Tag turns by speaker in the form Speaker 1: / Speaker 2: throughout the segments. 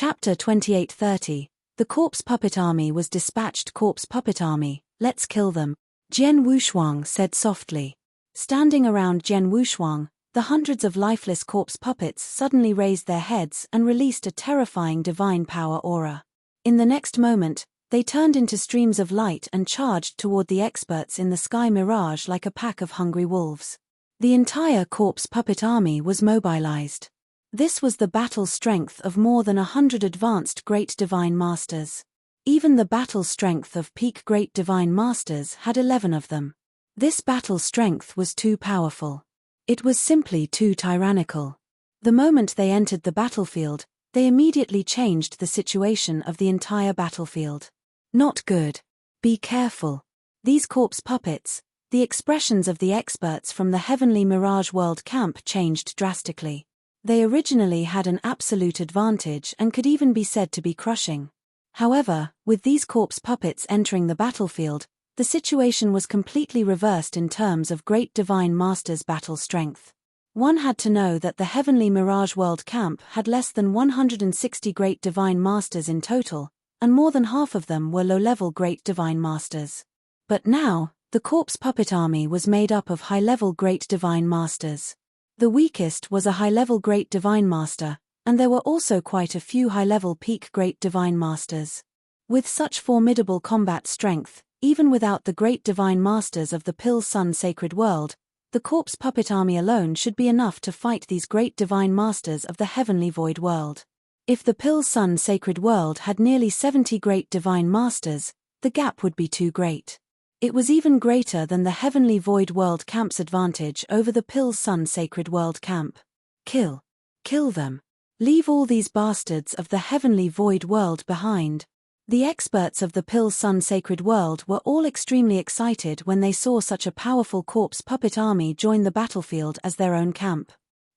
Speaker 1: Chapter 28:30. The Corpse Puppet Army was dispatched. Corpse Puppet Army, let's kill them, Jian Wushuang said softly. Standing around Jian Wushuang, the hundreds of lifeless corpse puppets suddenly raised their heads and released a terrifying divine power aura. In the next moment, they turned into streams of light and charged toward the experts in the sky mirage like a pack of hungry wolves. The entire corpse puppet army was mobilized. This was the battle strength of more than 100 advanced Great Divine Masters. Even the battle strength of peak Great Divine Masters had 11 of them. This battle strength was too powerful. It was simply too tyrannical. The moment they entered the battlefield, they immediately changed the situation of the entire battlefield. Not good. Be careful. These corpse puppets, the expressions of the experts from the Heavenly Mirage World Camp changed drastically. They originally had an absolute advantage and could even be said to be crushing. However, with these corpse puppets entering the battlefield, the situation was completely reversed in terms of Great Divine Masters' battle strength. One had to know that the Heavenly Mirage World Camp had less than 160 Great Divine Masters in total, and more than half of them were low-level Great Divine Masters. But now, the Corpse Puppet Army was made up of high-level Great Divine Masters. The weakest was a high-level Great Divine Master, and there were also quite a few high-level peak Great Divine Masters. With such formidable combat strength, even without the Great Divine Masters of the Pill Sun Sacred World, the Corpse Puppet Army alone should be enough to fight these Great Divine Masters of the Heavenly Void World. If the Pill Sun Sacred World had nearly 70 Great Divine Masters, the gap would be too great. It was even greater than the Heavenly Void World Camp's advantage over the Pill Sun Sacred World Camp. Kill. Kill them. Leave all these bastards of the Heavenly Void World behind. The experts of the Pill Sun Sacred World were all extremely excited when they saw such a powerful corpse puppet army join the battlefield as their own camp.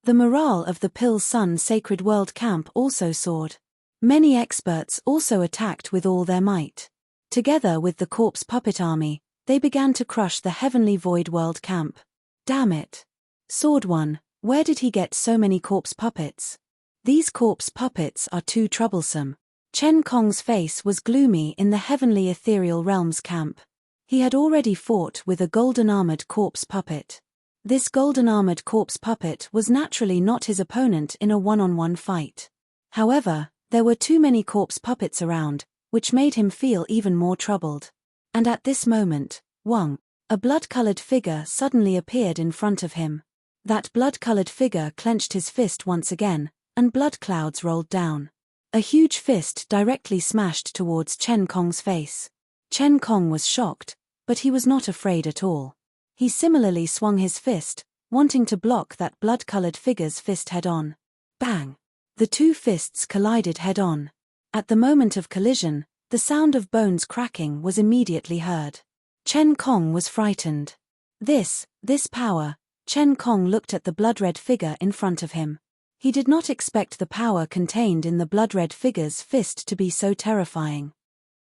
Speaker 1: The morale of the Pill Sun Sacred World Camp also soared. Many experts also attacked with all their might. Together with the corpse puppet army, they began to crush the Heavenly Void World Camp. Damn it. Sword One, where did he get so many corpse puppets? These corpse puppets are too troublesome. Chen Kong's face was gloomy in the Heavenly Ethereal Realms camp. He had already fought with a golden-armored corpse puppet. This golden-armored corpse puppet was naturally not his opponent in a one-on-one fight. However, there were too many corpse puppets around, which made him feel even more troubled. And at this moment, Wang, a blood-colored figure suddenly appeared in front of him. That blood-colored figure clenched his fist once again, and blood clouds rolled down. A huge fist directly smashed towards Chen Kong's face. Chen Kong was shocked, but he was not afraid at all. He similarly swung his fist, wanting to block that blood-colored figure's fist head-on. Bang! The two fists collided head-on. At the moment of collision, the sound of bones cracking was immediately heard. Chen Kong was frightened. This power. Chen Kong looked at the blood-red figure in front of him. He did not expect the power contained in the blood-red figure's fist to be so terrifying.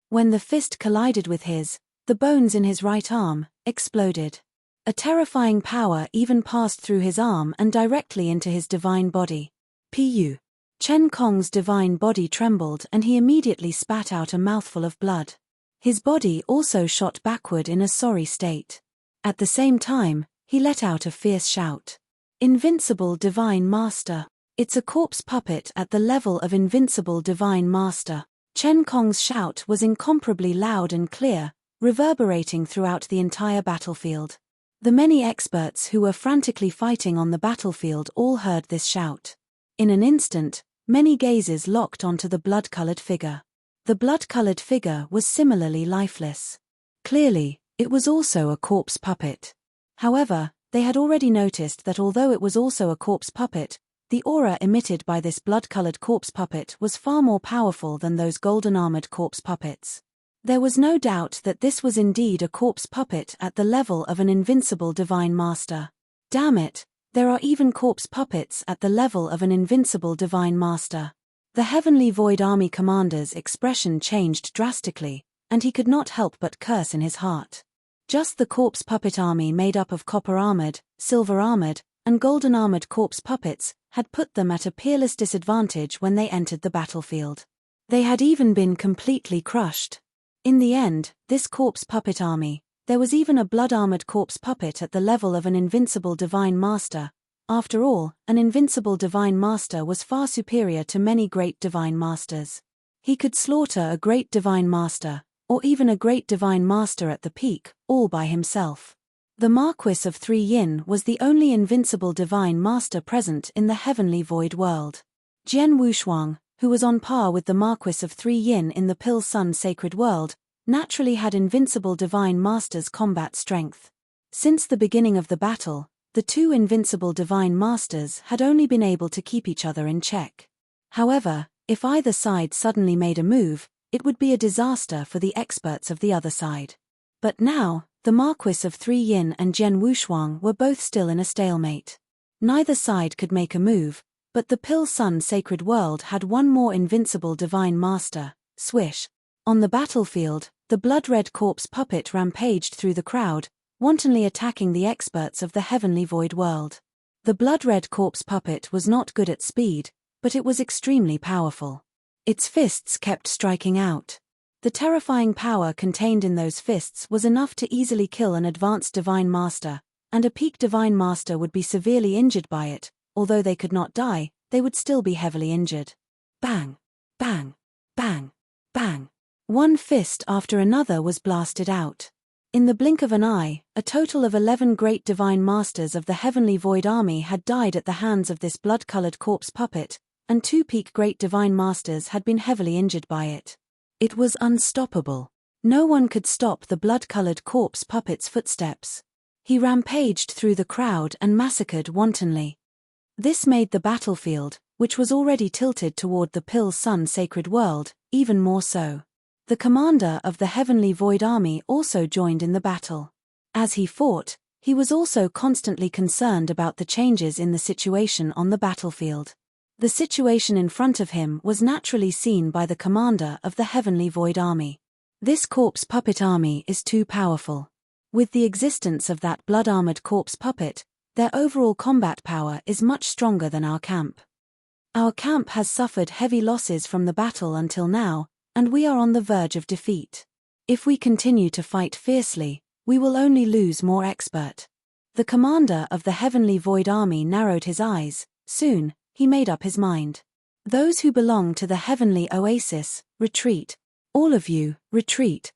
Speaker 1: When the fist collided with his, the bones in his right arm exploded. A terrifying power even passed through his arm and directly into his divine body. Pu. Chen Kong's divine body trembled and he immediately spat out a mouthful of blood. His body also shot backward in a sorry state. At the same time, he let out a fierce shout. Invincible Divine Master. It's a corpse puppet at the level of Invincible Divine Master. Chen Kong's shout was incomparably loud and clear, reverberating throughout the entire battlefield. The many experts who were frantically fighting on the battlefield all heard this shout. In an instant, many gazes locked onto the blood-colored figure. The blood-colored figure was similarly lifeless. Clearly, it was also a corpse puppet. However, they had already noticed that although it was also a corpse puppet, the aura emitted by this blood-colored corpse puppet was far more powerful than those golden-armored corpse puppets. There was no doubt that this was indeed a corpse puppet at the level of an Invincible Divine Master. Damn it! There are even corpse puppets at the level of an Invincible Divine Master. The Heavenly Void Army commander's expression changed drastically, and he could not help but curse in his heart. Just the corpse puppet army made up of copper-armored, silver-armored, and golden-armored corpse puppets had put them at a peerless disadvantage when they entered the battlefield. They had even been completely crushed. In the end, this corpse puppet army, there was even a blood-armored corpse puppet at the level of an invincible divine master. After all, an invincible divine master was far superior to many great divine masters. He could slaughter a great divine master, or even a great divine master at the peak, all by himself. The Marquis of Three Yin was the only invincible divine master present in the heavenly void world. Jian Wushuang, who was on par with the Marquis of Three Yin in the Pill Sun sacred world, naturally had invincible divine masters' combat strength. Since the beginning of the battle, the two invincible divine masters had only been able to keep each other in check. However, if either side suddenly made a move, it would be a disaster for the experts of the other side. But now, the Marquis of Three Yin and Jian Wushuang were both still in a stalemate. Neither side could make a move, but the Pill Sun sacred world had one more invincible divine master. Swish. On the battlefield, the blood-red corpse puppet rampaged through the crowd, wantonly attacking the experts of the heavenly void world. The blood-red corpse puppet was not good at speed, but it was extremely powerful. Its fists kept striking out. The terrifying power contained in those fists was enough to easily kill an advanced divine master, and a peak divine master would be severely injured by it. Although they could not die, they would still be heavily injured. Bang! Bang! Bang! Bang! One fist after another was blasted out. In the blink of an eye, a total of 11 great divine masters of the heavenly void army had died at the hands of this blood-colored corpse puppet, and 2 peak great divine masters had been heavily injured by it. It was unstoppable. No one could stop the blood-colored corpse puppet's footsteps. He rampaged through the crowd and massacred wantonly. This made the battlefield, which was already tilted toward the Pill Sun sacred world, even more so. The commander of the heavenly void army also joined in the battle. As he fought, he was also constantly concerned about the changes in the situation on the battlefield. The situation in front of him was naturally seen by the commander of the heavenly void army. This corpse puppet army is too powerful. With the existence of that blood-armored corpse puppet, their overall combat power is much stronger than our camp. Our camp has suffered heavy losses from the battle until now, and we are on the verge of defeat. If we continue to fight fiercely, we will only lose more expert. The commander of the heavenly void army narrowed his eyes. Soon, he made up his mind. Those who belong to the heavenly oasis, retreat. All of you, retreat.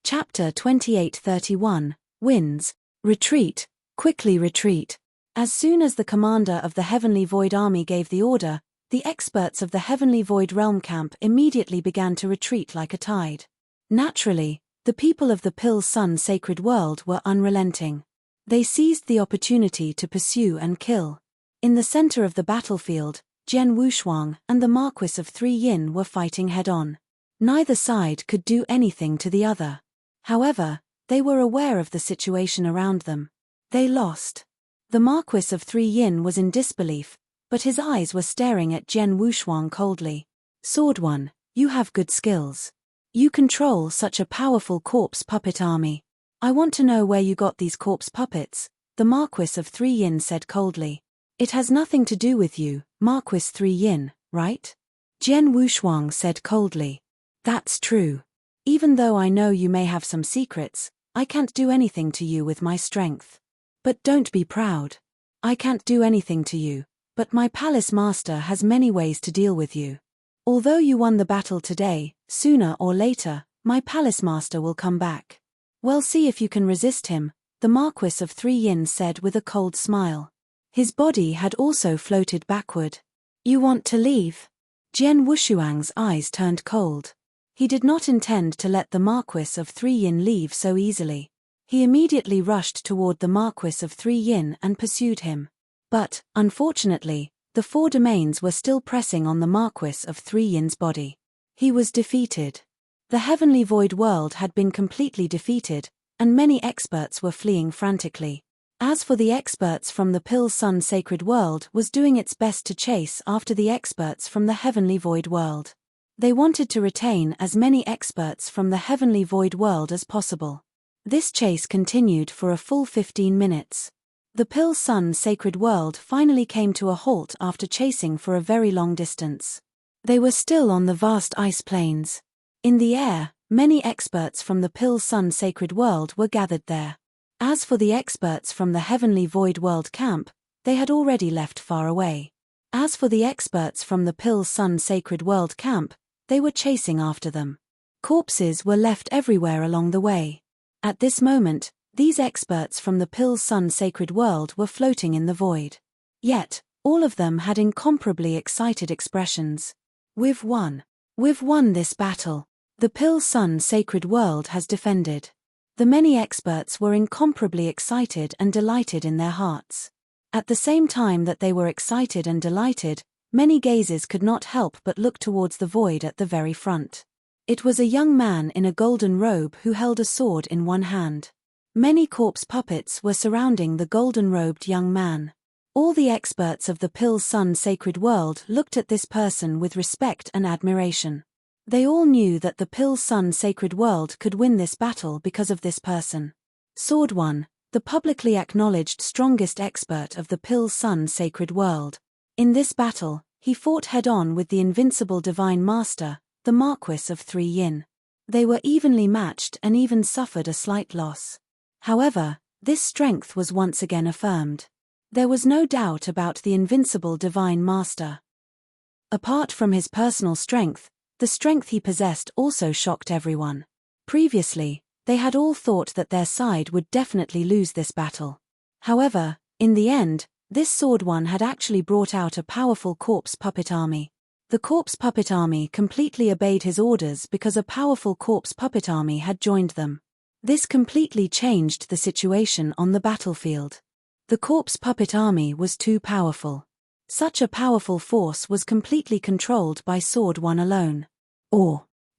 Speaker 1: Chapter 28:31, Winds. Retreat, quickly retreat. As soon as the commander of the heavenly void army gave the order, the experts of the heavenly void realm camp immediately began to retreat like a tide. Naturally, the people of the Pill Sun sacred world were unrelenting. They seized the opportunity to pursue and kill. In the center of the battlefield, Jian Wushuang and the Marquis of Three Yin were fighting head-on. Neither side could do anything to the other. However, they were aware of the situation around them. They lost. The Marquis of Three Yin was in disbelief, but his eyes were staring at Jian Wushuang coldly. Sword One, you have good skills. You control such a powerful corpse puppet army. I want to know where you got these corpse puppets, the Marquis of Three Yin said coldly. It has nothing to do with you, Marquis Three Yin, right? Jian Wushuang said coldly. That's true. Even though I know you may have some secrets, I can't do anything to you with my strength. But don't be proud. I can't do anything to you, but my palace master has many ways to deal with you. Although you won the battle today, sooner or later, my palace master will come back. Well, see if you can resist him, the Marquis of Three Yin said with a cold smile. His body had also floated backward. You want to leave? Jian Wushuang's eyes turned cold. He did not intend to let the Marquis of Three Yin leave so easily. He immediately rushed toward the Marquis of Three Yin and pursued him. But, unfortunately, the 4 domains were still pressing on the Marquis of Three Yin's body. He was defeated. The heavenly void world had been completely defeated, and many experts were fleeing frantically. As for the experts from the Pill Sun sacred world was doing its best to chase after the experts from the heavenly void world. They wanted to retain as many experts from the heavenly void world as possible. This chase continued for a full 15 minutes. The Pill Sun sacred world finally came to a halt after chasing for a very long distance. They were still on the vast ice plains. In the air, many experts from the Pill Sun sacred world were gathered there. As for the experts from the Heavenly Void World camp, they had already left far away. As for the experts from the Pill Sun sacred world camp, they were chasing after them. Corpses were left everywhere along the way. At this moment, these experts from the Pill Sun sacred world were floating in the void. Yet, all of them had incomparably excited expressions. We've won. We've won this battle. The Pill Sun sacred world has defended. The many experts were incomparably excited and delighted in their hearts. At the same time that they were excited and delighted, many gazers could not help but look towards the void at the very front. It was a young man in a golden robe who held a sword in one hand. Many corpse puppets were surrounding the golden-robed young man. All the experts of the Pill Sun sacred world looked at this person with respect and admiration. They all knew that the Pill Sun sacred world could win this battle because of this person. Sword One, the publicly acknowledged strongest expert of the Pill Sun sacred world. In this battle, he fought head-on with the invincible Divine Master, the Marquis of 3 Yin. They were evenly matched and even suffered a slight loss. However, this strength was once again affirmed. There was no doubt about the invincible Divine Master. Apart from his personal strength, the strength he possessed also shocked everyone. Previously, they had all thought that their side would definitely lose this battle. However, in the end, this Sword One had actually brought out a powerful corpse puppet army. The corpse puppet army completely obeyed his orders because a powerful corpse puppet army had joined them. This completely changed the situation on the battlefield. The corpse puppet army was too powerful. Such a powerful force was completely controlled by Sword One alone.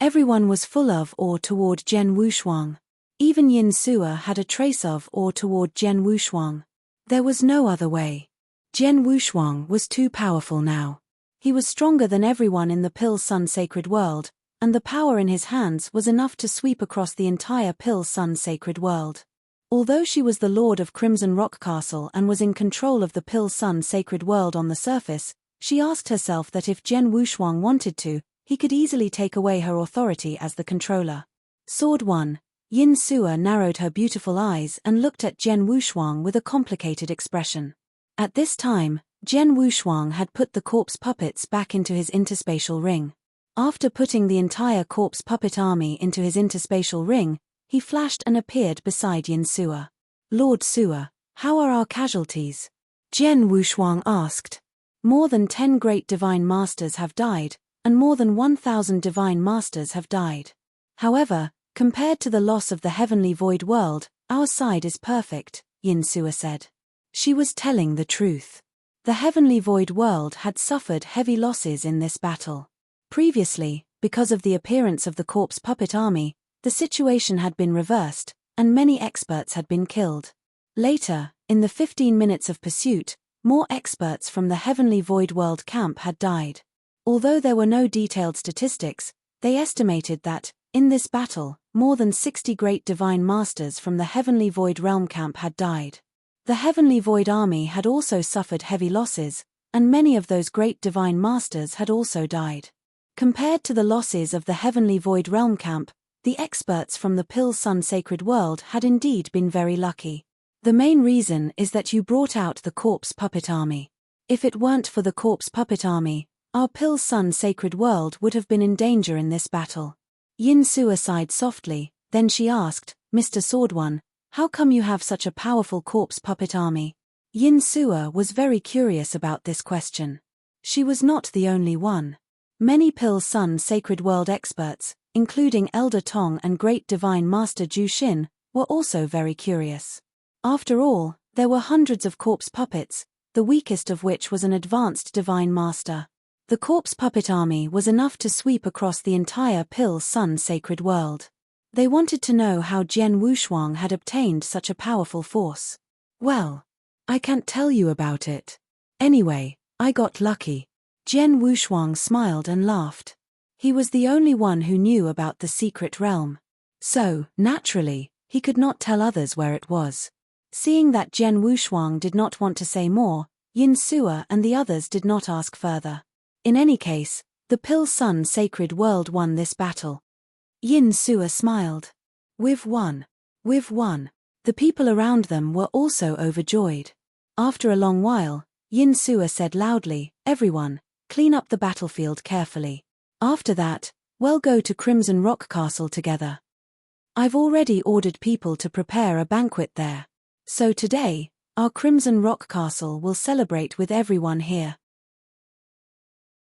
Speaker 1: Everyone was full of awe toward Zhen Wushuang. Even Yin Suo had a trace of awe toward Zhen Wushuang. There was no other way. Zhen Wushuang was too powerful now. He was stronger than everyone in the Pill Sun sacred world, and the power in his hands was enough to sweep across the entire Pill Sun sacred world. Although she was the Lord of Crimson Rock Castle and was in control of the Pill Sun sacred world on the surface, she asked herself that if Zhen Wushuang wanted to, he could easily take away her authority as the controller. Sword One, Yin Suo narrowed her beautiful eyes and looked at Zhen Wushuang with a complicated expression. At this time, Zhen Wushuang had put the corpse puppets back into his interspatial ring. After putting the entire corpse puppet army into his interspatial ring, he flashed and appeared beside Yin Suo. Lord Suo, how are our casualties? Zhen Wushuang asked. More than 10 great divine masters have died, and more than 1,000 divine masters have died. However, compared to the loss of the heavenly void world, our side is perfect, Yin Suo said. She was telling the truth. The heavenly void world had suffered heavy losses in this battle. Previously, because of the appearance of the corpse puppet army, the situation had been reversed, and many experts had been killed. Later, in the 15 minutes of pursuit, more experts from the heavenly void world camp had died. Although there were no detailed statistics, they estimated that, in this battle, more than 60 great divine masters from the heavenly void realm camp had died. The heavenly void army had also suffered heavy losses, and many of those great divine masters had also died. Compared to the losses of the heavenly void realm camp, the experts from the Pill Sun sacred world had indeed been very lucky. The main reason is that you brought out the corpse puppet army. If it weren't for the corpse puppet army, our Pill Sun sacred world would have been in danger in this battle. Yin Suo sighed softly, then she asked, Mr. Sword One, how come you have such a powerful corpse puppet army? Yin Suo was very curious about this question. She was not the only one. Many Pill Sun sacred world experts, including Elder Tong and Great Divine Master Ju Xin, were also very curious. After all, there were hundreds of corpse puppets, the weakest of which was an advanced Divine Master. The corpse puppet army was enough to sweep across the entire Pill Sun sacred world. They wanted to know how Zhen Wushuang had obtained such a powerful force. Well, I can't tell you about it. Anyway, I got lucky. Zhen Wushuang smiled and laughed. He was the only one who knew about the secret realm. So, naturally, he could not tell others where it was. Seeing that Jian Wushuang did not want to say more, Yin Suo and the others did not ask further. In any case, the Pill Sun Sacred World won this battle. Yin Suo smiled. We've won. We've won. The people around them were also overjoyed. After a long while, Yin Suo said loudly, "Everyone, clean up the battlefield carefully. After that, we'll go to Crimson Rock Castle together. I've already ordered people to prepare a banquet there. So today, our Crimson Rock Castle will celebrate with everyone here."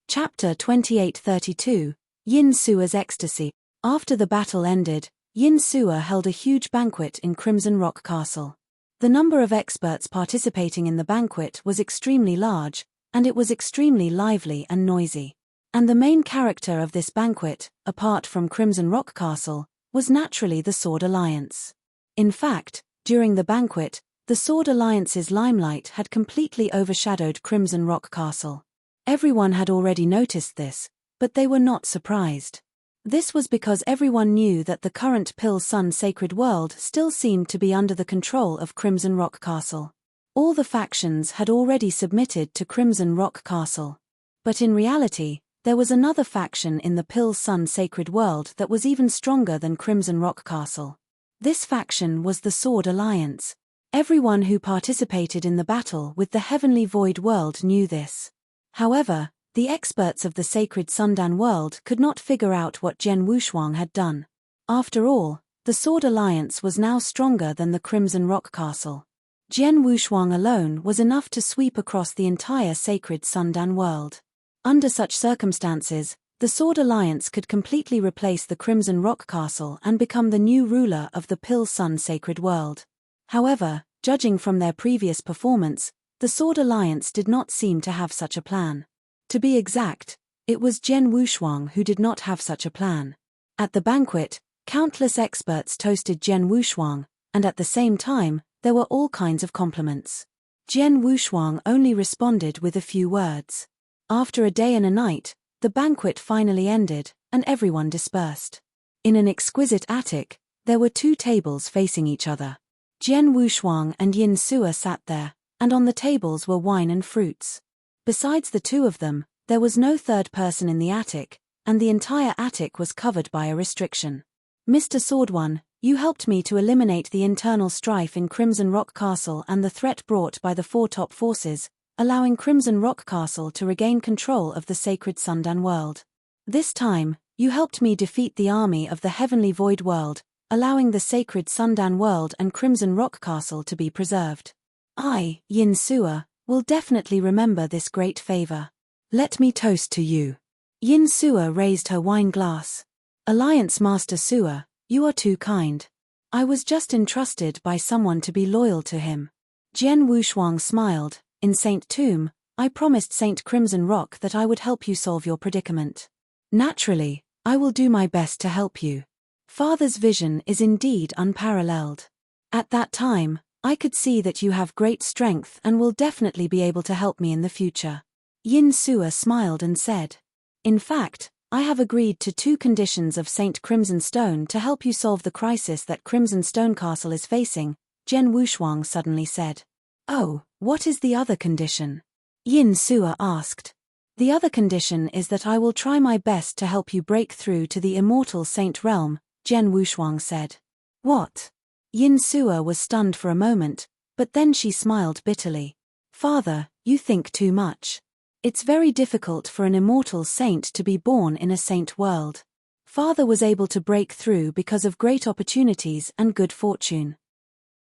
Speaker 1: Chapter 28-32, Yin Suo's Ecstasy. After the battle ended, Yin Suo held a huge banquet in Crimson Rock Castle. The number of experts participating in the banquet was extremely large, and it was extremely lively and noisy. And the main character of this banquet, apart from Crimson Rock Castle, was naturally the Sword Alliance. In fact, during the banquet, the Sword Alliance's limelight had completely overshadowed Crimson Rock Castle. Everyone had already noticed this, but they were not surprised. This was because everyone knew that the current Pill Sun Sacred World still seemed to be under the control of Crimson Rock Castle. All the factions had already submitted to Crimson Rock Castle. But in reality, there was another faction in the Pill Sun Sacred World that was even stronger than Crimson Rock Castle. This faction was the Sword Alliance. Everyone who participated in the battle with the Heavenly Void World knew this. However, the experts of the Sacred Sundan World could not figure out what Jian Wushuang had done. After all, the Sword Alliance was now stronger than the Crimson Rock Castle. Jian Wushuang alone was enough to sweep across the entire Sacred Sundan World. Under such circumstances, the Sword Alliance could completely replace the Crimson Rock Castle and become the new ruler of the Pill Sun Sacred World. However, judging from their previous performance, the Sword Alliance did not seem to have such a plan. To be exact, it was Jian Wushuang who did not have such a plan. At the banquet, countless experts toasted Jian Wushuang, and at the same time, there were all kinds of compliments. Jian Wushuang only responded with a few words. After a day and a night, the banquet finally ended, and everyone dispersed. In an exquisite attic, there were two tables facing each other. Jian Wushuang and Yin Suo sat there, and on the tables were wine and fruits. Besides the two of them, there was no third person in the attic, and the entire attic was covered by a restriction. "Mr. Sword One, you helped me to eliminate the internal strife in Crimson Rock Castle and the threat brought by the four top forces, allowing Crimson Rock Castle to regain control of the Sacred Sundan World. This time, you helped me defeat the army of the Heavenly Void World, allowing the Sacred Sundan World and Crimson Rock Castle to be preserved. I, Yin Suo, will definitely remember this great favor. Let me toast to you." Yin Suo raised her wine glass. "Alliance Master Suo, you are too kind. I was just entrusted by someone to be loyal to him." Jian Wushuang smiled. "In Saint Tomb, I promised Saint Crimson Rock that I would help you solve your predicament. Naturally, I will do my best to help you. Father's vision is indeed unparalleled. At that time, I could see that you have great strength and will definitely be able to help me in the future." Yin Suo smiled and said, "In fact, I have agreed to 2 conditions of Saint Crimson Stone to help you solve the crisis that Crimson Stone Castle is facing," Jian Wushuang suddenly said. "Oh, what is the other condition?" Yin Suo asked. "The other condition is that I will try my best to help you break through to the Immortal Saint Realm," Jian Wushuang said. "What?" Yin Suo was stunned for a moment, but then she smiled bitterly. "Father, you think too much. It's very difficult for an immortal saint to be born in a saint world. Father was able to break through because of great opportunities and good fortune.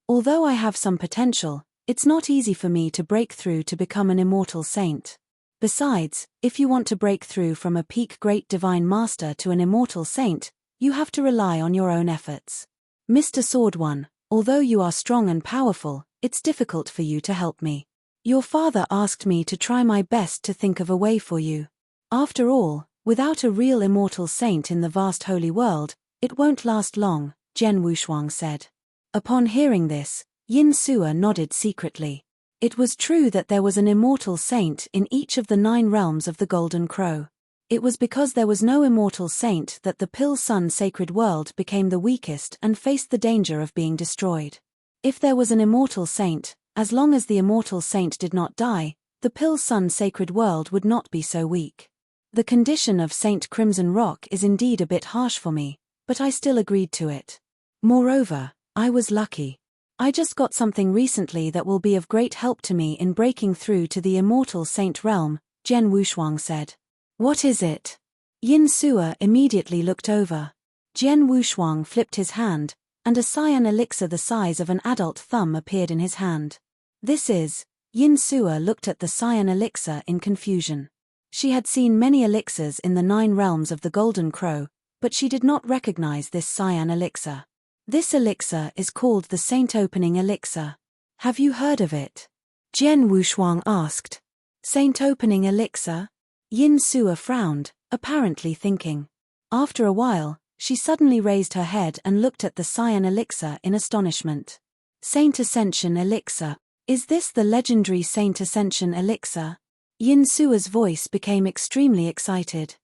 Speaker 1: Although I have some potential, it's not easy for me to break through to become an immortal saint. Besides, if you want to break through from a peak great divine master to an immortal saint, you have to rely on your own efforts. Mr. Sword One, although you are strong and powerful, it's difficult for you to help me. Your father asked me to try my best to think of a way for you. After all, without a real immortal saint in the vast holy world, it won't last long," Jian Wushuang said. Upon hearing this, Yin Suo nodded secretly. It was true that there was an immortal saint in each of the 9 realms of the Golden Crow. It was because there was no immortal saint that the Pill Sun Sacred World became the weakest and faced the danger of being destroyed. If there was an immortal saint, as long as the immortal saint did not die, the Pill Sun sacred world would not be so weak. The condition of Saint Crimson Rock is indeed a bit harsh for me, but I still agreed to it. Moreover, I was lucky. I just got something recently that will be of great help to me in breaking through to the immortal saint realm, Jian Wushuang said. What is it? Yin Suo immediately looked over. Jian Wushuang flipped his hand, and a cyan elixir the size of an adult thumb appeared in his hand. This is. Yin Suo looked at the cyan elixir in confusion. She had seen many elixirs in the 9 realms of the Golden Crow, but she did not recognize this cyan elixir. This elixir is called the Saint Opening Elixir. Have you heard of it? Jian Wushuang asked. Saint Opening Elixir? Yin Suo frowned, apparently thinking. After a while, she suddenly raised her head and looked at the cyan elixir in astonishment. Saint Ascension Elixir. Is this the legendary Saint Ascension Elixir? Yin Suo's voice became extremely excited.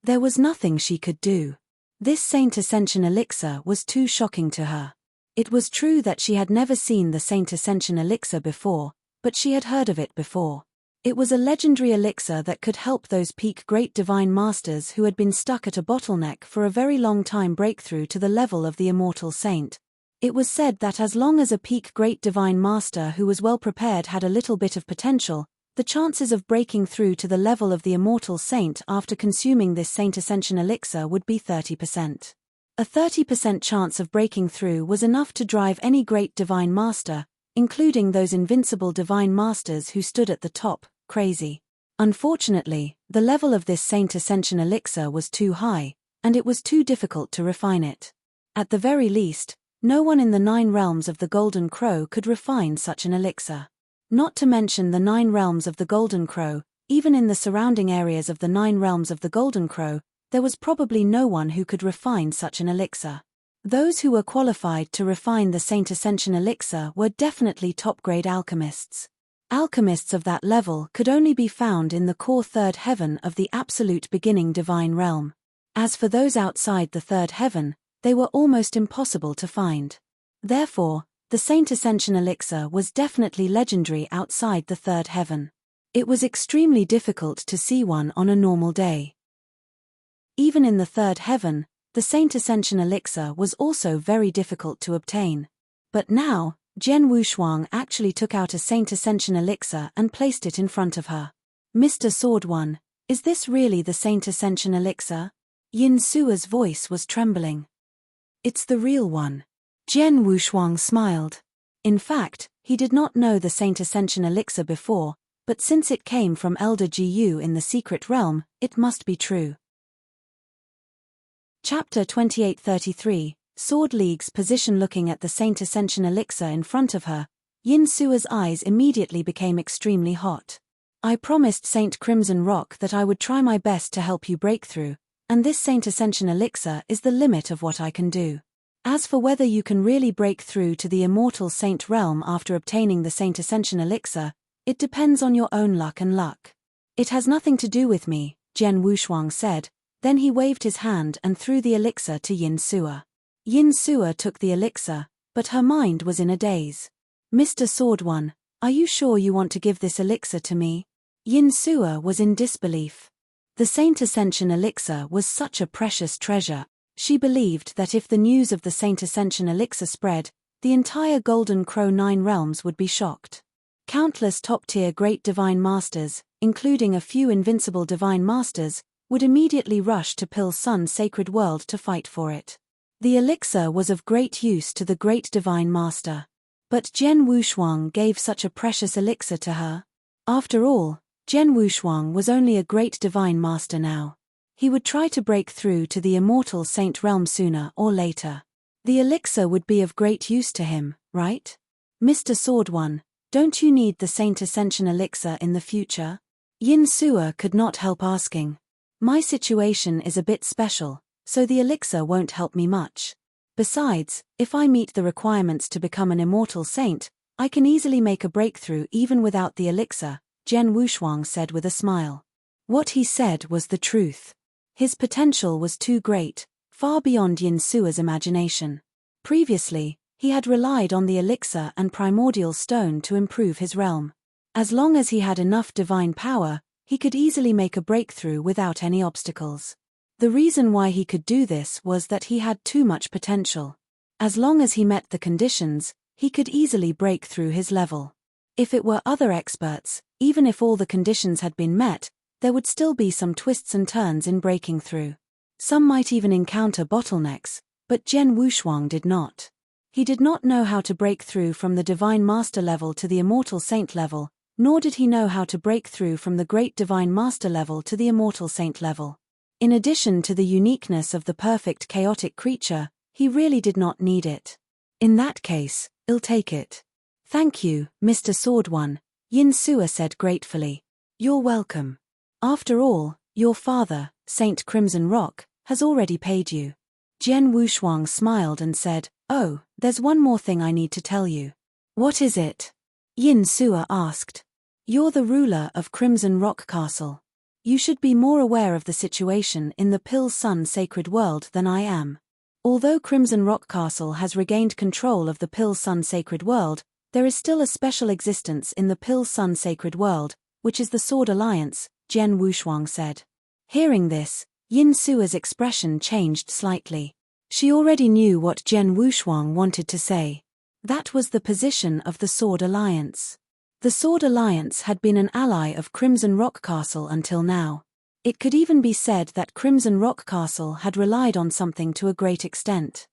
Speaker 1: There was nothing she could do. This Saint Ascension Elixir was too shocking to her. It was true that she had never seen the Saint Ascension Elixir before, but she had heard of it before. It was a legendary elixir that could help those peak great divine masters who had been stuck at a bottleneck for a very long time break through to the level of the immortal saint. It was said that as long as a peak great divine master who was well prepared had a little bit of potential, the chances of breaking through to the level of the immortal saint after consuming this Saint Ascension elixir would be 30%. A 30% chance of breaking through was enough to drive any great divine master, including those invincible divine masters who stood at the top, crazy. Unfortunately, the level of this Saint Ascension elixir was too high, and it was too difficult to refine it. At the very least, no one in the 9 realms of the Golden Crow could refine such an elixir. Not to mention the 9 realms of the Golden Crow, even in the surrounding areas of the 9 realms of the Golden Crow, there was probably no one who could refine such an elixir. Those who were qualified to refine the Saint Ascension elixir were definitely top-grade alchemists. Alchemists of that level could only be found in the core 3rd heaven of the absolute beginning divine realm. As for those outside the 3rd heaven, they were almost impossible to find. Therefore, the Saint Ascension elixir was definitely legendary outside the 3rd heaven. It was extremely difficult to see one on a normal day. Even in the 3rd heaven, the Saint Ascension elixir was also very difficult to obtain. But now, Jian Wushuang actually took out a Saint Ascension elixir and placed it in front of her. Mr. Sword One, is this really the Saint Ascension elixir? Yin Suo's voice was trembling. It's the real one. Jian Wushuang smiled. In fact, he did not know the Saint Ascension elixir before, but since it came from Elder Gu in the secret realm, it must be true. Chapter 2833, Sword League's position. Looking at the Saint Ascension elixir in front of her, Yin Suo's eyes immediately became extremely hot. I promised Saint Crimson Rock that I would try my best to help you break through, and this Saint Ascension elixir is the limit of what I can do. As for whether you can really break through to the immortal saint realm after obtaining the Saint Ascension elixir, it depends on your own luck and luck. It has nothing to do with me, Jian Wushuang said, then he waved his hand and threw the elixir to Yin Suo. Yin Suo took the elixir, but her mind was in a daze. Mr. Sword One, are you sure you want to give this elixir to me? Yin Suo was in disbelief. The Saint Ascension elixir was such a precious treasure. She believed that if the news of the Saint Ascension elixir spread, the entire Golden Crow 9 realms would be shocked. Countless top-tier great divine masters, including a few invincible divine masters, would immediately rush to Pill Sun's sacred world to fight for it. The elixir was of great use to the great divine master. But Jian Wushuang gave such a precious elixir to her. After all, Jian Wushuang was only a great divine master now. He would try to break through to the immortal saint realm sooner or later. The elixir would be of great use to him, right? Mr. Sword One, don't you need the Saint Ascension elixir in the future? Yin Suo could not help asking. My situation is a bit special, so the elixir won't help me much. Besides, if I meet the requirements to become an immortal saint, I can easily make a breakthrough even without the elixir, Jian Wushuang said with a smile. What he said was the truth. His potential was too great, far beyond Yin Suo's imagination. Previously, He had relied on the elixir and primordial stone to improve his realm. As long as he had enough divine power, he could easily make a breakthrough without any obstacles. The reason why he could do this was that he had too much potential. As long as he met the conditions, he could easily break through his level. If it were other experts, even if all the conditions had been met, there would still be some twists and turns in breaking through. Some might even encounter bottlenecks, but Jian Wushuang did not. He did not know how to break through from the Divine Master level to the Immortal Saint level, nor did he know how to break through from the Great Divine Master level to the Immortal Saint level. In addition to the uniqueness of the perfect chaotic creature, he really did not need it. In that case, I'll take it. Thank you, Mr. Sword One, Yin Sua said gratefully. You're welcome. After all, your father, Saint Crimson Rock, has already paid you. Jian Wushuang smiled and said, Oh, there's one more thing I need to tell you. What is it? Yin Sua asked. You're the ruler of Crimson Rock Castle. You should be more aware of the situation in the Pill Sun Sacred World than I am. Although Crimson Rock Castle has regained control of the Pill Sun Sacred World, there is still a special existence in the Pill Sun Sacred World, which is the Sword Alliance, Jian Wushuang said. Hearing this, Yin Sua's expression changed slightly. She already knew what Jian Wushuang wanted to say. That was the position of the Sword Alliance. The Sword Alliance had been an ally of Crimson Rock Castle until now. It could even be said that Crimson Rock Castle had relied on something to a great extent.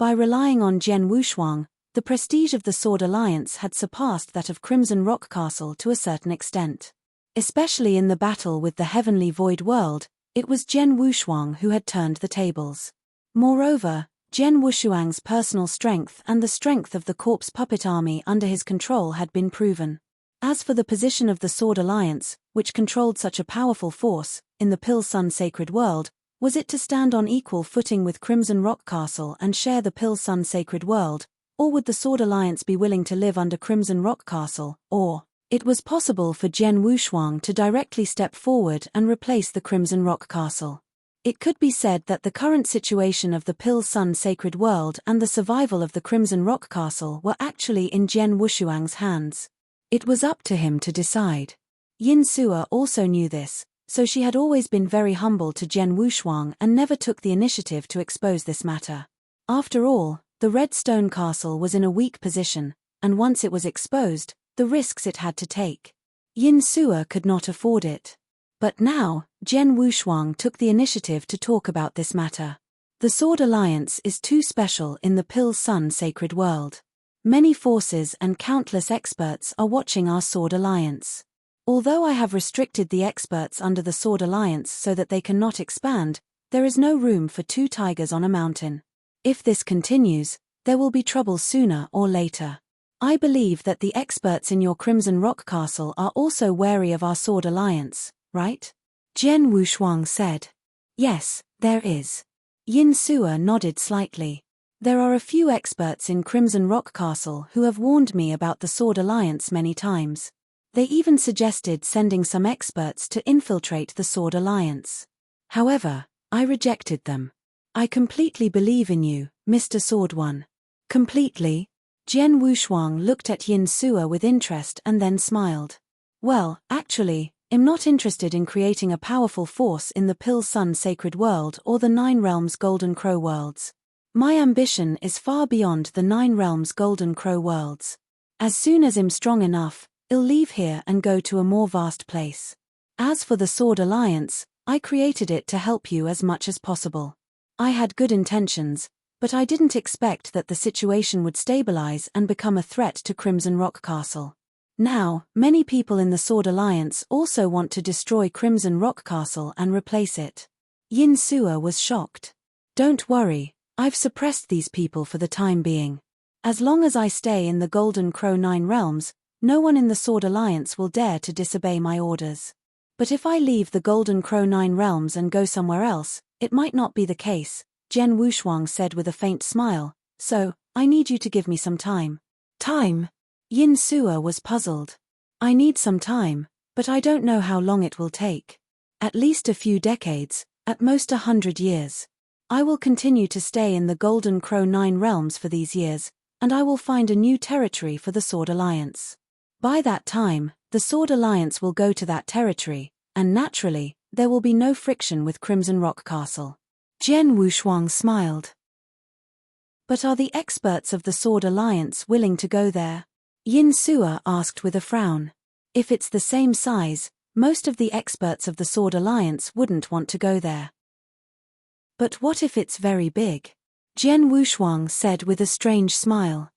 Speaker 1: By relying on Jian Wushuang, the prestige of the Sword Alliance had surpassed that of Crimson Rock Castle to a certain extent. Especially in the battle with the Heavenly Void World, it was Jian Wushuang who had turned the tables. Moreover, Jian Wushuang's personal strength and the strength of the corpse puppet army under his control had been proven. As for the position of the Sword Alliance, which controlled such a powerful force, in the Pill Sun Sacred World, was it to stand on equal footing with Crimson Rock Castle and share the Pill Sun Sacred World, or would the Sword Alliance be willing to live under Crimson Rock Castle, or it was possible for Jian Wushuang to directly step forward and replace the Crimson Rock Castle. It could be said that the current situation of the Pill Sun Sacred World and the survival of the Crimson Rock Castle were actually in Jian Wushuang's hands. It was up to him to decide. Yin Sua also knew this, so she had always been very humble to Jian Wushuang and never took the initiative to expose this matter. After all, the Red Stone Castle was in a weak position, and once it was exposed, the risks it had to take. Yin Sua could not afford it. But now, Jian Wushuang took the initiative to talk about this matter. The Sword Alliance is too special in the Pill Sun Sacred World. Many forces and countless experts are watching our Sword Alliance. Although I have restricted the experts under the Sword Alliance so that they cannot expand, there is no room for two tigers on a mountain. If this continues, there will be trouble sooner or later. I believe that the experts in your Crimson Rock Castle are also wary of our Sword Alliance, right? Jian Wushuang said. Yes, there is. Yin Sua nodded slightly. There are a few experts in Crimson Rock Castle who have warned me about the Sword Alliance many times. They even suggested sending some experts to infiltrate the Sword Alliance. However, I rejected them. I completely believe in you, Mr. Sword One. Completely? Jian Wushuang looked at Yin Sua with interest and then smiled. Well, actually, I'm not interested in creating a powerful force in the Pill Sun Sacred World or the Nine Realms Golden Crow Worlds. My ambition is far beyond the Nine Realms Golden Crow Worlds. As soon as I'm strong enough, I'll leave here and go to a more vast place. As for the Sword Alliance, I created it to help you as much as possible. I had good intentions, but I didn't expect that the situation would stabilize and become a threat to Crimson Rock Castle. Now, many people in the Sword Alliance also want to destroy Crimson Rock Castle and replace it. Yin Sua was shocked. Don't worry, I've suppressed these people for the time being. As long as I stay in the Golden Crow Nine Realms, no one in the Sword Alliance will dare to disobey my orders. But if I leave the Golden Crow Nine Realms and go somewhere else, it might not be the case, Jian Wushuang said with a faint smile, so, I need you to give me some time. Time? Yin Sua was puzzled. I need some time, but I don't know how long it will take. At least a few decades, at most 100 years. I will continue to stay in the Golden Crow 9 realms for these years, and I will find a new territory for the Sword Alliance. By that time, the Sword Alliance will go to that territory, and naturally, there will be no friction with Crimson Rock Castle. Jian Wushuang smiled. But are the experts of the Sword Alliance willing to go there? Yin Suo asked with a frown. If it's the same size, most of the experts of the Sword Alliance wouldn't want to go there. But what if it's very big? Jian Wushuang said with a strange smile.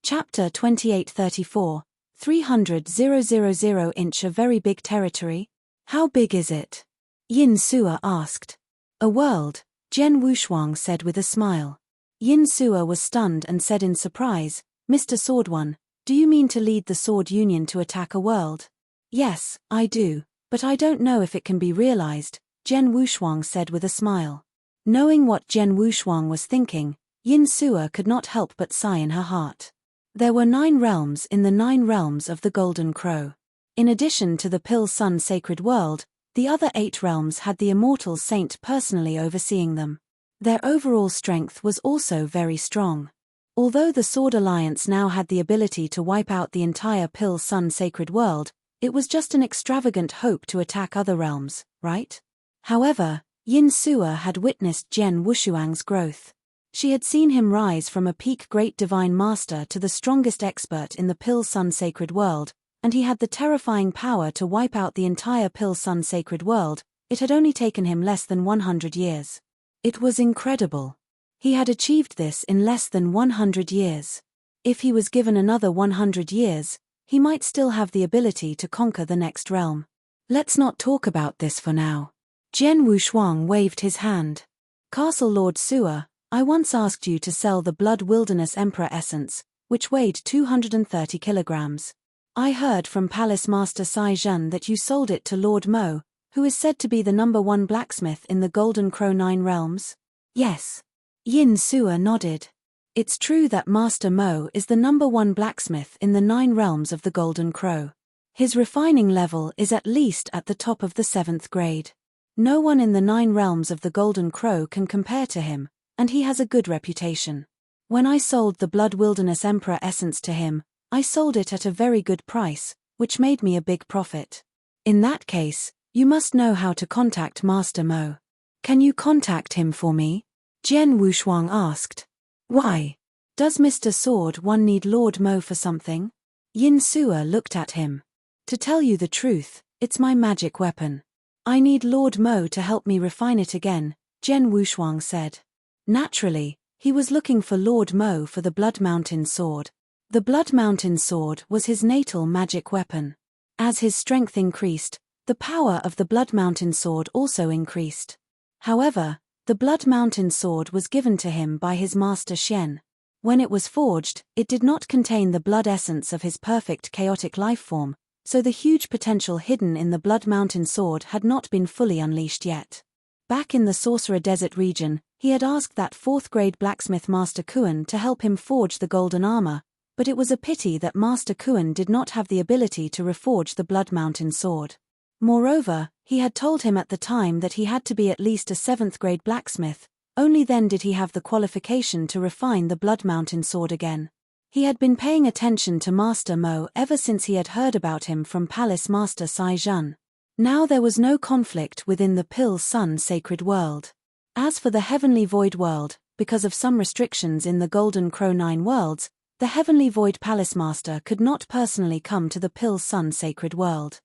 Speaker 1: Chapter 2834, 300,000 inch a very big territory? How big is it? Yin Suo asked. A world, Jian Wushuang said with a smile. Yin Suo was stunned and said in surprise, Mr. Sword One, do you mean to lead the Sword Union to attack a world? Yes, I do, but I don't know if it can be realized, Jian Wushuang said with a smile. Knowing what Jian Wushuang was thinking, Yin Suo could not help but sigh in her heart. There were 9 realms in the 9 realms of the Golden Crow. In addition to the Pill Sun Sacred World, the other 8 realms had the Immortal Saint personally overseeing them. Their overall strength was also very strong. Although the Sword Alliance now had the ability to wipe out the entire Pill Sun Sacred World, it was just an extravagant hope to attack other realms, right? However, Yin Suo had witnessed Jian Wushuang's growth. She had seen him rise from a peak great divine master to the strongest expert in the Pill Sun Sacred World, and he had the terrifying power to wipe out the entire Pill Sun Sacred World. It had only taken him less than 100 years. It was incredible. He had achieved this in less than 100 years. If he was given another 100 years, he might still have the ability to conquer the next realm. Let's not talk about this for now. Jian Wushuang waved his hand. Castle Lord Suo, I once asked you to sell the Blood Wilderness Emperor essence, which weighed 230 kilograms. I heard from Palace Master Sai Zhen that you sold it to Lord Mo, who is said to be the #1 blacksmith in the Golden Crow 9 realms? Yes. Yin Suo nodded. It's true that Master Mo is the #1 blacksmith in the 9 realms of the Golden Crow. His refining level is at least at the top of the 7th grade. No one in the 9 realms of the Golden Crow can compare to him, and he has a good reputation. When I sold the Blood Wilderness Emperor essence to him, I sold it at a very good price, which made me a big profit. In that case, you must know how to contact Master Mo. Can you contact him for me? Jian Wushuang asked. Why? Does Mr. Sword One need Lord Mo for something? Yin Suo looked at him. To tell you the truth, it's my magic weapon. I need Lord Mo to help me refine it again, Jian Wushuang said. Naturally, he was looking for Lord Mo for the Blood Mountain Sword. The Blood Mountain Sword was his natal magic weapon. As his strength increased, the power of the Blood Mountain Sword also increased. However, the Blood Mountain Sword was given to him by his master Xian. When it was forged, it did not contain the blood essence of his perfect chaotic life form, so the huge potential hidden in the Blood Mountain Sword had not been fully unleashed yet. Back in the Sorcerer Desert region, he had asked that 4th grade blacksmith Master Kuan to help him forge the golden armor, but it was a pity that Master Kuan did not have the ability to reforge the Blood Mountain Sword. Moreover, he had told him at the time that he had to be at least a 7th grade blacksmith, only then did he have the qualification to refine the Blood Mountain Sword again. He had been paying attention to Master Mo ever since he had heard about him from Palace Master Sai Zhen. Now there was no conflict within the Pill Sun Sacred World. As for the Heavenly Void World, because of some restrictions in the Golden Crow 9 worlds, the Heavenly Void Palace Master could not personally come to the Pill Sun Sacred World.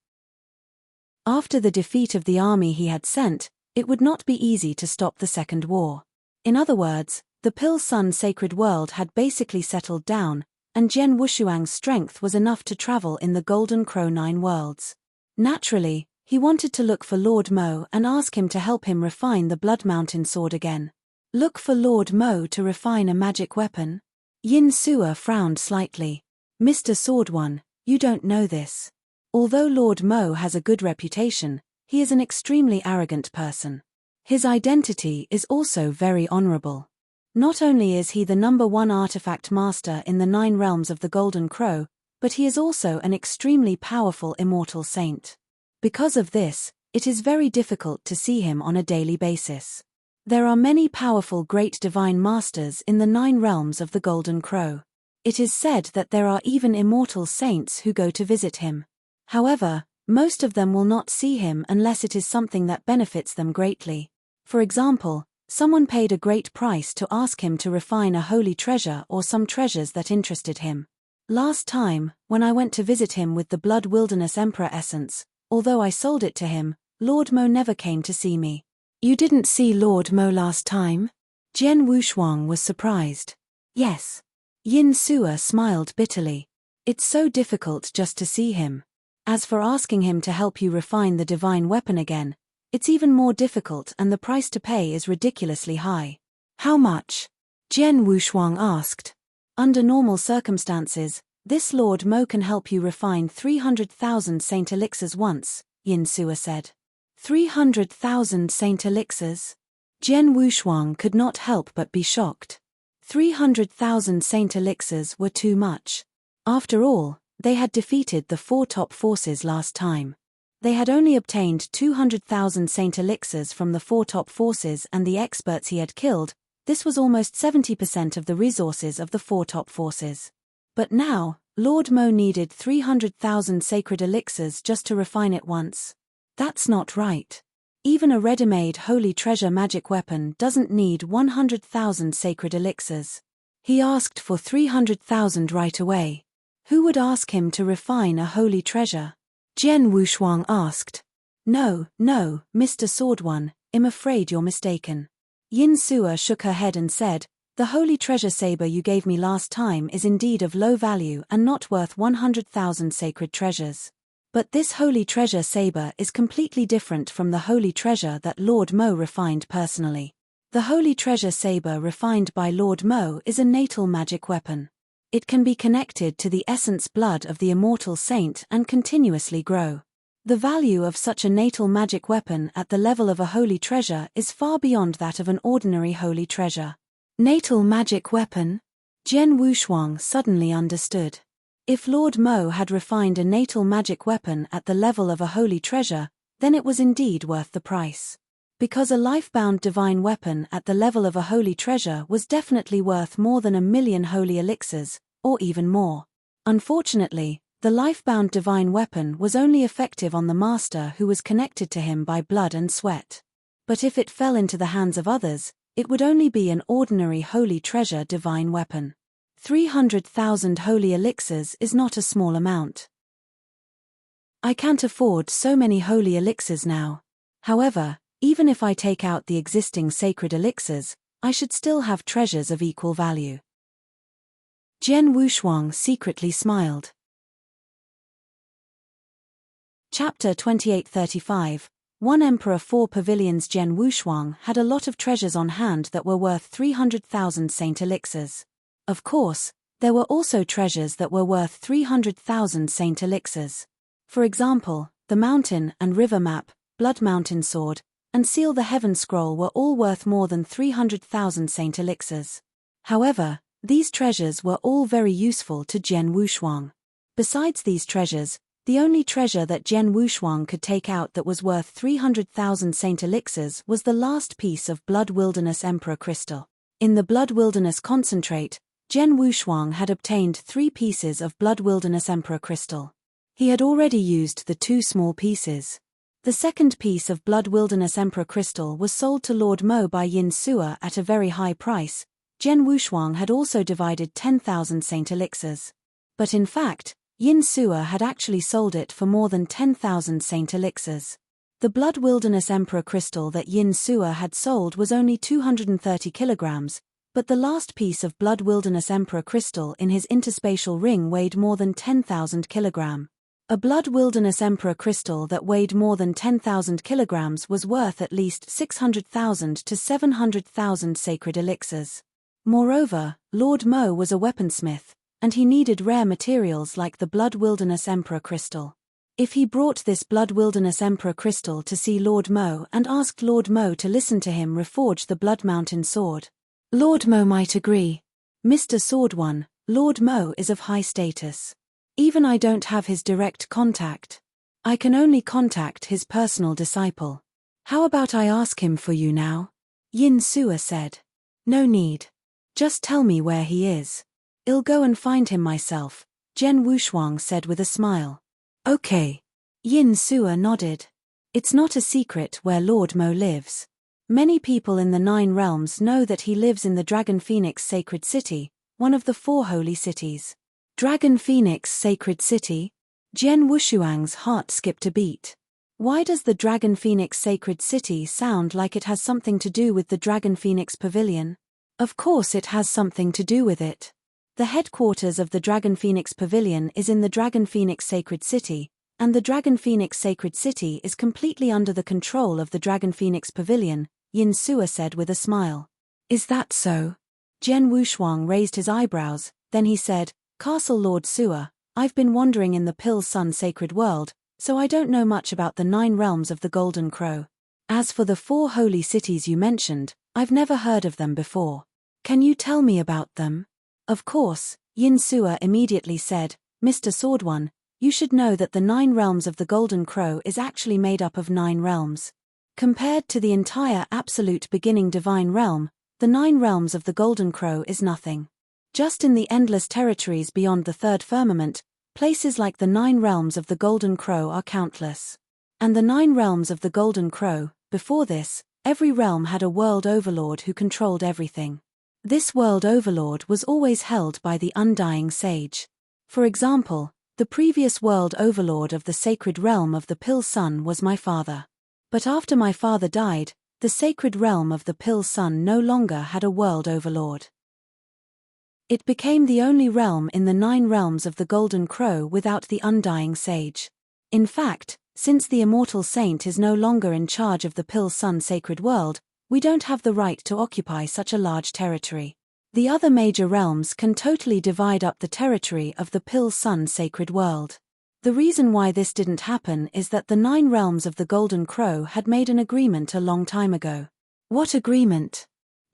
Speaker 1: After the defeat of the army he had sent, it would not be easy to stop the Second War. In other words, the Pill Sun Sacred World had basically settled down, and Jian Wushuang's strength was enough to travel in the Golden Crow 9 worlds. Naturally, he wanted to look for Lord Mo and ask him to help him refine the Blood Mountain Sword again. Look for Lord Mo to refine a magic weapon? Yin Suo frowned slightly. Mr. Sword One, you don't know this. Although Lord Mo has a good reputation, he is an extremely arrogant person. His identity is also very honorable. Not only is he the #1 artifact master in the 9 realms of the Golden Crow, but he is also an extremely powerful immortal saint. Because of this, It is very difficult to see him on a daily basis. There are many powerful great divine masters in the 9 realms of the Golden Crow. It is said that there are even immortal saints who go to visit him. However, most of them will not see him unless it is something that benefits them greatly. For example, someone paid a great price to ask him to refine a holy treasure or some treasures that interested him. Last time, when I went to visit him with the Blood Wilderness Emperor essence, although I sold it to him, Lord Mo never came to see me. You didn't see Lord Mo last time? Jian Wushuang was surprised. Yes. Yin Sua smiled bitterly. It's so difficult just to see him. As for asking him to help you refine the divine weapon again, it's even more difficult and the price to pay is ridiculously high. How much? Jian Wushuang asked. Under normal circumstances, this Lord Mo can help you refine 300,000 saint elixirs once, Yin Sua said. 300,000 saint elixirs? Jian Wushuang could not help but be shocked. 300,000 saint elixirs were too much. After all, they had defeated the 4 top forces last time. They had only obtained 200,000 saint elixirs from the 4 top forces and the experts he had killed. This was almost 70% of the resources of the 4 top forces. But now, Lord Mo needed 300,000 sacred elixirs just to refine it once. That's not right. Even a ready-made holy treasure magic weapon doesn't need 100,000 sacred elixirs. He asked for 300,000 right away. Who would ask him to refine a holy treasure? Jian Wushuang asked. No, Mr. Sword One, I'm afraid you're mistaken. Yin Sua shook her head and said, the holy treasure saber you gave me last time is indeed of low value and not worth 100,000 sacred treasures. But this holy treasure saber is completely different from the holy treasure that Lord Mo refined personally. The holy treasure saber refined by Lord Mo is a natal magic weapon. It can be connected to the essence blood of the immortal saint and continuously grow. The value of such a natal magic weapon at the level of a holy treasure is far beyond that of an ordinary holy treasure. Natal magic weapon? Jian Wushuang suddenly understood. If Lord Mo had refined a natal magic weapon at the level of a holy treasure, then it was indeed worth the price. Because a life-bound divine weapon at the level of a holy treasure was definitely worth more than 1,000,000 holy elixirs, or even more. Unfortunately, the life-bound divine weapon was only effective on the master who was connected to him by blood and sweat. But if it fell into the hands of others, it would only be an ordinary holy treasure divine weapon. 300,000 holy elixirs is not a small amount. I can't afford so many holy elixirs now. However, even if I take out the existing sacred elixirs, I should still have treasures of equal value. Jian Wushuang secretly smiled. Chapter 2835. One Emperor 4 Pavilions. Jian Wushuang had a lot of treasures on hand that were worth 300,000 saint elixirs. Of course, there were also treasures that were worth 300,000 saint elixirs. For example, the mountain and river map, Blood Mountain Sword, and Seal the Heaven Scroll were all worth more than 300,000 saint elixirs. However, these treasures were all very useful to Jian Wushuang. Besides these treasures, the only treasure that Jian Wushuang could take out that was worth 300,000 saint elixirs was the last piece of Blood Wilderness Emperor crystal. In the Blood Wilderness concentrate, Jian Wushuang had obtained 3 pieces of Blood Wilderness Emperor crystal. He had already used the 2 small pieces. The second piece of Blood Wilderness Emperor crystal was sold to Lord Mo by Yin Sua at a very high price. Jian Wushuang had also divided 10,000 saint elixirs. But in fact, Yin Sua had actually sold it for more than 10,000 saint elixirs. The Blood Wilderness Emperor crystal that Yin Sua had sold was only 230 kilograms, but the last piece of Blood Wilderness Emperor crystal in his interspatial ring weighed more than 10,000 kilograms. A Blood Wilderness Emperor crystal that weighed more than 10,000 kilograms was worth at least 600,000 to 700,000 sacred elixirs. Moreover, Lord Mo was a weaponsmith, and he needed rare materials like the Blood Wilderness Emperor crystal. If he brought this Blood Wilderness Emperor crystal to see Lord Mo and asked Lord Mo to listen to him reforge the Blood Mountain Sword, Lord Mo might agree. Mr. Sword One, Lord Mo is of high status. Even I don't have his direct contact. I can only contact his personal disciple. How about I ask him for you now? Yin Sua said. No need. Just tell me where he is. I'll go and find him myself, Jian Wushuang said with a smile. Okay. Yin Sua nodded. It's not a secret where Lord Mo lives. Many people in the 9 realms know that he lives in the Dragon Phoenix Sacred City, one of the 4 holy cities. Dragon Phoenix Sacred City? Jian Wushuang's heart skipped a beat. Why does the Dragon Phoenix Sacred City sound like it has something to do with the Dragon Phoenix Pavilion? Of course it has something to do with it. The headquarters of the Dragon Phoenix Pavilion is in the Dragon Phoenix Sacred City, and the Dragon Phoenix Sacred City is completely under the control of the Dragon Phoenix Pavilion, Yin Sua said with a smile. Is that so? Jian Wushuang raised his eyebrows, then he said, Castle Lord Sua, I've been wandering in the Pill Sun Sacred World, so I don't know much about the 9 realms of the Golden Crow. As for the 4 holy cities you mentioned, I've never heard of them before. Can you tell me about them? Of course, Yin Sua immediately said, Mr. Sword One, you should know that the 9 realms of the Golden Crow is actually made up of 9 realms. Compared to the entire absolute beginning divine realm, the 9 realms of the Golden Crow is nothing. Just in the endless territories beyond the 3rd firmament, places like the 9 realms of the Golden Crow are countless. And the 9 realms of the Golden Crow, before this, every realm had a world overlord who controlled everything. This world overlord was always held by the undying sage. For example, the previous world overlord of the sacred realm of the Pill Sun was my father. But after my father died, the sacred realm of the Pill Sun no longer had a world overlord. It became the only realm in the 9 realms of the Golden Crow without the undying sage. In fact, since the immortal saint is no longer in charge of the Pill Sun sacred world, we don't have the right to occupy such a large territory. The other major realms can totally divide up the territory of the Pill Sun sacred world. The reason why this didn't happen is that the 9 realms of the Golden Crow had made an agreement a long time ago. What agreement?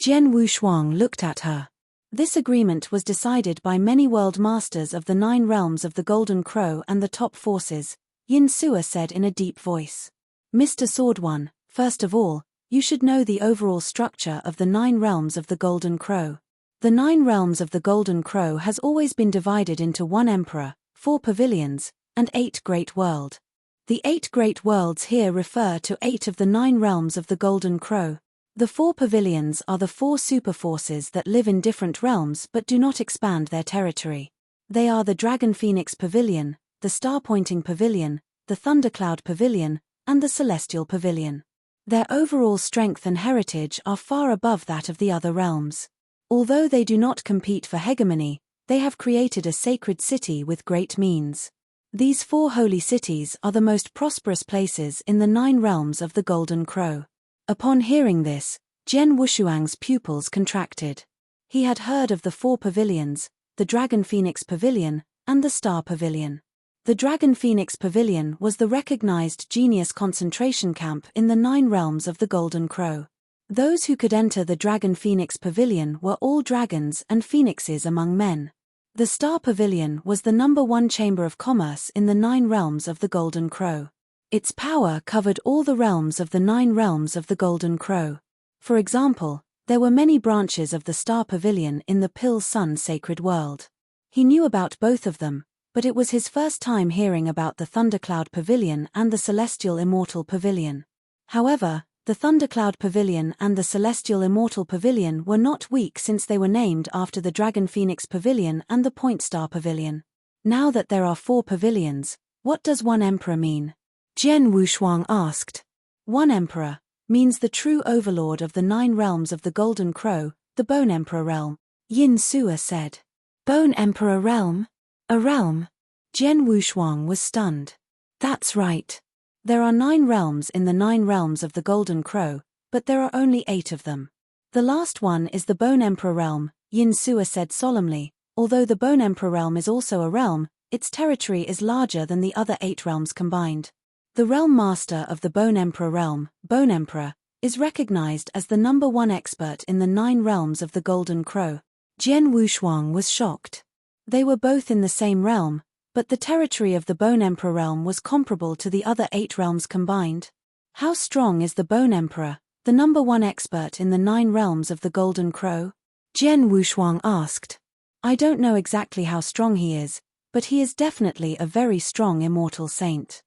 Speaker 1: Jian Wushuang looked at her. This agreement was decided by many world masters of the 9 realms of the Golden Crow and the top forces, Yin Sua said in a deep voice. Mr. Sword One, first of all, you should know the overall structure of the 9 realms of the Golden Crow. The 9 realms of the Golden Crow has always been divided into 1 emperor, 4 pavilions, and 8 great world. The 8 great worlds here refer to 8 of the 9 realms of the Golden Crow. The 4 pavilions are the 4 superforces that live in different realms but do not expand their territory. They are the Dragon Phoenix Pavilion, the Star-Pointing Pavilion, the Thundercloud Pavilion, and the Celestial Pavilion. Their overall strength and heritage are far above that of the other realms. Although they do not compete for hegemony, they have created a sacred city with great means. These 4 holy cities are the most prosperous places in the 9 realms of the Golden Crow. Upon hearing this, Jian Wushuang's pupils contracted. He had heard of the 4 pavilions, the Dragon Phoenix Pavilion, and the Star Pavilion. The Dragon Phoenix Pavilion was the recognized genius concentration camp in the 9 realms of the Golden Crow. Those who could enter the Dragon Phoenix Pavilion were all dragons and phoenixes among men. The Star Pavilion was the #1 chamber of commerce in the 9 realms of the Golden Crow. Its power covered all the realms of the 9 realms of the Golden Crow. For example, there were many branches of the Star Pavilion in the Pill Sun sacred world. He knew about both of them, but it was his first time hearing about the Thundercloud Pavilion and the Celestial Immortal Pavilion. However, the Thundercloud Pavilion and the Celestial Immortal Pavilion were not weak since they were named after the Dragon Phoenix Pavilion and the Point Star Pavilion. Now that there are 4 pavilions, what does 1 emperor mean? Jian Wushuang asked. 1 emperor means the true overlord of the 9 realms of the Golden Crow, the Bone Emperor realm, Yin Sua said. Bone Emperor realm? A realm? Jian Wushuang was stunned. That's right. There are 9 realms in the 9 realms of the Golden Crow, but there are only 8 of them. The last one is the Bone Emperor realm, Yin Sua said solemnly. Although the Bone Emperor realm is also a realm, its territory is larger than the other 8 realms combined. The realm master of the Bone Emperor realm, Bone Emperor, is recognized as the #1 expert in the 9 realms of the Golden Crow. Jian Wushuang was shocked. They were both in the same realm, but the territory of the Bone Emperor realm was comparable to the other 8 realms combined. How strong is the Bone Emperor, the #1 expert in the 9 realms of the Golden Crow? Jian Wushuang asked. I don't know exactly how strong he is, but he is definitely a very strong immortal saint.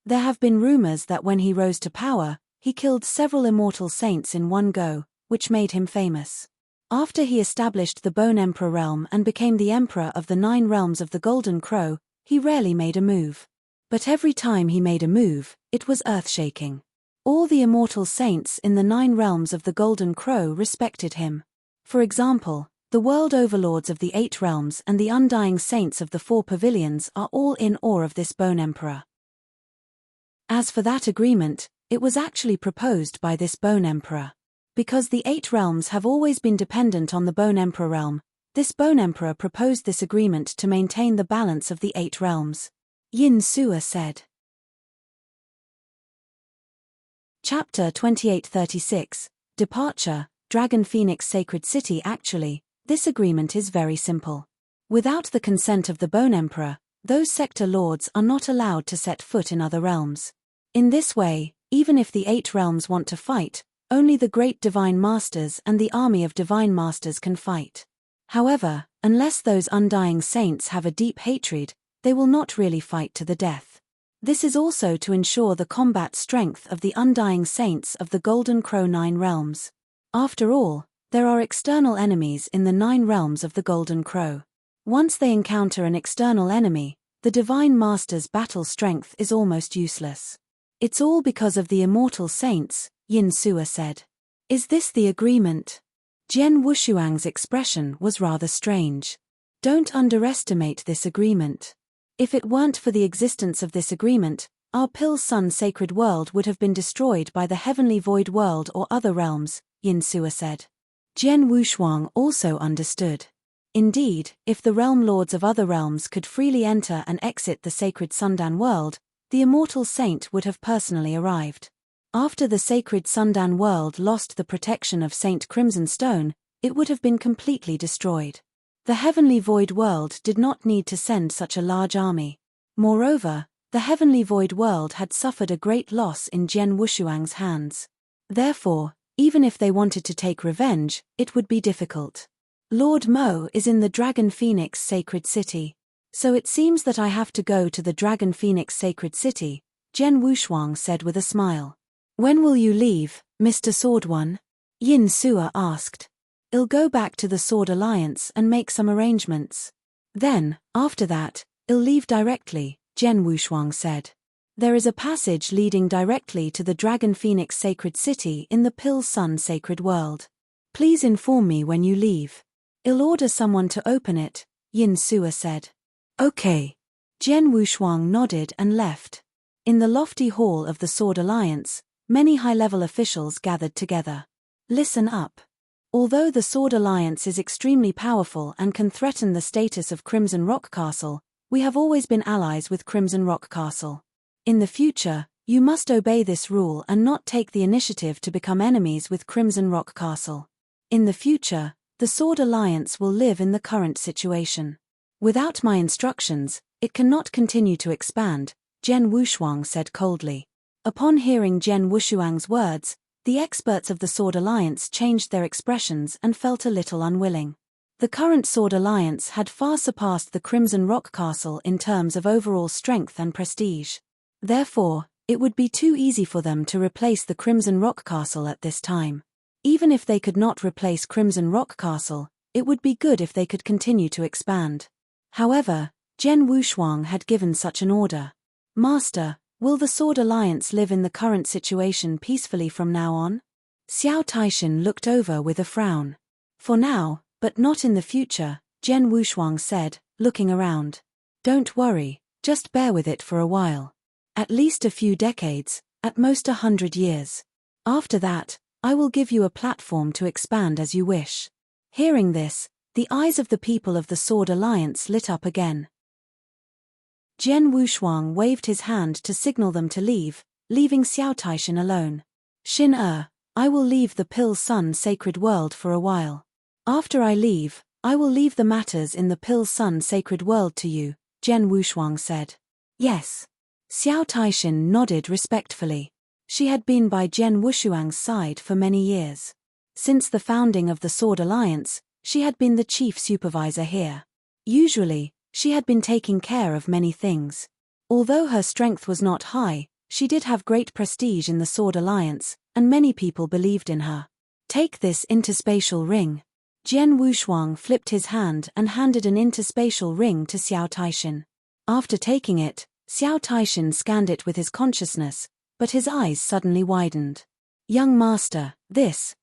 Speaker 1: There have been rumors that when he rose to power, he killed several immortal saints in one go, which made him famous. After he established the Bone Emperor realm and became the emperor of the 9 realms of the Golden Crow, he rarely made a move. But every time he made a move, it was earth-shaking. All the immortal saints in the 9 realms of the Golden Crow respected him. For example, the world overlords of the 8 realms and the undying saints of the 4 pavilions are all in awe of this Bone Emperor. As for that agreement, it was actually proposed by this Bone Emperor. Because the 8 realms have always been dependent on the Bone Emperor realm, this Bone Emperor proposed this agreement to maintain the balance of the 8 realms. Yin Sua said. Chapter 2836, Departure, Dragon Phoenix Sacred City. Actually, this agreement is very simple. Without the consent of the Bone Emperor, those sector lords are not allowed to set foot in other realms. In this way, even if the 8 realms want to fight, only the great Divine Masters and the army of Divine Masters can fight. However, unless those undying saints have a deep hatred, they will not really fight to the death. This is also to ensure the combat strength of the undying saints of the Golden Crow 9 realms. After all, there are external enemies in the 9 realms of the Golden Crow. Once they encounter an external enemy, the Divine Master's battle strength is almost useless. It's all because of the immortal saints, Yin Sua said. Is this the agreement? Jian Wushuang's expression was rather strange. Don't underestimate this agreement. If it weren't for the existence of this agreement, our Pill Sun sacred world would have been destroyed by the heavenly void world or other realms, Yin Sua said. Jian Wushuang also understood. Indeed, if the realm lords of other realms could freely enter and exit the sacred Sundan world, the immortal saint would have personally arrived. After the sacred Sundan world lost the protection of Saint Crimson Stone, it would have been completely destroyed. The heavenly void world did not need to send such a large army. Moreover, the heavenly void world had suffered a great loss in Jian Wushuang's hands. Therefore, even if they wanted to take revenge, it would be difficult. Lord Mo is in the Dragon Phoenix Sacred City. So it seems that I have to go to the Dragon Phoenix Sacred City, Jian Wushuang said with a smile. When will you leave, Mr. Sword One? Yin Sua asked. I'll go back to the Sword Alliance and make some arrangements. Then, after that, I'll leave directly, Jian Wushuang said. There is a passage leading directly to the Dragon Phoenix Sacred City in the Pill Sun Sacred World. Please inform me when you leave. I'll order someone to open it, Yin Sua said. Okay. Jian Wushuang nodded and left. In the lofty hall of the Sword Alliance, many high-level officials gathered together. Listen up. Although the Sword Alliance is extremely powerful and can threaten the status of Crimson Rock Castle, we have always been allies with Crimson Rock Castle. In the future, you must obey this rule and not take the initiative to become enemies with Crimson Rock Castle. In the future, the Sword Alliance will live in the current situation. Without my instructions, it cannot continue to expand, Jian Wushuang said coldly. Upon hearing Jian Wushuang's words, the experts of the Sword Alliance changed their expressions and felt a little unwilling. The current Sword Alliance had far surpassed the Crimson Rock Castle in terms of overall strength and prestige. Therefore, it would be too easy for them to replace the Crimson Rock Castle at this time. Even if they could not replace Crimson Rock Castle, it would be good if they could continue to expand. However, Jian Wushuang had given such an order. Master, will the Sword Alliance live in the current situation peacefully from now on? Xiao Taishan looked over with a frown. For now, but not in the future, Jian Wushuang said, looking around. Don't worry, just bear with it for a while. At least a few decades, at most 100 years. After that, I will give you a platform to expand as you wish. Hearing this, the eyes of the people of the Sword Alliance lit up again. Jian Wushuang waved his hand to signal them to leave, leaving Xiao Taishan alone. Xin I will leave the Pill Sun sacred world for a while. After I leave, I will leave the matters in the Pill Sun sacred world to you, Jian Wushuang said. Yes. Xiao Taishan nodded respectfully. She had been by Jian Wushuang's side for many years. Since the founding of the Sword Alliance, she had been the chief supervisor here. Usually, she had been taking care of many things. Although her strength was not high, she did have great prestige in the Sword Alliance, and many people believed in her. Take this interspatial ring. Jian Wushuang flipped his hand and handed an interspatial ring to Xiao Taishan. After taking it, Xiao Taishan scanned it with his consciousness, but his eyes suddenly widened. Young master, it's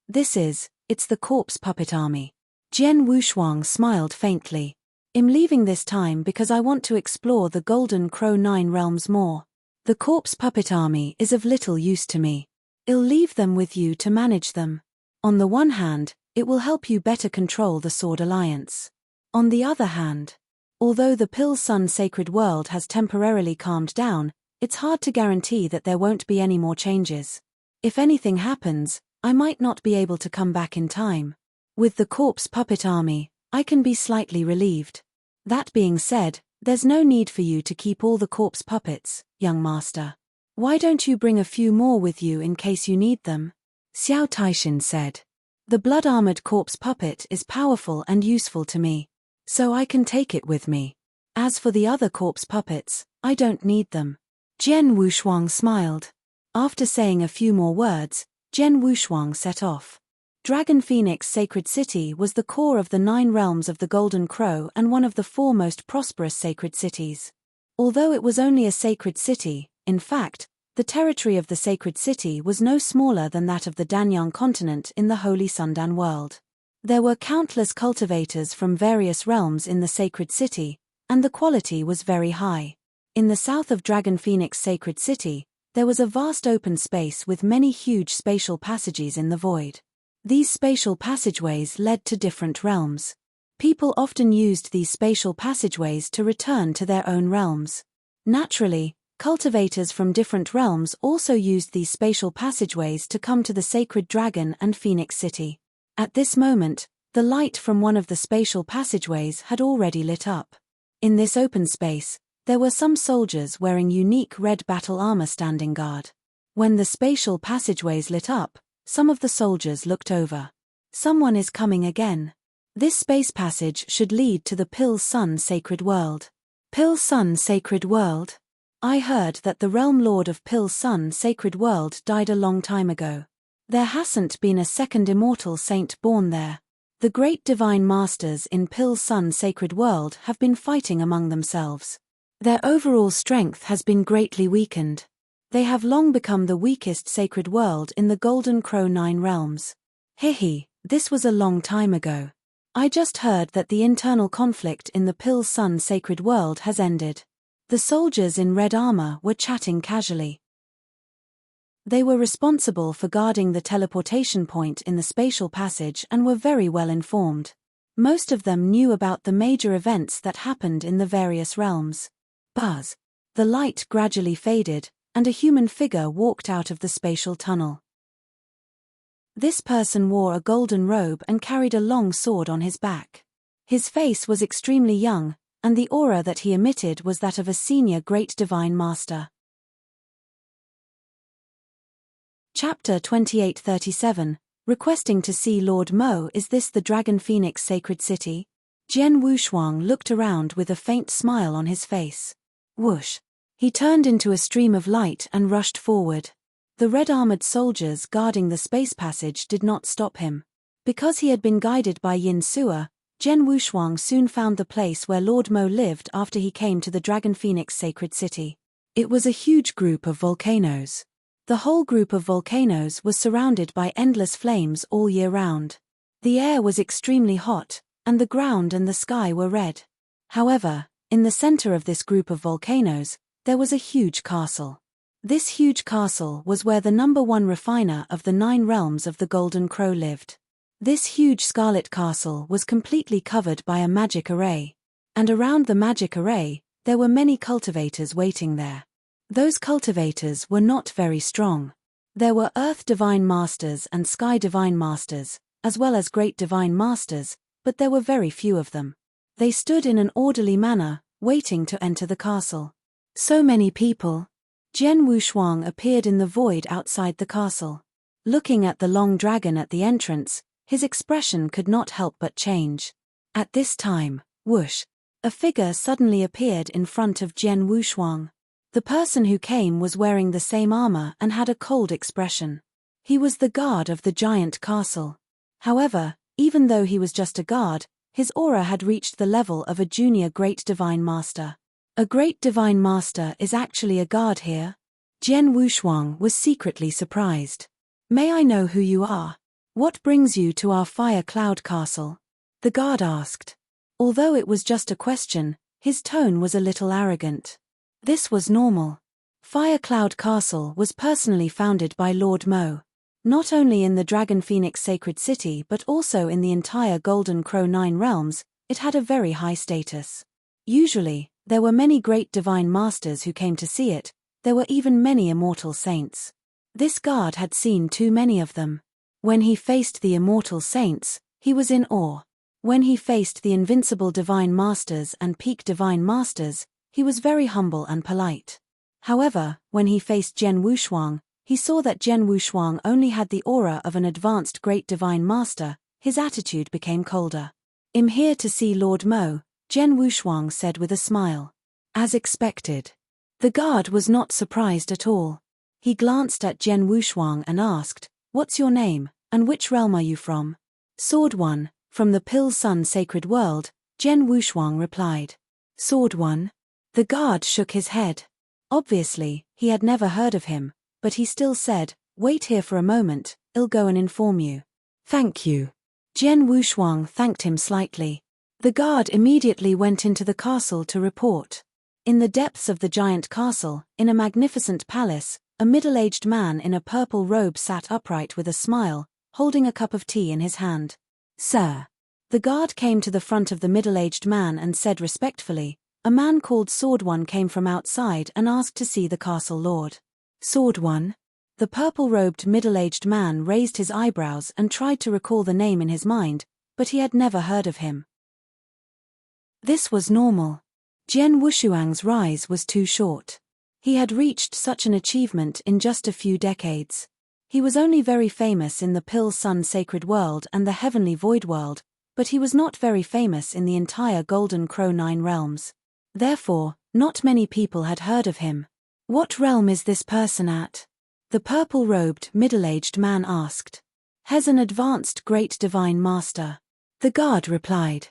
Speaker 1: the corpse puppet army. Jian Wushuang smiled faintly. I'm leaving this time because I want to explore the Golden Crow 9 realms more. The corpse puppet army is of little use to me. I'll leave them with you to manage them. On the one hand, it will help you better control the Sword Alliance. On the other hand, although the Pill Sun sacred world has temporarily calmed down, it's hard to guarantee that there won't be any more changes. If anything happens, I might not be able to come back in time. With the corpse puppet army, I can be slightly relieved. That being said, there's no need for you to keep all the corpse puppets, young master. Why don't you bring a few more with you in case you need them? Xiao Taishan said. The blood-armored corpse puppet is powerful and useful to me, so I can take it with me. As for the other corpse puppets, I don't need them. Jian Wushuang smiled. After saying a few more words, Jian Wushuang set off. Dragon Phoenix Sacred City was the core of the 9 realms of the Golden Crow and one of the 4 most prosperous sacred cities. Although it was only a sacred city, in fact, the territory of the sacred city was no smaller than that of the Danyang continent in the Holy Sundan world. There were countless cultivators from various realms in the sacred city, and the quality was very high. In the south of Dragon Phoenix Sacred City, there was a vast open space with many huge spatial passages in the void. These spatial passageways led to different realms. People often used these spatial passageways to return to their own realms. Naturally, cultivators from different realms also used these spatial passageways to come to the sacred dragon and Phoenix City. At this moment, the light from one of the spatial passageways had already lit up. In this open space, there were some soldiers wearing unique red battle armor standing guard. When the spatial passageways lit up, some of the soldiers looked over. Someone is coming again. This space passage should lead to the Pill Sun Sacred World. Pill Sun Sacred World? I heard that the realm lord of Pill Sun Sacred World died a long time ago. There hasn't been a second immortal saint born there. The great divine masters in Pill Sun Sacred World have been fighting among themselves. Their overall strength has been greatly weakened. They have long become the weakest sacred world in the Golden Crow 9 realms. Hehe, this was a long time ago. I just heard that the internal conflict in the Pill Sun Sacred World has ended. The soldiers in red armor were chatting casually. They were responsible for guarding the teleportation point in the spatial passage and were very well informed. Most of them knew about the major events that happened in the various realms. Buzz. The light gradually faded, and a human figure walked out of the spatial tunnel. This person wore a golden robe and carried a long sword on his back. His face was extremely young, and the aura that he emitted was that of a senior great divine master. Chapter 2837, Requesting to see Lord Mo. Is this the Dragon Phoenix Sacred City? Jian Wushuang looked around with a faint smile on his face. Whoosh! He turned into a stream of light and rushed forward. The red-armored soldiers guarding the space passage did not stop him. Because he had been guided by Yin Sua, Jian Wushuang soon found the place where Lord Mo lived after he came to the Dragon Phoenix Sacred City. It was a huge group of volcanoes. The whole group of volcanoes was surrounded by endless flames all year round. The air was extremely hot, and the ground and the sky were red. However, in the center of this group of volcanoes, there was a huge castle. This huge castle was where the #1 refiner of the 9 realms of the Golden Crow lived. This huge scarlet castle was completely covered by a magic array. And around the magic array, there were many cultivators waiting there. Those cultivators were not very strong. There were Earth Divine Masters and Sky Divine Masters, as well as Great Divine Masters, but there were very few of them. They stood in an orderly manner, waiting to enter the castle. So many people. Jian Wushuang appeared in the void outside the castle. Looking at the long dragon at the entrance, his expression could not help but change. At this time, whoosh! A figure suddenly appeared in front of Jian Wushuang. The person who came was wearing the same armor and had a cold expression. He was the guard of the giant castle. However, even though he was just a guard, his aura had reached the level of a junior Great Divine Master. A Great Divine Master is actually a guard here? Jian Wushuang was secretly surprised. May I know who you are? What brings you to our fire cloud castle? The guard asked. Although it was just a question, his tone was a little arrogant. This was normal. Fire Cloud Castle was personally founded by Lord Mo. Not only in the Dragon Phoenix Sacred City but also in the entire Golden Crow 9 realms, it had a very high status. Usually, there were many great divine masters who came to see it. There were even many immortal saints. This guard had seen too many of them. When he faced the immortal saints, he was in awe. When he faced the invincible divine masters and peak divine masters, he was very humble and polite. However, when he faced Jian Wushuang, he saw that Jian Wushuang only had the aura of an advanced great divine master. His attitude became colder. "I'm here to see Lord Mo," Jian Wushuang said with a smile. As expected. The guard was not surprised at all. He glanced at Jian Wushuang and asked, "What's your name, and which realm are you from?" "Sword One, from the Pill Sun Sacred World," Jian Wushuang replied. "Sword One?" The guard shook his head. Obviously, he had never heard of him, but he still said, "Wait here for a moment, I'll go and inform you." "Thank you." Jian Wushuang thanked him slightly. The guard immediately went into the castle to report. In the depths of the giant castle, in a magnificent palace, a middle-aged man in a purple robe sat upright with a smile, holding a cup of tea in his hand. "Sir." The guard came to the front of the middle-aged man and said respectfully, "A man called Sword One came from outside and asked to see the castle lord." "Sword One?" The purple-robed middle-aged man raised his eyebrows and tried to recall the name in his mind, but he had never heard of him. This was normal. Jian Wushuang's rise was too short. He had reached such an achievement in just a few decades. He was only very famous in the Pill Sun Sacred World and the Heavenly Void World, but he was not very famous in the entire Golden Crow 9 realms. Therefore, not many people had heard of him. "What realm is this person at?" the purple-robed, middle-aged man asked. "Has an advanced great divine master." The guard replied.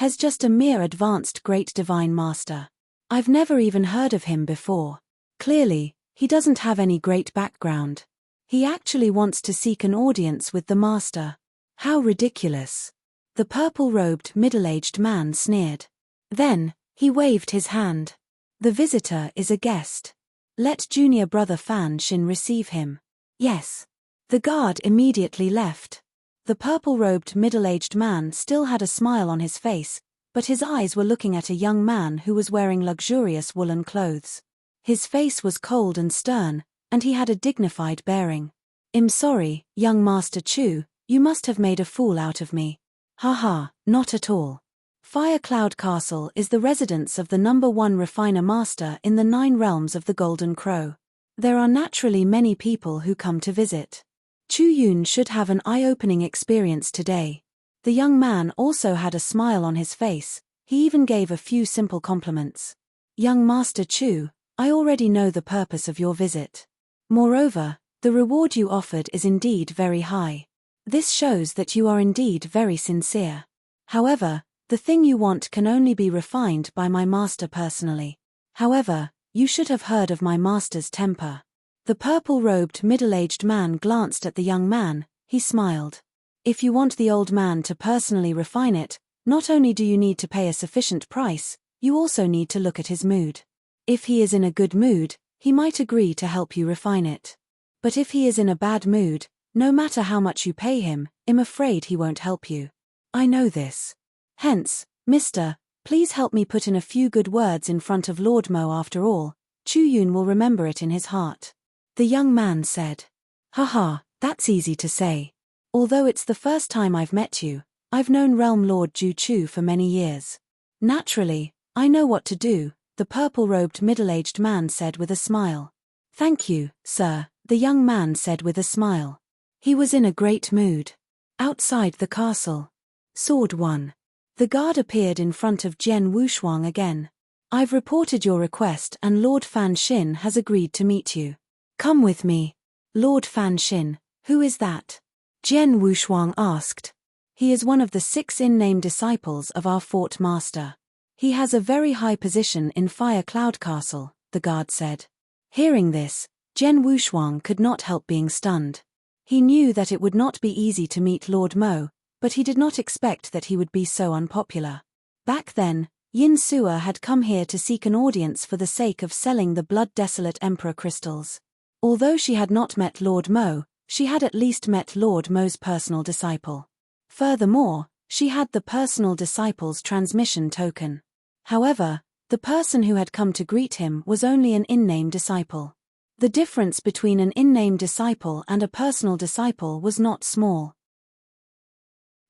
Speaker 1: Has just a mere advanced great divine master. I've never even heard of him before. Clearly, he doesn't have any great background. He actually wants to seek an audience with the master. How ridiculous. The purple-robed, middle-aged man sneered. Then, he waved his hand. "The visitor is a guest. Let junior brother Fan Xin receive him." "Yes." The guard immediately left. The purple-robed middle-aged man still had a smile on his face, but his eyes were looking at a young man who was wearing luxurious woolen clothes. His face was cold and stern, and he had a dignified bearing. "I'm sorry, young Master Chu, you must have made a fool out of me." "Haha, not at all. Fire Cloud Castle is the residence of the #1 refiner master in the 9 realms of the Golden Crow. There are naturally many people who come to visit. Chu Yun should have an eye-opening experience today." The young man also had a smile on his face. He even gave a few simple compliments. "Young Master Chu, I already know the purpose of your visit. Moreover, the reward you offered is indeed very high. This shows that you are indeed very sincere. However, the thing you want can only be refined by my master personally. However, you should have heard of my master's temper." The purple-robed middle-aged man glanced at the young man. He smiled. "If you want the old man to personally refine it, not only do you need to pay a sufficient price, you also need to look at his mood. If he is in a good mood, he might agree to help you refine it. But if he is in a bad mood, no matter how much you pay him, I'm afraid he won't help you. I know this. Hence, Mister, please help me put in a few good words in front of Lord Mo. After all, Chu Yun will remember it in his heart." The young man said. "Haha, that's easy to say. Although it's the first time I've met you, I've known Realm Lord Ju Chu for many years. Naturally, I know what to do, the purple-robed middle-aged man said with a smile. Thank you, sir, the young man said with a smile. He was in a great mood. Outside the castle. Sword 1. The guard appeared in front of Jian Wushuang again. I've reported your request and Lord Fan Xin has agreed to meet you. Come with me. Lord Fan Xin, who is that? Jian Wushuang asked. He is one of the 6 in-name disciples of our fort master. He has a very high position in Fire Cloud Castle, the guard said. Hearing this, Jian Wushuang could not help being stunned. He knew that it would not be easy to meet Lord Mo, but he did not expect that he would be so unpopular. Back then, Yin Suo had come here to seek an audience for the sake of selling the blood-desolate Emperor crystals. Although she had not met Lord Mo, she had at least met Lord Mo's personal disciple. Furthermore, she had the personal disciple's transmission token. However, the person who had come to greet him was only an in-name disciple. The difference between an in-name disciple and a personal disciple was not small.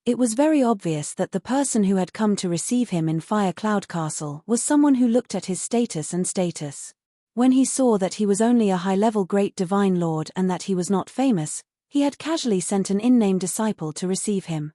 Speaker 1: It was very obvious that the person who had come to receive him in Fire Cloud Castle was someone who looked at his status and status. When he saw that he was only a high-level great divine lord and that he was not famous, he had casually sent an in-name disciple to receive him.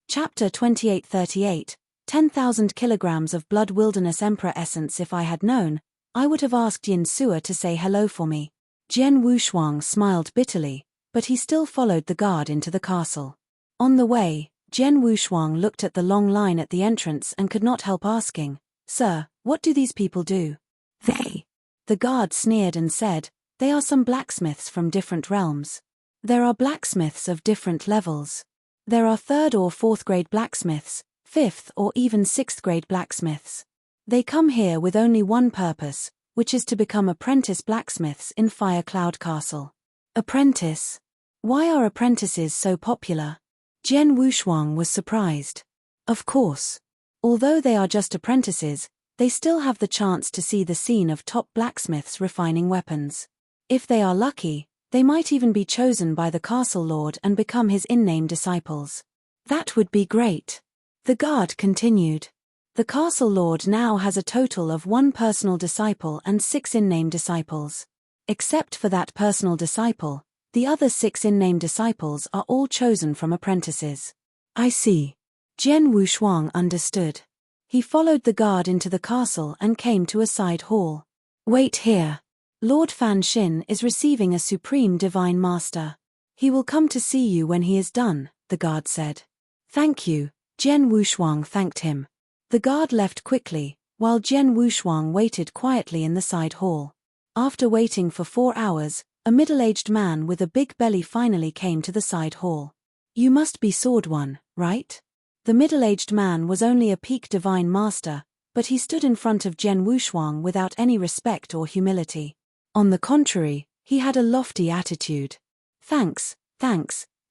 Speaker 1: Chapter 2838, 10,000 kilograms of blood wilderness emperor essence. If I had known, I would have asked Yin Suo to say hello for me. Jian Wushuang smiled bitterly, but he still followed the guard into the castle. On the way, Jian Wushuang looked at the long line at the entrance and could not help asking, Sir, what do these people do? They. The guard sneered and said, they are some blacksmiths from different realms. There are blacksmiths of different levels. There are 3rd or 4th grade blacksmiths, 5th or even 6th grade blacksmiths. They come here with only one purpose, which is to become apprentice blacksmiths in Fire Cloud Castle. Apprentice? Why are apprentices so popular? Jian Wushuang was surprised. Of course. Although they are just apprentices, they still have the chance to see the scene of top blacksmiths refining weapons. If they are lucky, they might even be chosen by the castle lord and become his in-name disciples. That would be great. The guard continued. The castle lord now has a total of 1 personal disciple and 6 in-name disciples. Except for that personal disciple, the other 6 in-name disciples are all chosen from apprentices. I see. Jian Wushuang understood. He followed the guard into the castle and came to a side hall. Wait here. Lord Fan Xin is receiving a supreme divine master. He will come to see you when he is done, the guard said. Thank you, Jian Wushuang thanked him. The guard left quickly, while Jian Wushuang waited quietly in the side hall. After waiting for 4 hours, a middle-aged man with a big belly finally came to the side hall. You must be Sword 1, right? The middle-aged man was only a peak divine master, but he stood in front of Jian Wushuang without any respect or humility. On the contrary, he had a lofty attitude. Thanks,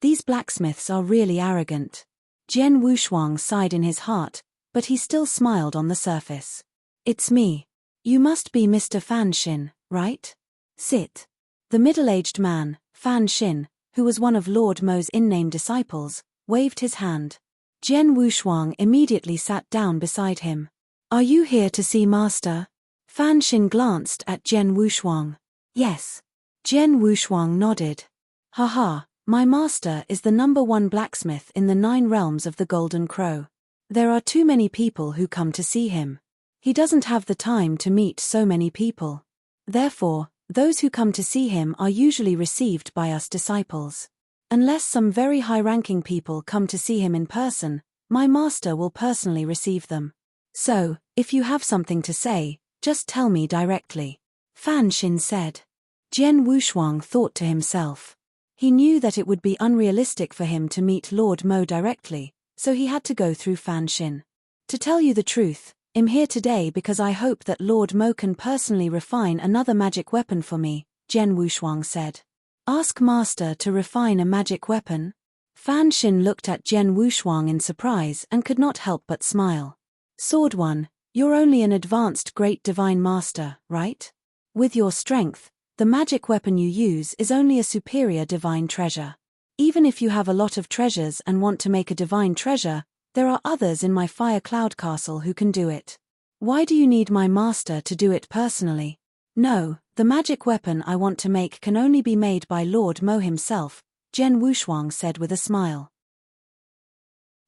Speaker 1: these blacksmiths are really arrogant. Jian Wushuang sighed in his heart, but he still smiled on the surface. It's me. You must be Mr. Fan Xin, right? Sit. The middle-aged man, Fan Xin, who was one of Lord Mo's in-name disciples, waved his hand. Jian Wushuang immediately sat down beside him. Are you here to see Master? Fan Xin glanced at Jian Wushuang. Yes. Jian Wushuang nodded. Haha, my master is the #1 blacksmith in the 9 realms of the Golden Crow. There are too many people who come to see him. He doesn't have the time to meet so many people. Therefore, those who come to see him are usually received by us disciples. Unless some very high-ranking people come to see him in person, my master will personally receive them. So, if you have something to say, just tell me directly. Fan Xin said. Jian Wushuang thought to himself. He knew that it would be unrealistic for him to meet Lord Mo directly, so he had to go through Fan Xin. To tell you the truth, I'm here today because I hope that Lord Mo can personally refine another magic weapon for me, Jian Wushuang said. Ask Master to refine a magic weapon? Fan Xin looked at Jian Wushuang in surprise and could not help but smile. Sword 1, you're only an advanced great divine master, right? With your strength, the magic weapon you use is only a superior divine treasure. Even if you have a lot of treasures and want to make a divine treasure, there are others in my fire cloud castle who can do it. Why do you need my master to do it personally? No, the magic weapon I want to make can only be made by Lord Mo himself, Jian Wushuang said with a smile.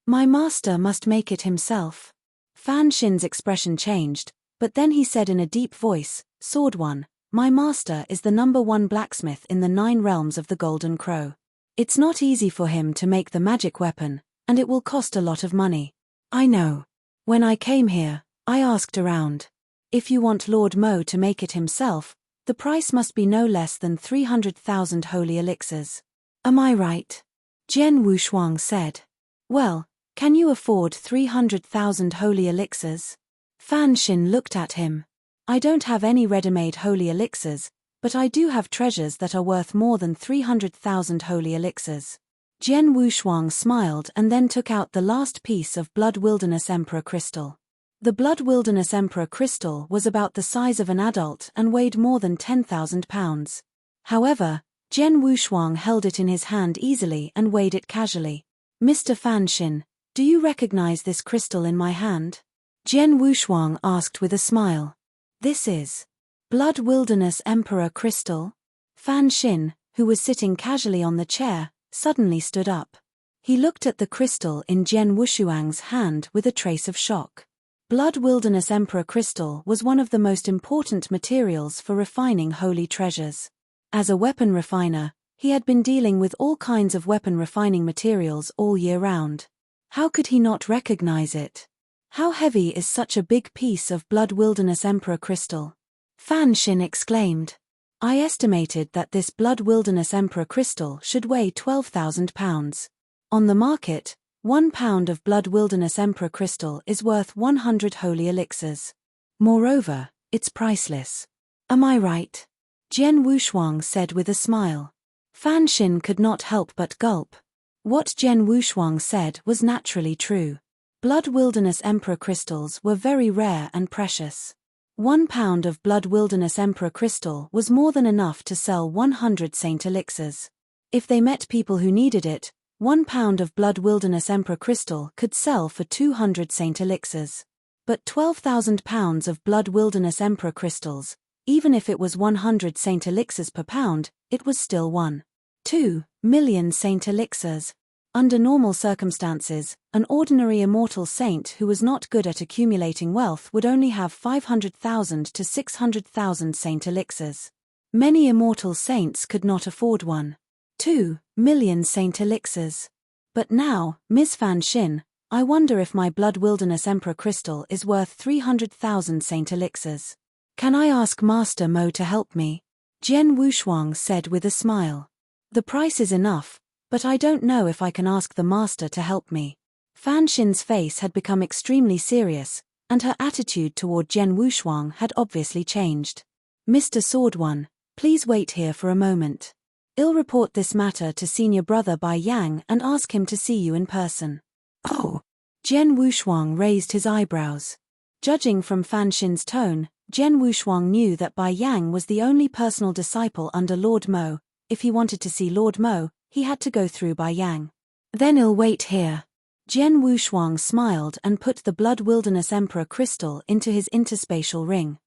Speaker 1: My master must make it himself. Fan Xin's expression changed, but then he said in a deep voice, Sword One, my master is the #1 blacksmith in the 9 realms of the Golden Crow. It's not easy for him to make the magic weapon, and it will cost a lot of money. I know. When I came here, I asked around. If you want Lord Mo to make it himself, the price must be no less than 300,000 holy elixirs. Am I right? Jian Wushuang said. Well, can you afford 300,000 holy elixirs? Fan Xin looked at him. I don't have any ready-made holy elixirs, but I do have treasures that are worth more than 300,000 holy elixirs. Jian Wushuang smiled and then took out the last piece of Blood Wilderness Emperor crystal. The Blood Wilderness Emperor crystal was about the size of an adult and weighed more than 10,000 pounds. However, Jian Wushuang held it in his hand easily and weighed it casually. Mr. Fan Xin, do you recognize this crystal in my hand? Jian Wushuang asked with a smile. This is Blood Wilderness Emperor crystal? Fan Xin, who was sitting casually on the chair, suddenly stood up. He looked at the crystal in Jian Wushuang's hand with a trace of shock. Blood Wilderness Emperor crystal was one of the most important materials for refining holy treasures. As a weapon refiner, he had been dealing with all kinds of weapon refining materials all year round. How could he not recognize it? How heavy is such a big piece of Blood Wilderness Emperor crystal? Fan Xin exclaimed. I estimated that this Blood Wilderness Emperor crystal should weigh 12,000 pounds. On the market, 1 pound of Blood Wilderness Emperor crystal is worth 100 holy elixirs. Moreover, it's priceless. Am I right? Jian Wushuang said with a smile. Fan Xin could not help but gulp. What Jian Wushuang said was naturally true. Blood Wilderness Emperor crystals were very rare and precious. 1 pound of Blood Wilderness Emperor crystal was more than enough to sell 100 saint elixirs. If they met people who needed it, 1 pound of Blood Wilderness Emperor crystal could sell for 200 saint elixirs. But 12,000 pounds of Blood Wilderness Emperor crystals, even if it was 100 saint elixirs per pound, it was still 1.2 million saint elixirs. Under normal circumstances, an ordinary immortal saint who was not good at accumulating wealth would only have 500,000 to 600,000 saint elixirs. Many immortal saints could not afford 1.2 million saint elixirs. But now, Ms. Fan Xin, I wonder if my Blood Wilderness Emperor crystal is worth 300,000 saint elixirs. Can I ask Master Mo to help me? Jian Wushuang said with a smile. The price is enough, but I don't know if I can ask the master to help me. Fan Xin's face had become extremely serious, and her attitude toward Jian Wushuang had obviously changed. Mr. Sword One, please wait here for a moment. I'll report this matter to senior brother Bai Yang and ask him to see you in person. Oh! Jian Wushuang raised his eyebrows. Judging from Fan Xin's tone, Jian Wushuang knew that Bai Yang was the only personal disciple under Lord Mo. If he wanted to see Lord Mo, he had to go through Bai Yang. Then I'll wait here. Jian Wushuang smiled and put the Blood Wilderness Emperor crystal into his interspatial ring.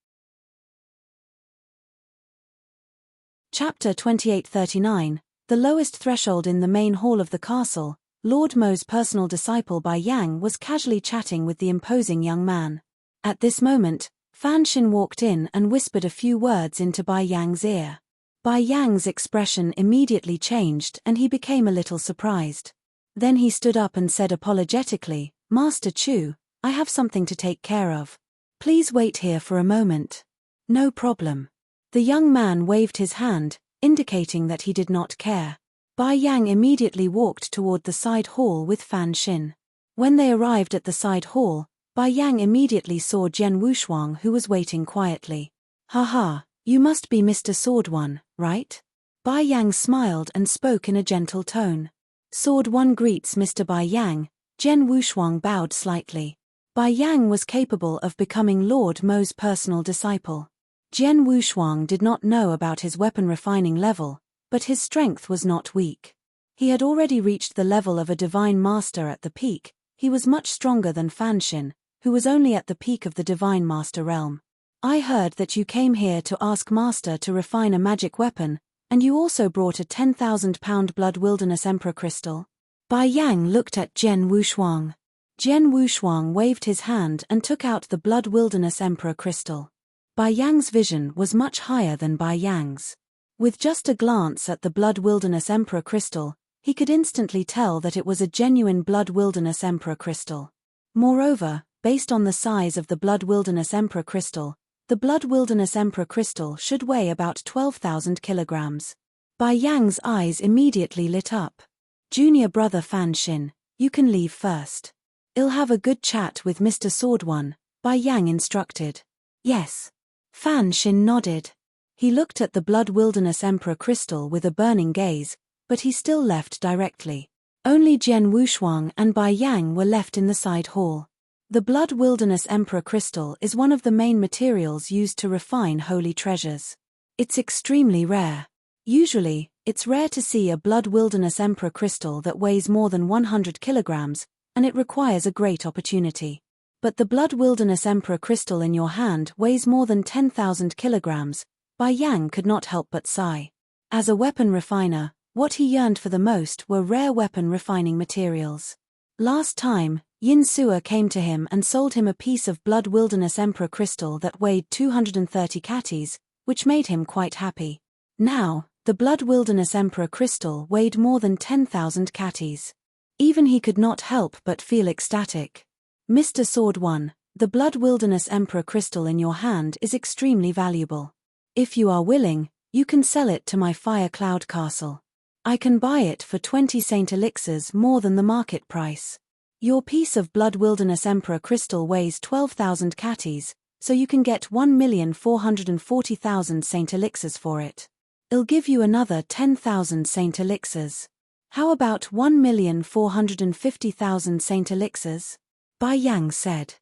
Speaker 1: Chapter 2839, the lowest threshold. In the main hall of the castle, Lord Mo's personal disciple Bai Yang was casually chatting with the imposing young man. At this moment, Fan Xin walked in and whispered a few words into Bai Yang's ear. Bai Yang's expression immediately changed and he became a little surprised. Then he stood up and said apologetically, Master Chu, I have something to take care of. Please wait here for a moment. No problem. The young man waved his hand, indicating that he did not care. Bai Yang immediately walked toward the side hall with Fan Xin. When they arrived at the side hall, Bai Yang immediately saw Jian Wushuang, who was waiting quietly. Haha, you must be Mr. Sword One, right? Bai Yang smiled and spoke in a gentle tone. Sword One greets Mr. Bai Yang. Jian Wushuang bowed slightly. Bai Yang was capable of becoming Lord Mo's personal disciple. Jian Wushuang did not know about his weapon refining level, but his strength was not weak. He had already reached the level of a divine master at the peak. He was much stronger than Fan Xin, who was only at the peak of the divine master realm. I heard that you came here to ask master to refine a magic weapon, and you also brought a 10,000-pound blood wilderness emperor crystal. Bai Yang looked at Jian Wushuang. Jian Wushuang waved his hand and took out the blood wilderness emperor crystal. Bai Yang's vision was much higher than Bai Yang's. With just a glance at the blood wilderness emperor crystal, he could instantly tell that it was a genuine blood wilderness emperor crystal. Moreover, based on the size of the blood wilderness emperor crystal, the blood wilderness emperor crystal should weigh about 12,000 kilograms. Bai Yang's eyes immediately lit up. Junior brother Fan Xin, you can leave first. I'll have a good chat with Mr. Sword One, Bai Yang instructed. Yes. Fan Xin nodded. He looked at the blood wilderness emperor crystal with a burning gaze, but he still left directly. Only Jian Wushuang and Bai Yang were left in the side hall. The blood wilderness emperor crystal is one of the main materials used to refine holy treasures. It's extremely rare. Usually, it's rare to see a blood wilderness emperor crystal that weighs more than 100 kilograms, and it requires a great opportunity. But the blood wilderness emperor crystal in your hand weighs more than 10,000 kilograms. Bai Yang could not help but sigh. As a weapon refiner, what he yearned for the most were rare weapon refining materials. Last time, Yin Sua came to him and sold him a piece of blood wilderness emperor crystal that weighed 230 catties, which made him quite happy. Now, the blood wilderness emperor crystal weighed more than 10,000 catties. Even he could not help but feel ecstatic. Mr. Sword One, the blood wilderness emperor crystal in your hand is extremely valuable. If you are willing, you can sell it to my Fire Cloud Castle. I can buy it for 20 saint elixirs more than the market price. Your piece of blood wilderness emperor crystal weighs 12,000 catties, so you can get 1,440,000 saint elixirs for it. I'll give you another 10,000 saint elixirs. How about 1,450,000 saint elixirs? Bai Yang said.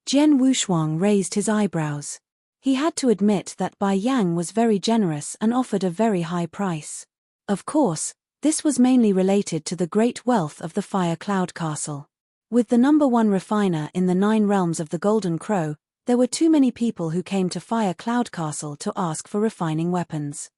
Speaker 1: Jian Wushuang raised his eyebrows. He had to admit that Bai Yang was very generous and offered a very high price. Of course, this was mainly related to the great wealth of the Fire Cloud Castle. With the #1 refiner in the 9 realms of the Golden Crow, there were too many people who came to Fire Cloud Castle to ask for refining weapons.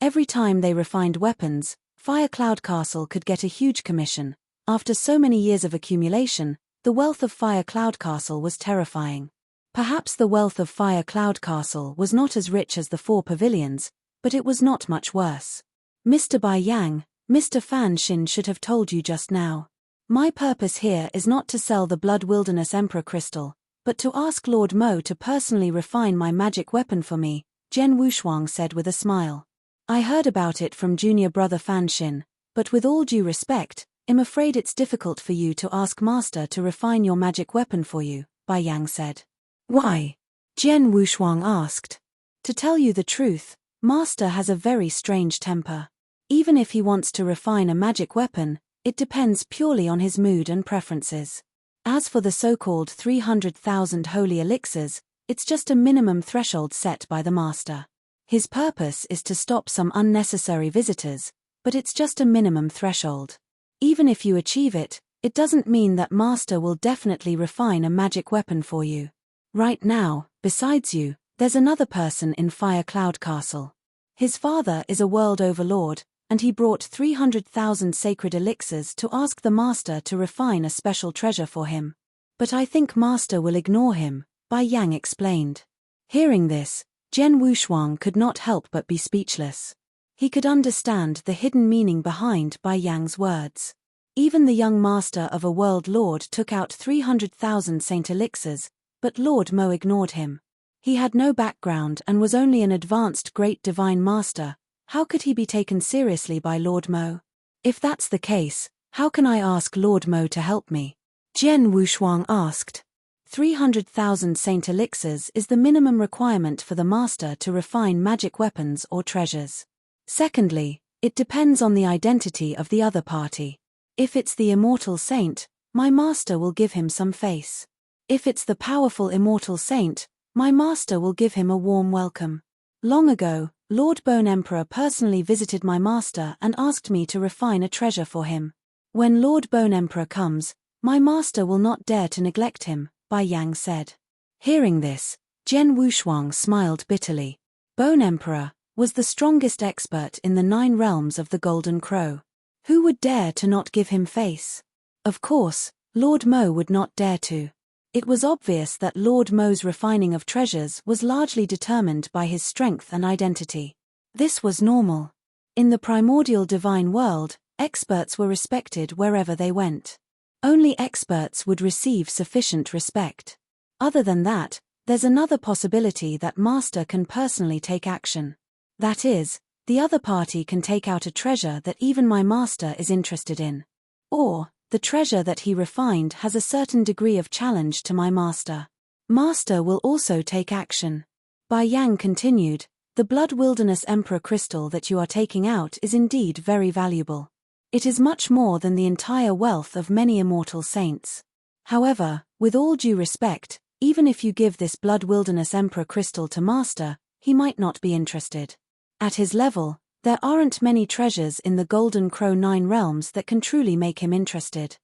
Speaker 1: Every time they refined weapons, Fire Cloud Castle could get a huge commission. After so many years of accumulation, the wealth of Fire Cloud Castle was terrifying. Perhaps the wealth of Fire Cloud Castle was not as rich as the 4 pavilions, but it was not much worse. Mr. Bai Yang, Mr. Fan Xin should have told you just now. My purpose here is not to sell the blood wilderness emperor crystal, but to ask Lord Mo to personally refine my magic weapon for me, Jian Wushuang said with a smile. I heard about it from junior brother Fan Xin, but with all due respect, I'm afraid it's difficult for you to ask master to refine your magic weapon for you, Bai Yang said. Why? Jian Wushuang asked. To tell you the truth, master has a very strange temper. Even if he wants to refine a magic weapon, it depends purely on his mood and preferences. As for the so-called 300,000 holy elixirs, it's just a minimum threshold set by the master. His purpose is to stop some unnecessary visitors, but it's just a minimum threshold. Even if you achieve it, it doesn't mean that master will definitely refine a magic weapon for you. Right now, besides you, there's another person in Fire Cloud Castle. His father is a world overlord, and he brought 300,000 sacred elixirs to ask the master to refine a special treasure for him. But I think master will ignore him, Bai Yang explained. Hearing this, Jian Wushuang could not help but be speechless. He could understand the hidden meaning behind Bai Yang's words. Even the young master of a world lord took out 300,000 saint elixirs, but Lord Mo ignored him. He had no background and was only an advanced great divine master. How could he be taken seriously by Lord Mo? If that's the case, how can I ask Lord Mo to help me? Jian Wushuang asked. 300,000 saint elixirs is the minimum requirement for the master to refine magic weapons or treasures. Secondly, it depends on the identity of the other party. If it's the immortal saint, my master will give him some face. If it's the powerful immortal saint, my master will give him a warm welcome. Long ago, Lord Bone Emperor personally visited my master and asked me to refine a treasure for him. When Lord Bone Emperor comes, my master will not dare to neglect him, Bai Yang said. Hearing this, Jian Wushuang smiled bitterly. Bone Emperor was the strongest expert in the 9 realms of the Golden Crow. Who would dare to not give him face? Of course, Lord Mo would not dare to. It was obvious that Lord Mo's refining of treasures was largely determined by his strength and identity. This was normal. In the primordial divine world, experts were respected wherever they went. Only experts would receive sufficient respect. Other than that, there's another possibility that Master can personally take action. That is, the other party can take out a treasure that even my Master is interested in. Or, the treasure that he refined has a certain degree of challenge to my Master. Master will also take action. Bai Yang continued, the Blood Wilderness Emperor crystal that you are taking out is indeed very valuable. It is much more than the entire wealth of many immortal saints. However, with all due respect, even if you give this Blood Wilderness Emperor crystal to Master, he might not be interested. At his level, there aren't many treasures in the Golden Crow 9 realms that can truly make him interested.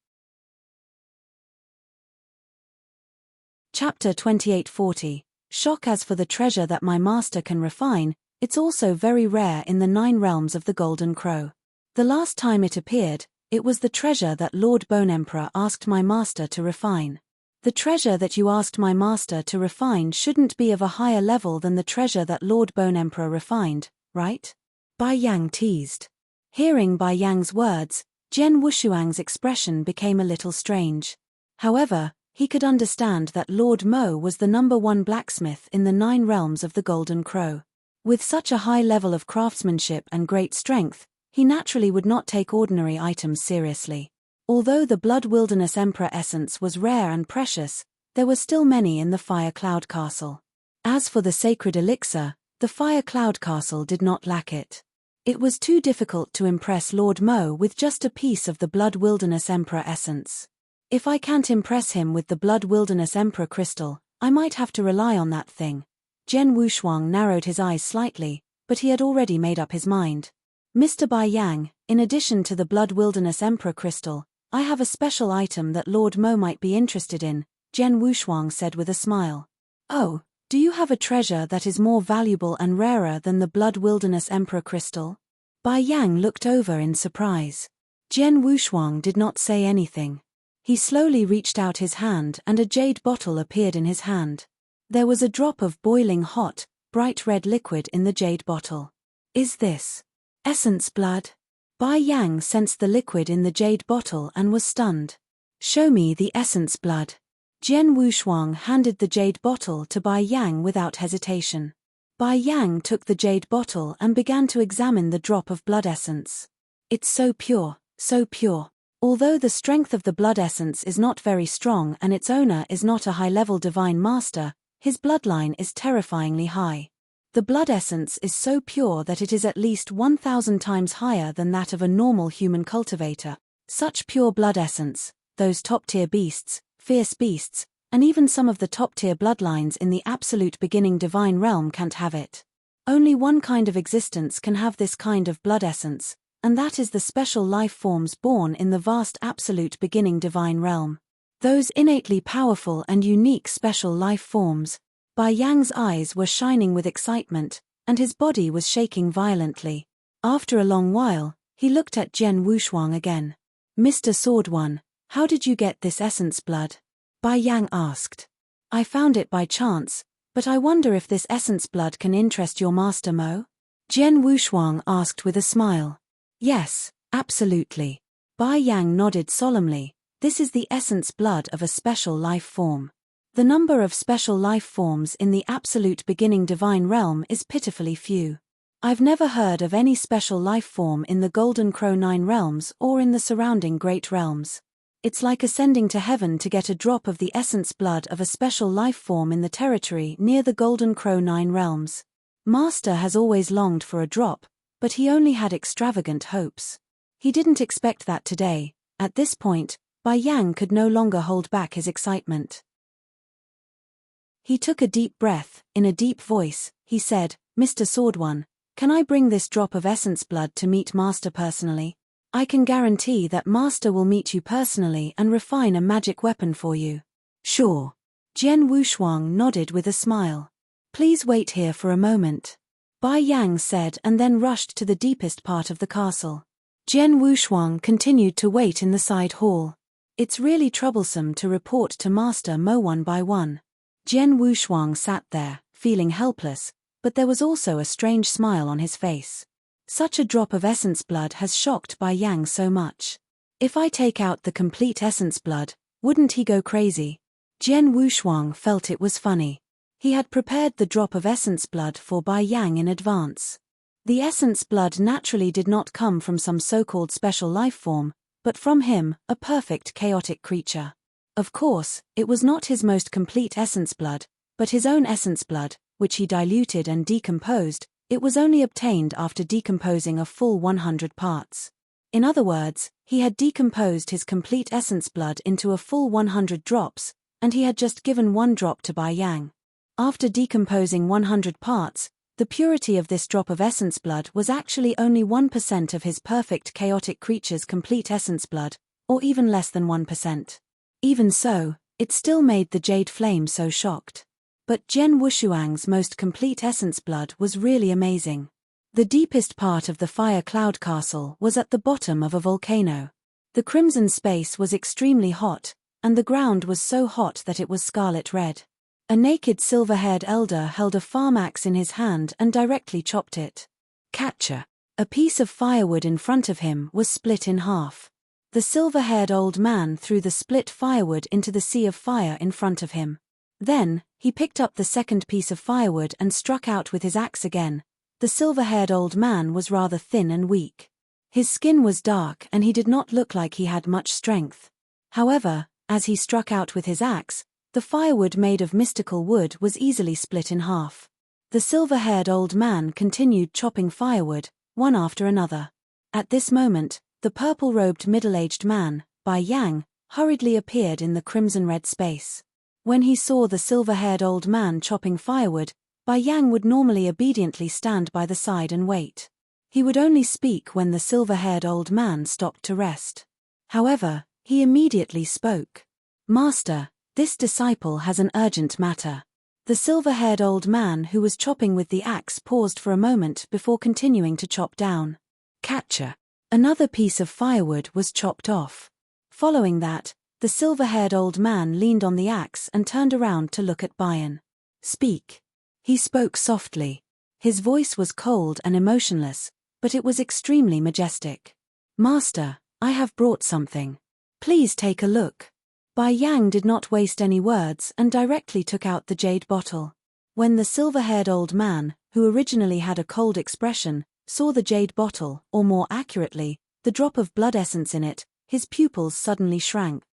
Speaker 1: Chapter 2840. Shock. As for the treasure that my master can refine, it's also very rare in the 9 realms of the Golden Crow. The last time it appeared, it was the treasure that Lord Bone Emperor asked my master to refine. The treasure that you asked my master to refine shouldn't be of a higher level than the treasure that Lord Bone Emperor refined, right? Bai Yang teased. Hearing Bai Yang's words, Jian Wushuang's expression became a little strange. However, he could understand that Lord Mo was the #1 blacksmith in the 9 realms of the Golden Crow. With such a high level of craftsmanship and great strength, he naturally would not take ordinary items seriously. Although the Blood Wilderness Emperor essence was rare and precious, there were still many in the Fire Cloud Castle. As for the sacred elixir, the Fire Cloud Castle did not lack it. It was too difficult to impress Lord Mo with just a piece of the Blood Wilderness Emperor essence. If I can't impress him with the Blood Wilderness Emperor crystal, I might have to rely on that thing. Jian Wushuang narrowed his eyes slightly, but he had already made up his mind. Mr. Bai Yang, in addition to the Blood Wilderness Emperor crystal, I have a special item that Lord Mo might be interested in, Jian Wushuang said with a smile. Oh, do you have a treasure that is more valuable and rarer than the Blood Wilderness Emperor crystal? Bai Yang looked over in surprise. Jian Wushuang did not say anything. He slowly reached out his hand and a jade bottle appeared in his hand. There was a drop of boiling hot, bright red liquid in the jade bottle. Is this essence blood? Bai Yang sensed the liquid in the jade bottle and was stunned. Show me the essence blood. Jian Wushuang handed the jade bottle to Bai Yang without hesitation. Bai Yang took the jade bottle and began to examine the drop of blood essence. It's so pure, so pure. Although the strength of the blood essence is not very strong and its owner is not a high-level divine master, his bloodline is terrifyingly high. The blood essence is so pure that it is at least 1,000 times higher than that of a normal human cultivator. Such pure blood essence, those top-tier beasts, fierce beasts, and even some of the top-tier bloodlines in the absolute beginning divine realm can't have it. Only one kind of existence can have this kind of blood essence, and that is the special life forms born in the vast absolute beginning divine realm. Those innately powerful and unique special life forms. Bai Yang's eyes were shining with excitement, and his body was shaking violently. After a long while, he looked at Jian Wushuang again. Mr. Sword One, how did you get this essence blood? Bai Yang asked. I found it by chance, but I wonder if this essence blood can interest your master Mo? Jian Wushuang asked with a smile. Yes, absolutely. Bai Yang nodded solemnly. This is the essence blood of a special life form. The number of special life forms in the absolute beginning divine realm is pitifully few. I've never heard of any special life form in the Golden Crow 9 realms or in the surrounding great realms. It's like ascending to heaven to get a drop of the essence blood of a special life form in the territory near the Golden Crow 9 realms. Master has always longed for a drop, but he only had extravagant hopes. He didn't expect that today. At this point, Bai Yang could no longer hold back his excitement. He took a deep breath. In a deep voice, he said, Mr. Sword One, Can I bring this drop of essence blood to meet Master personally? I can guarantee that Master will meet you personally and refine a magic weapon for you. Sure. Jian Wushuang nodded with a smile. Please wait here for a moment, Bai Yang said, and then rushed to the deepest part of the castle. Jian Wushuang continued to wait in the side hall. It's really troublesome to report to Master Mo one by one. Jian Wushuang sat there, feeling helpless, but there was also a strange smile on his face. Such a drop of essence blood has shocked Bai Yang so much. If I take out the complete essence blood, wouldn't he go crazy? Jian Wushuang felt it was funny. He had prepared the drop of essence blood for Bai Yang in advance. The essence blood naturally did not come from some so-called special life form, but from him, a perfect chaotic creature. Of course, it was not his most complete essence blood, but his own essence blood, which he diluted and decomposed. It was only obtained after decomposing a full 100 parts. In other words, he had decomposed his complete essence blood into a full 100 drops, and he had just given one drop to Bai Yang. After decomposing 100 parts, the purity of this drop of essence blood was actually only 1% of his perfect chaotic creature's complete essence blood, or even less than 1%. Even so, it still made the jade flame so shocked. But Jian Wushuang's most complete essence blood was really amazing. The deepest part of the fire cloud castle was at the bottom of a volcano. The crimson space was extremely hot, and the ground was so hot that it was scarlet red. A naked silver-haired elder held a farm axe in his hand and directly chopped it. Catcher. A piece of firewood in front of him was split in half. The silver-haired old man threw the split firewood into the sea of fire in front of him. Then, he picked up the second piece of firewood and struck out with his axe again. The silver-haired old man was rather thin and weak. His skin was dark and he did not look like he had much strength. However, as he struck out with his axe, the firewood made of mystical wood was easily split in half. The silver-haired old man continued chopping firewood, one after another. At this moment, the purple-robed middle-aged man, Bai Yang, hurriedly appeared in the crimson-red space. When he saw the silver-haired old man chopping firewood, Bai Yang would normally obediently stand by the side and wait. He would only speak when the silver-haired old man stopped to rest. However, he immediately spoke. Master, this disciple has an urgent matter. The silver-haired old man who was chopping with the axe paused for a moment before continuing to chop down. Catcher. Another piece of firewood was chopped off. Following that, the silver-haired old man leaned on the axe and turned around to look at Bayan. Speak. He spoke softly. His voice was cold and emotionless, but it was extremely majestic. Master, I have brought something. Please take a look. Bai Yang did not waste any words and directly took out the jade bottle. When the silver-haired old man, who originally had a cold expression, saw the jade bottle, or more accurately, the drop of blood essence in it, his pupils suddenly shrank.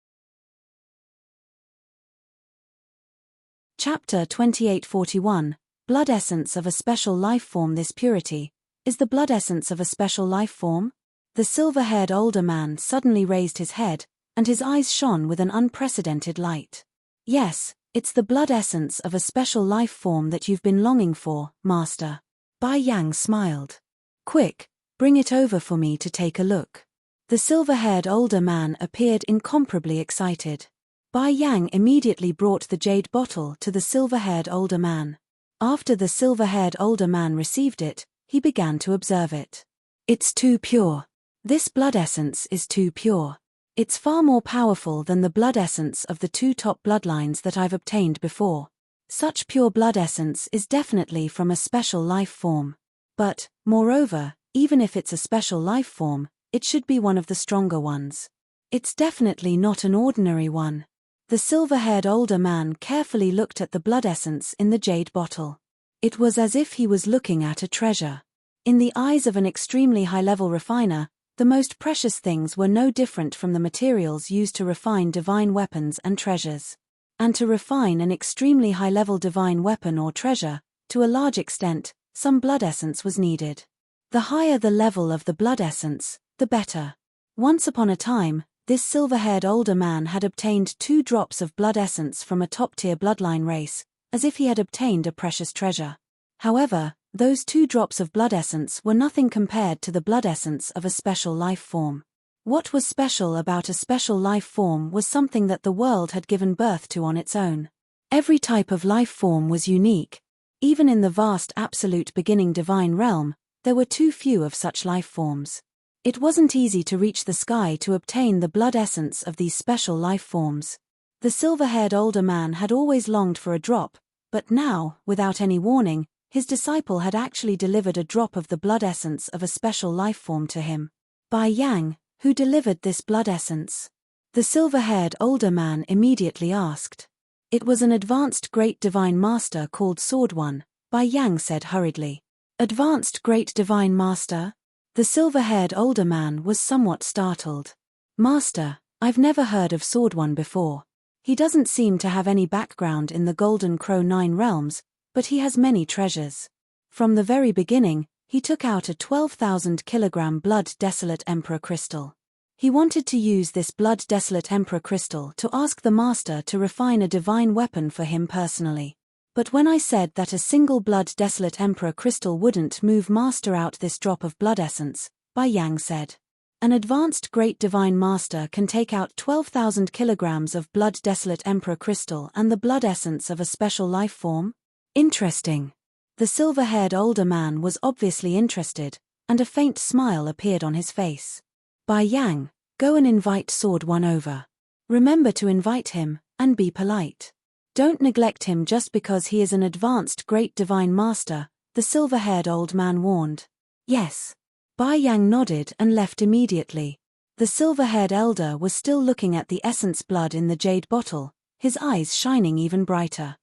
Speaker 1: Chapter 2841, Blood Essence of a Special Life Form. This purity, is the blood essence of a special life form? The silver-haired older man suddenly raised his head, and his eyes shone with an unprecedented light. Yes, it's the blood essence of a special life form that you've been longing for, Master. Bai Yang smiled. Quick, bring it over for me to take a look. The silver-haired older man appeared incomparably excited. Bai Yang immediately brought the jade bottle to the silver-haired older man. After the silver-haired older man received it, he began to observe it. It's too pure. This blood essence is too pure. It's far more powerful than the blood essence of the two top bloodlines that I've obtained before. Such pure blood essence is definitely from a special life form. But, moreover, even if it's a special life form, it should be one of the stronger ones. It's definitely not an ordinary one. The silver-haired older man carefully looked at the blood essence in the jade bottle. It was as if he was looking at a treasure. In the eyes of an extremely high-level refiner, the most precious things were no different from the materials used to refine divine weapons and treasures. And to refine an extremely high-level divine weapon or treasure, to a large extent, some blood essence was needed. The higher the level of the blood essence, the better. Once upon a time, this silver-haired older man had obtained 2 drops of blood essence from a top-tier bloodline race, as if he had obtained a precious treasure. However, Those 2 drops of blood essence were nothing compared to the blood essence of a special life form. What was special about a special life form was something that the world had given birth to on its own. Every type of life form was unique. Even in the vast absolute beginning divine realm, there were too few of such life forms. It wasn't easy to reach the sky to obtain the blood essence of these special life forms. The silver-haired older man had always longed for a drop, but now, without any warning, his disciple had actually delivered a drop of the blood essence of a special life form to him. Bai Yang, who delivered this blood essence? The silver-haired older man immediately asked. It was an advanced great divine master called Sword One, Bai Yang said hurriedly. Advanced great divine master? The silver-haired older man was somewhat startled. Master, I've never heard of Sword One before. He doesn't seem to have any background in the Golden Crow 9 realms, but he has many treasures. From the very beginning, he took out a 12,000 kilogram blood desolate emperor crystal. He wanted to use this blood desolate emperor crystal to ask the master to refine a divine weapon for him personally. But when I said that a single blood desolate emperor crystal wouldn't move master out this drop of blood essence, Bai Yang said. An advanced great divine master can take out 12,000 kilograms of blood desolate emperor crystal and the blood essence of a special life form? Interesting. The silver-haired older man was obviously interested, and a faint smile appeared on his face. Bai Yang, go and invite Sword One over. Remember to invite him, and be polite. Don't neglect him just because he is an advanced great divine master, the silver-haired old man warned. Yes. Bai Yang nodded and left immediately. The silver-haired elder was still looking at the essence blood in the jade bottle, his eyes shining even brighter.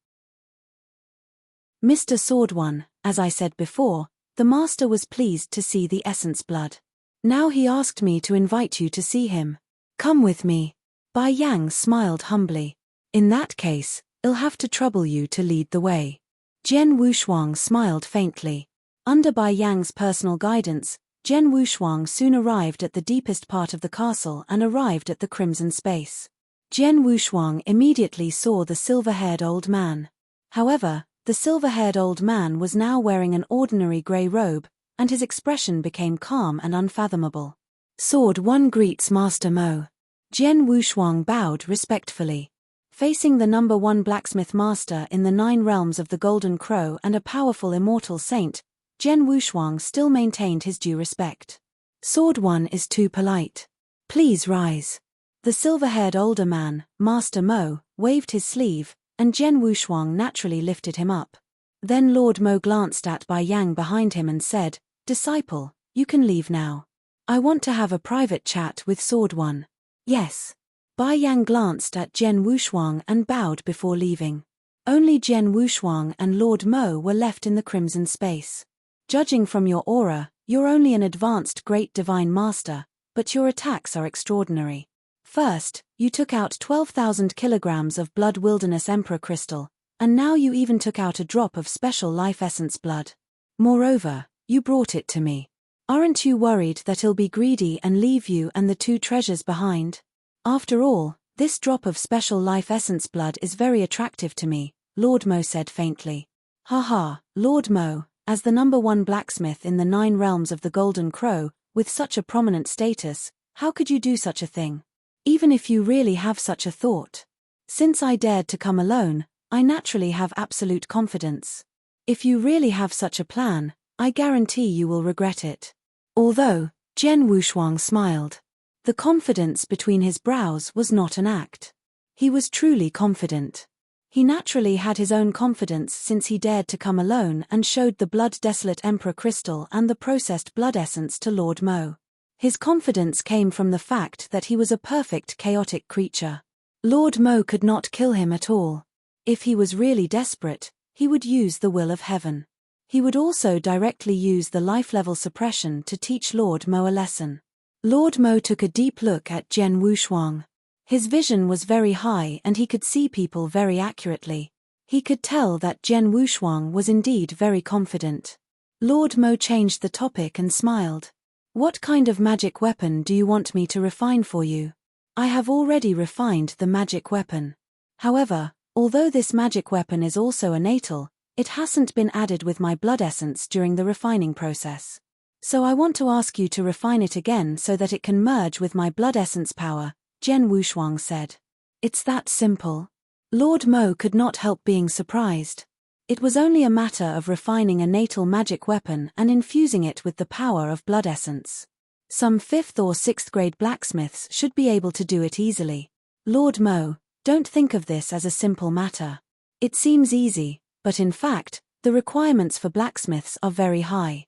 Speaker 1: Mr. Sword One, as I said before, the master was pleased to see the essence blood. Now he asked me to invite you to see him. Come with me. Bai Yang smiled humbly. In that case, I'll have to trouble you to lead the way. Jian Wushuang smiled faintly. Under Bai Yang's personal guidance, Jian Wushuang soon arrived at the deepest part of the castle and arrived at the crimson space. Jian Wushuang immediately saw the silver-haired old man. However, the silver-haired old man was now wearing an ordinary grey robe, and his expression became calm and unfathomable. Sword One greets Master Mo. Jian Wushuang bowed respectfully. Facing the number 1 blacksmith master in the 9 realms of the Golden Crow and a powerful immortal saint, Jian Wushuang still maintained his due respect. Sword One is too polite. Please rise. The silver-haired older man, Master Mo, waved his sleeve, and Jian Wushuang naturally lifted him up. Then Lord Mo glanced at Bai Yang behind him and said, Disciple, you can leave now. I want to have a private chat with Sword One. Yes. Bai Yang glanced at Jian Wushuang and bowed before leaving. Only Jian Wushuang and Lord Mo were left in the crimson space. Judging from your aura, you're only an advanced great divine master, but your attacks are extraordinary. First, you took out 12,000 kilograms of blood wilderness emperor crystal, and now you even took out a drop of special life essence blood. Moreover, you brought it to me. Aren't you worried that I'll be greedy and leave you and the 2 treasures behind? After all, this drop of special life essence blood is very attractive to me, Lord Mo said faintly. Haha, Lord Mo, as the number 1 blacksmith in the 9 realms of the Golden Crow, with such a prominent status, how could you do such a thing? Even if you really have such a thought. Since I dared to come alone, I naturally have absolute confidence. If you really have such a plan, I guarantee you will regret it. Although, Jian Wushuang smiled. The confidence between his brows was not an act. He was truly confident. He naturally had his own confidence since he dared to come alone and showed the blood desolate emperor crystal and the processed blood essence to Lord Mo. His confidence came from the fact that he was a perfect chaotic creature. Lord Mo could not kill him at all. If he was really desperate, he would use the will of heaven. He would also directly use the life-level suppression to teach Lord Mo a lesson. Lord Mo took a deep look at Jian Wushuang. His vision was very high and he could see people very accurately. He could tell that Jian Wushuang was indeed very confident. Lord Mo changed the topic and smiled. What kind of magic weapon do you want me to refine for you? I have already refined the magic weapon. However, although this magic weapon is also a natal, It hasn't been added with my blood essence during the refining process. So I want to ask you to refine it again so that it can merge with my blood essence power, Jian Wushuang said. It's that simple. Lord Mo could not help being surprised. It was only a matter of refining a natal magic weapon and infusing it with the power of blood essence. Some 5th or 6th grade blacksmiths should be able to do it easily. Lord Mo, don't think of this as a simple matter. It seems easy, but in fact, the requirements for blacksmiths are very high.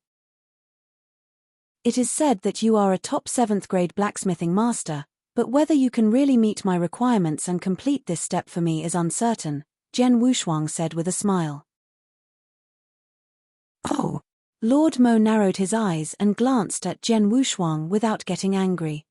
Speaker 1: It is said that you are a top 7th grade blacksmithing master, but whether you can really meet my requirements and complete this step for me is uncertain, Jian Wushuang said with a smile. Oh! Lord Mo narrowed his eyes and glanced at Jian Wushuang without getting angry.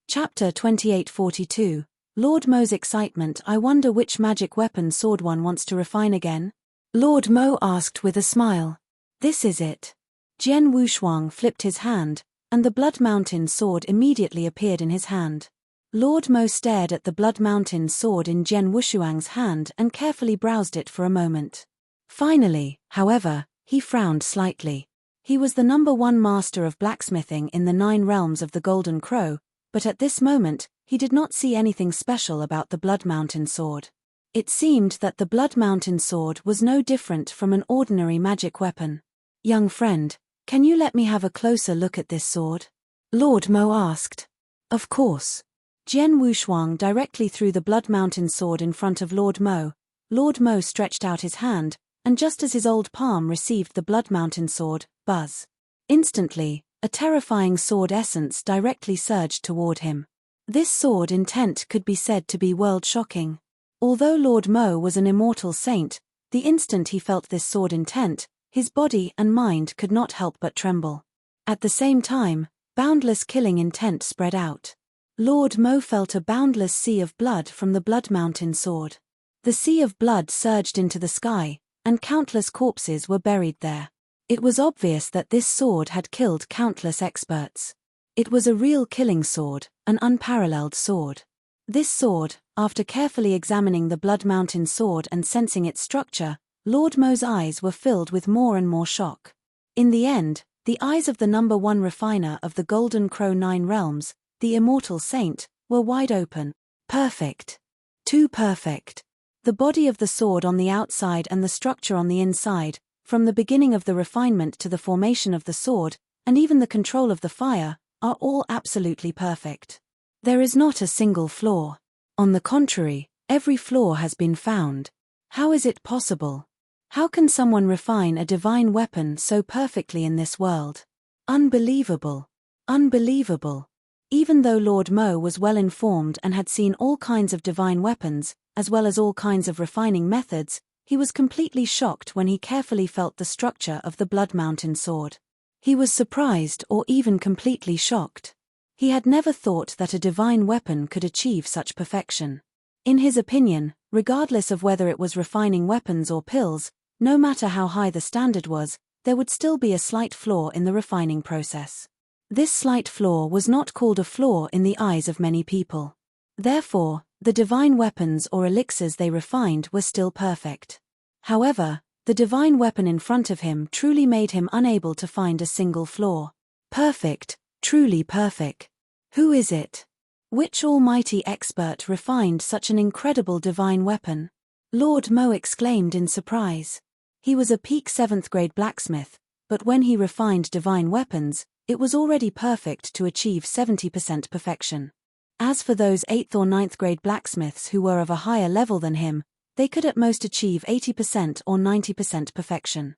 Speaker 1: Chapter 2842. Lord Mo's excitement. I wonder which magic weapon Sword One wants to refine again? Lord Mo asked with a smile. This is it. Jian Wushuang flipped his hand, and the Blood Mountain sword immediately appeared in his hand. Lord Mo stared at the Blood Mountain sword in Jian Wushuang's hand and carefully browsed it for a moment. Finally, however, he frowned slightly. He was the #1 master of blacksmithing in the 9 realms of the Golden Crow, but at this moment, he did not see anything special about the Blood Mountain sword. It seemed that the Blood Mountain sword was no different from an ordinary magic weapon. Young friend, can you let me have a closer look at this sword? Lord Mo asked. Of course. Jian Wushuang directly threw the Blood Mountain sword in front of Lord Mo. Lord Mo stretched out his hand, and just as his old palm received the Blood Mountain sword, buzz. Instantly, a terrifying sword essence directly surged toward him. This sword intent could be said to be world-shocking. Although Lord Mo was an immortal saint, the instant he felt this sword intent, his body and mind could not help but tremble. At the same time, boundless killing intent spread out. Lord Mo felt a boundless sea of blood from the Blood Mountain sword. The sea of blood surged into the sky, and countless corpses were buried there. It was obvious that this sword had killed countless experts. It was a real killing sword, an unparalleled sword. This sword, after carefully examining the Blood Mountain sword and sensing its structure, Lord Mo's eyes were filled with more and more shock. In the end, the eyes of the #1 refiner of the Golden Crow 9 realms, the immortal saint, were wide open. Perfect. Too perfect. The body of the sword on the outside and the structure on the inside, from the beginning of the refinement to the formation of the sword, and even the control of the fire, are all absolutely perfect. There is not a single flaw. On the contrary, every flaw has been found. How is it possible? How can someone refine a divine weapon so perfectly in this world? Unbelievable. Unbelievable. Even though Lord Mo was well informed and had seen all kinds of divine weapons, as well as all kinds of refining methods, he was completely shocked when he carefully felt the structure of the Blood Mountain sword. He was surprised or even completely shocked. He had never thought that a divine weapon could achieve such perfection. In his opinion, regardless of whether it was refining weapons or pills, no matter how high the standard was, there would still be a slight flaw in the refining process. This slight flaw was not called a flaw in the eyes of many people. Therefore, the divine weapons or elixirs they refined were still perfect. However, the divine weapon in front of him truly made him unable to find a single flaw. Perfect, truly perfect. Who is it? Which almighty expert refined such an incredible divine weapon? Lord Mo exclaimed in surprise. He was a peak 7th grade blacksmith, but when he refined divine weapons, it was already perfect to achieve 70% perfection. As for those 8th or 9th grade blacksmiths who were of a higher level than him, they could at most achieve 80% or 90% perfection.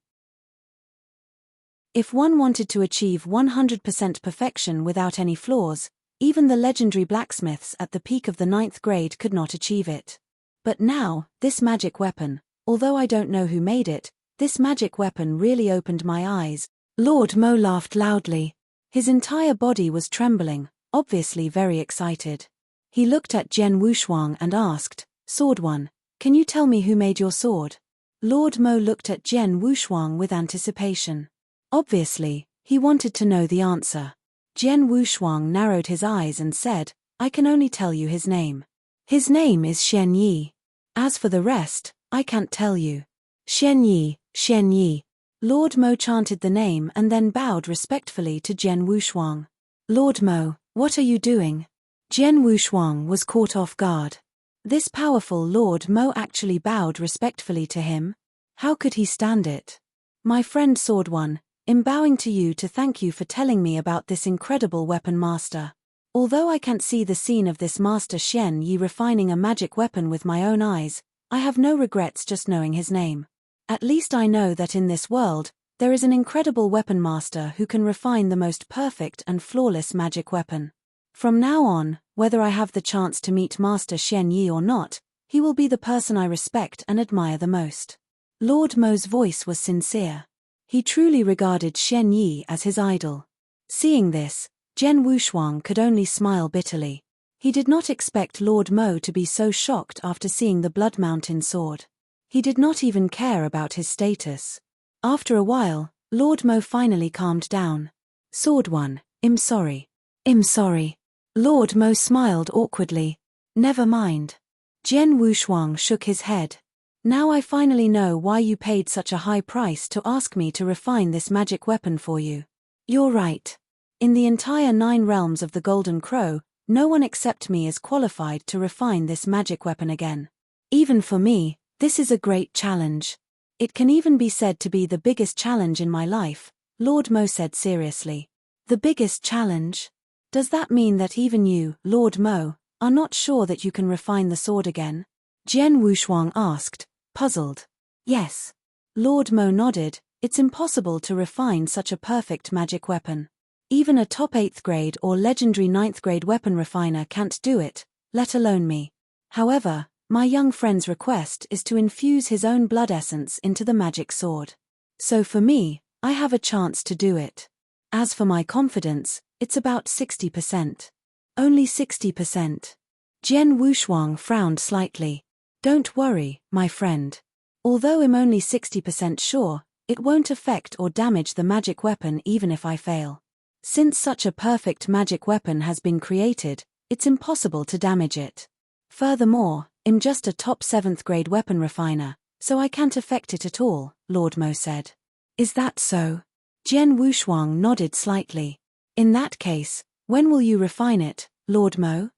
Speaker 1: If one wanted to achieve 100% perfection without any flaws, even the legendary blacksmiths at the peak of the 9th grade could not achieve it. But now, this magic weapon, although I don't know who made it, this magic weapon really opened my eyes. Lord Mo laughed loudly. His entire body was trembling, obviously very excited. He looked at Jian Wushuang and asked, Sword One, can you tell me who made your sword? Lord Mo looked at Jian Wushuang with anticipation. Obviously, he wanted to know the answer. Jian Wushuang narrowed his eyes and said, I can only tell you his name. His name is Shen Yi. As for the rest, I can't tell you. Xian Yi, Xian Yi. Lord Mo chanted the name and then bowed respectfully to Jian Wushuang. Lord Mo, what are you doing? Jian Wushuang was caught off guard. This powerful Lord Mo actually bowed respectfully to him? How could he stand it? My friend Sword One, I'm bowing to you to thank you for telling me about this incredible weapon master. Although I can't see the scene of this master Xian Yi refining a magic weapon with my own eyes, I have no regrets just knowing his name. At least I know that in this world, there is an incredible weapon master who can refine the most perfect and flawless magic weapon. From now on, whether I have the chance to meet Master Xian Yi or not, he will be the person I respect and admire the most. Lord Mo's voice was sincere. He truly regarded Xian Yi as his idol. Seeing this, Jian Wushuang could only smile bitterly. He did not expect Lord Mo to be so shocked after seeing the Blood Mountain sword. He did not even care about his status. After a while, Lord Mo finally calmed down. Sword One, I'm sorry. I'm sorry. Lord Mo smiled awkwardly. Never mind. Jian Wushuang shook his head. Now I finally know why you paid such a high price to ask me to refine this magic weapon for you. You're right. In the entire 9 realms of the Golden Crow, no one except me is qualified to refine this magic weapon again. Even for me, this is a great challenge. It can even be said to be the biggest challenge in my life, Lord Mo said seriously. The biggest challenge? Does that mean that even you, Lord Mo, are not sure that you can refine the sword again? Jian Wushuang asked, puzzled. Yes. Lord Mo nodded. It's impossible to refine such a perfect magic weapon. Even a top 8th grade or legendary 9th grade weapon refiner can't do it, let alone me. However, my young friend's request is to infuse his own blood essence into the magic sword. So for me, I have a chance to do it. As for my confidence, it's about 60%. Only 60%. Jian Wushuang frowned slightly. Don't worry, my friend. Although I'm only 60% sure, it won't affect or damage the magic weapon even if I fail. Since such a perfect magic weapon has been created, it's impossible to damage it. Furthermore, I'm just a top 7th grade weapon refiner, so I can't affect it at all, Lord Mo said. Is that so? Jian Wushuang nodded slightly. In that case, when will you refine it, Lord Mo?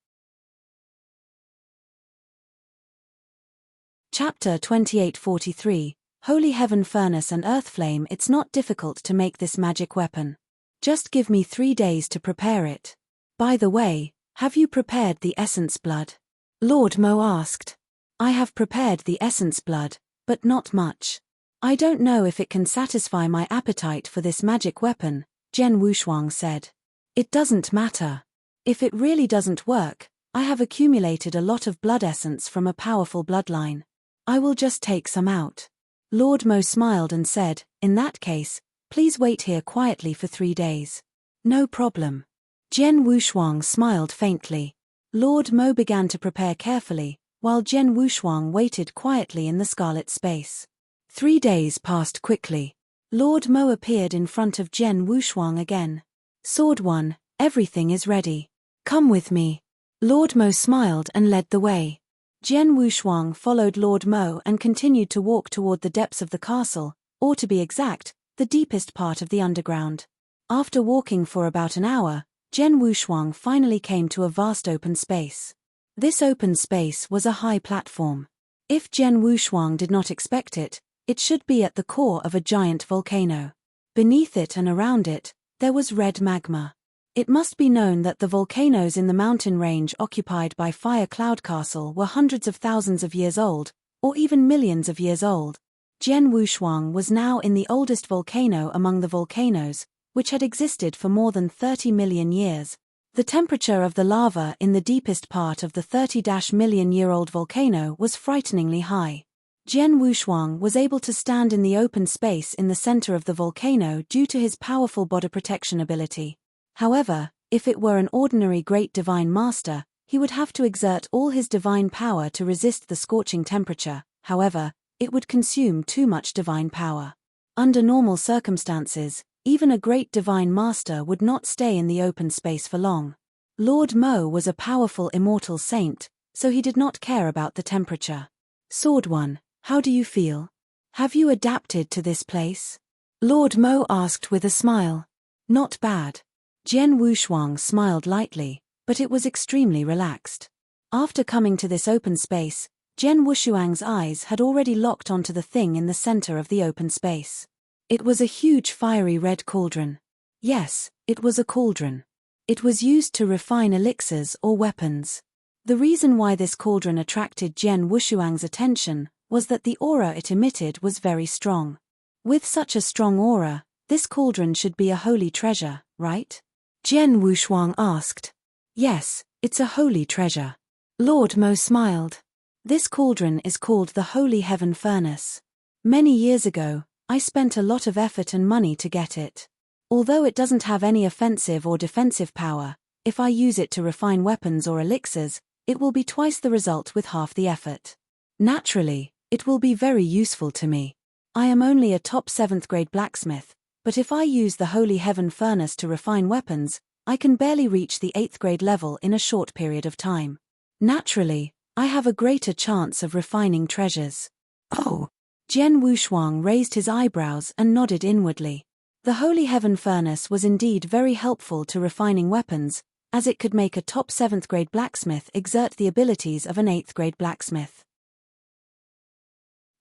Speaker 1: Chapter 2843, Holy Heaven Furnace and Earth Flame. It's not difficult to make this magic weapon. Just give me 3 days to prepare it. By the way, have you prepared the essence blood? Lord Mo asked. I have prepared the essence blood, but not much. I don't know if it can satisfy my appetite for this magic weapon, Jian Wushuang said. It doesn't matter. If it really doesn't work, I have accumulated a lot of blood essence from a powerful bloodline. I will just take some out. Lord Mo smiled and said, in that case, please wait here quietly for 3 days. No problem. Jian Wushuang smiled faintly. Lord Mo began to prepare carefully, while Jian Wushuang waited quietly in the scarlet space. 3 days passed quickly. Lord Mo appeared in front of Jian Wushuang again. Sword One, everything is ready. Come with me. Lord Mo smiled and led the way. Jian Wushuang followed Lord Mo and continued to walk toward the depths of the castle, or to be exact, the deepest part of the underground. After walking for about an hour, Jian Wushuang finally came to a vast open space. This open space was a high platform. If Jian Wushuang did not expect it, it should be at the core of a giant volcano. Beneath it and around it, there was red magma. It must be known that the volcanoes in the mountain range occupied by Fire Cloud Castle were hundreds of thousands of years old, or even millions of years old. Jian Wushuang was now in the oldest volcano among the volcanoes, which had existed for more than 30 million years. The temperature of the lava in the deepest part of the 30-million-year-old volcano was frighteningly high. Jian Wushuang was able to stand in the open space in the center of the volcano due to his powerful body protection ability. However, if it were an ordinary great divine master, he would have to exert all his divine power to resist the scorching temperature. However, it would consume too much divine power. Under normal circumstances, even a great divine master would not stay in the open space for long. Lord Mo was a powerful immortal saint, so he did not care about the temperature. Sword One, how do you feel? Have you adapted to this place? Lord Mo asked with a smile. Not bad. Jian Wushuang smiled lightly, but it was extremely relaxed. After coming to this open space, Jian Wushuang's eyes had already locked onto the thing in the center of the open space. It was a huge fiery red cauldron. Yes, it was a cauldron. It was used to refine elixirs or weapons. The reason why this cauldron attracted Jian Wushuang's attention was that the aura it emitted was very strong. With such a strong aura, this cauldron should be a holy treasure, right? Jian Wushuang asked. Yes, it's a holy treasure. Lord Mo smiled. This cauldron is called the Holy Heaven Furnace. Many years ago, I spent a lot of effort and money to get it. Although it doesn't have any offensive or defensive power, if I use it to refine weapons or elixirs, it will be twice the result with half the effort. Naturally, it will be very useful to me. I am only a top 7th grade blacksmith, but if I use the Holy Heaven Furnace to refine weapons, I can barely reach the 8th grade level in a short period of time. Naturally, I have a greater chance of refining treasures. Oh! Jian Wushuang raised his eyebrows and nodded inwardly. The Holy Heaven Furnace was indeed very helpful to refining weapons, as it could make a top 7th grade blacksmith exert the abilities of an 8th grade blacksmith.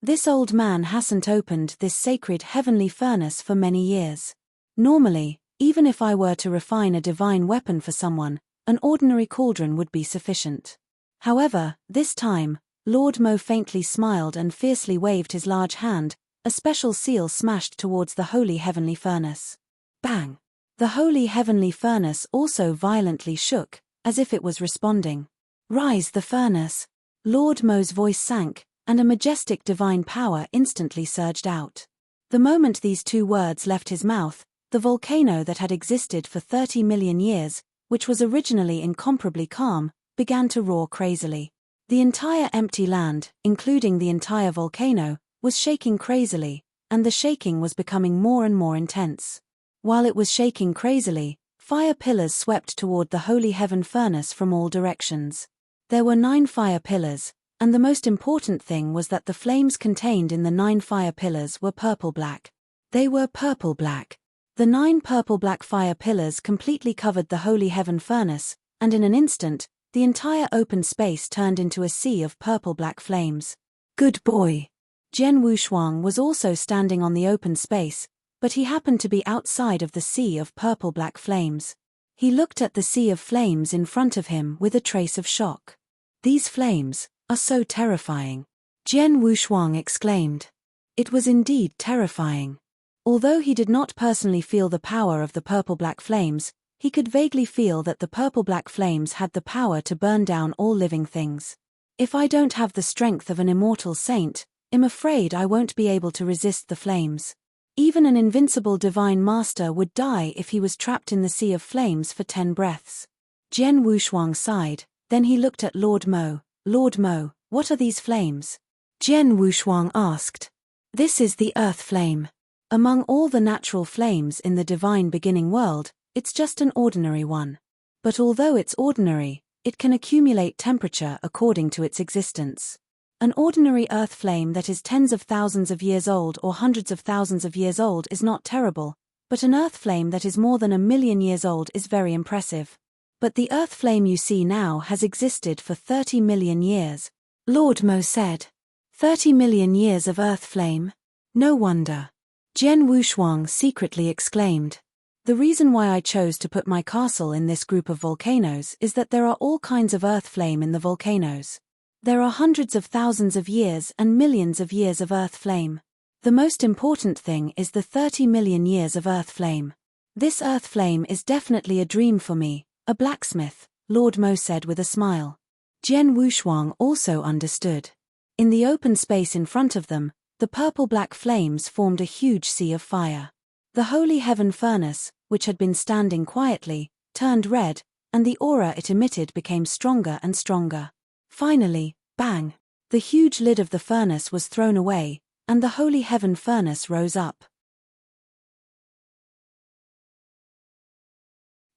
Speaker 1: This old man hasn't opened this sacred heavenly furnace for many years. Normally, even if I were to refine a divine weapon for someone, an ordinary cauldron would be sufficient. However, this time, Lord Mo faintly smiled and fiercely waved his large hand. A special seal smashed towards the Holy Heavenly Furnace. Bang! The Holy Heavenly Furnace also violently shook, as if it was responding. Rise the furnace! Lord Mo's voice sank, and a majestic divine power instantly surged out. The moment these two words left his mouth, the volcano that had existed for 30 million years, which was originally incomparably calm, began to roar crazily. The entire empty land, including the entire volcano, was shaking crazily, and the shaking was becoming more and more intense. While it was shaking crazily, fire pillars swept toward the Holy Heaven Furnace from all directions. There were 9 fire pillars, and the most important thing was that the flames contained in the 9 fire pillars were purple-black. They were purple-black. The 9 purple-black fire pillars completely covered the Holy Heaven Furnace, and in an instant, the entire open space turned into a sea of purple-black flames. Good boy! Jian Wushuang was also standing on the open space, but he happened to be outside of the sea of purple-black flames. He looked at the sea of flames in front of him with a trace of shock. These flames are so terrifying! Jian Wushuang exclaimed. It was indeed terrifying. Although he did not personally feel the power of the purple-black flames, he could vaguely feel that the purple-black flames had the power to burn down all living things. If I don't have the strength of an immortal saint, I'm afraid I won't be able to resist the flames. Even an invincible divine master would die if he was trapped in the sea of flames for 10 breaths. Jian Wushuang sighed, then he looked at Lord Mo. Lord Mo, what are these flames? Jian Wushuang asked. This is the earth flame. Among all the natural flames in the divine beginning world, it's just an ordinary one. But although it's ordinary, it can accumulate temperature according to its existence. An ordinary earth flame that is tens of thousands of years old or hundreds of thousands of years old is not terrible, but an earth flame that is more than 1,000,000 years old is very impressive. But the earth flame you see now has existed for 30 million years, Lord Mo said. 30 million years of earth flame? No wonder. Jian Wushuang secretly exclaimed. The reason why I chose to put my castle in this group of volcanoes is that there are all kinds of earth flame in the volcanoes. There are hundreds of thousands of years and millions of years of earth flame. The most important thing is the 30 million years of earth flame. This earth flame is definitely a dream for me, a blacksmith, Lord Mo said with a smile. Jian Wushuang also understood. In the open space in front of them, the purple-black flames formed a huge sea of fire. The Holy Heaven Furnace, which had been standing quietly, turned red, and the aura it emitted became stronger and stronger. Finally, bang! The huge lid of the furnace was thrown away, and the Holy Heaven Furnace rose up.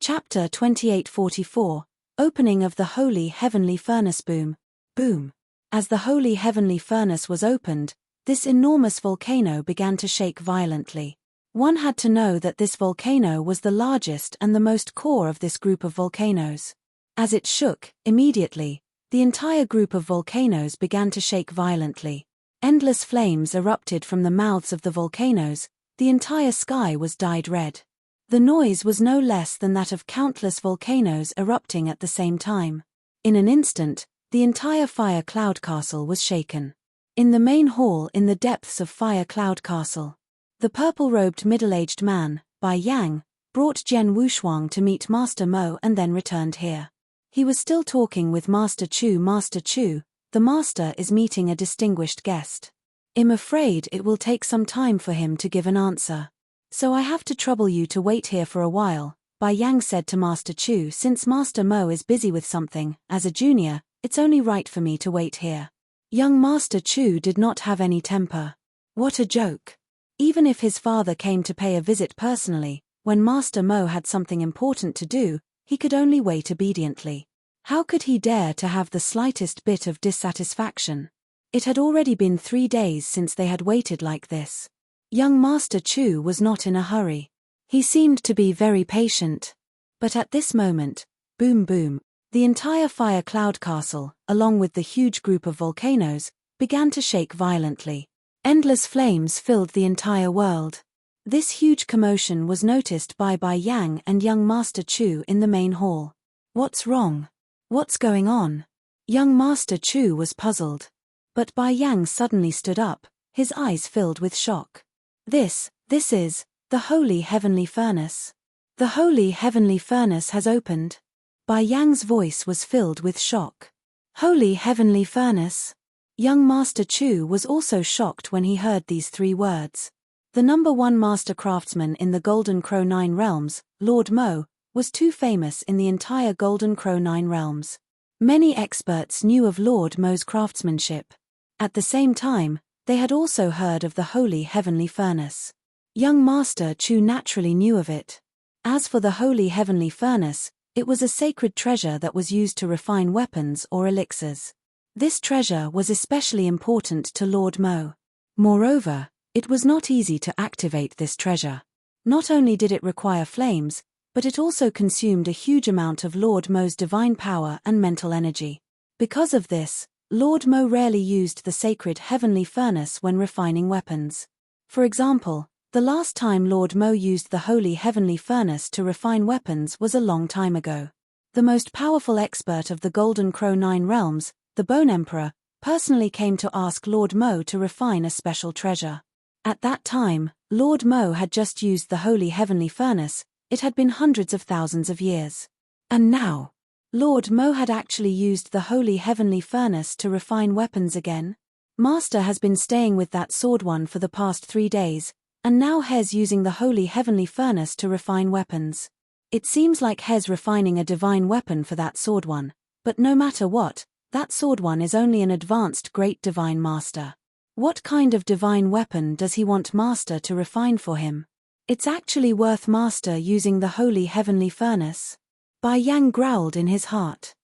Speaker 1: Chapter 2844, Opening of the Holy Heavenly Furnace. Boom. Boom. As the holy heavenly furnace was opened, this enormous volcano began to shake violently. One had to know that this volcano was the largest and the most core of this group of volcanoes. As it shook, immediately, the entire group of volcanoes began to shake violently. Endless flames erupted from the mouths of the volcanoes, the entire sky was dyed red. The noise was no less than that of countless volcanoes erupting at the same time. In an instant, the entire Fire Cloud Castle was shaken. In the main hall in the depths of Fire Cloud Castle, the purple-robed middle-aged man, Bai Yang, brought Jian Wushuang to meet Master Mo and then returned here. He was still talking with Master Chu. Master Chu, the master is meeting a distinguished guest. I'm afraid it will take some time for him to give an answer. So I have to trouble you to wait here for a while, Bai Yang said to Master Chu. Since Master Mo is busy with something, as a junior, it's only right for me to wait here. Young Master Chu did not have any temper. What a joke. Even if his father came to pay a visit personally, when Master Mo had something important to do, he could only wait obediently. How could he dare to have the slightest bit of dissatisfaction? It had already been 3 days since they had waited like this. Young Master Chu was not in a hurry. He seemed to be very patient. But at this moment, boom boom, the entire Fire Cloud Castle, along with the huge group of volcanoes, began to shake violently. Endless flames filled the entire world. This huge commotion was noticed by Bai Yang and young Master Chu in the main hall. What's wrong? What's going on? Young Master Chu was puzzled. But Bai Yang suddenly stood up, his eyes filled with shock. This is the Holy Heavenly Furnace. The Holy Heavenly Furnace has opened. Bai Yang's voice was filled with shock. Holy Heavenly Furnace? Young Master Chu was also shocked when he heard these 3 words. The #1 master craftsman in the Golden Crow 9 realms, Lord Mo, was too famous in the entire Golden Crow 9 realms. Many experts knew of Lord Mo's craftsmanship. At the same time, they had also heard of the Holy Heavenly Furnace. Young Master Chu naturally knew of it. As for the Holy Heavenly Furnace, it was a sacred treasure that was used to refine weapons or elixirs. This treasure was especially important to Lord Mo. Moreover, it was not easy to activate this treasure. Not only did it require flames, but it also consumed a huge amount of Lord Mo's divine power and mental energy. Because of this, Lord Mo rarely used the sacred heavenly furnace when refining weapons. For example, the last time Lord Mo used the holy heavenly furnace to refine weapons was a long time ago. The most powerful expert of the Golden Crow 9 realms, the Bone Emperor, personally came to ask Lord Mo to refine a special treasure. At that time, Lord Mo had just used the holy heavenly furnace. It had been hundreds of thousands of years. And now, Lord Mo had actually used the holy heavenly furnace to refine weapons again. Master has been staying with that sword one for the past 3 days, and now Hez using the holy heavenly furnace to refine weapons. It seems like Hez refining a divine weapon for that sword one, but no matter what, that sword one is only an advanced great divine master. What kind of divine weapon does he want Master to refine for him? It's actually worth Master using the holy heavenly furnace. Bai Yang growled in his heart.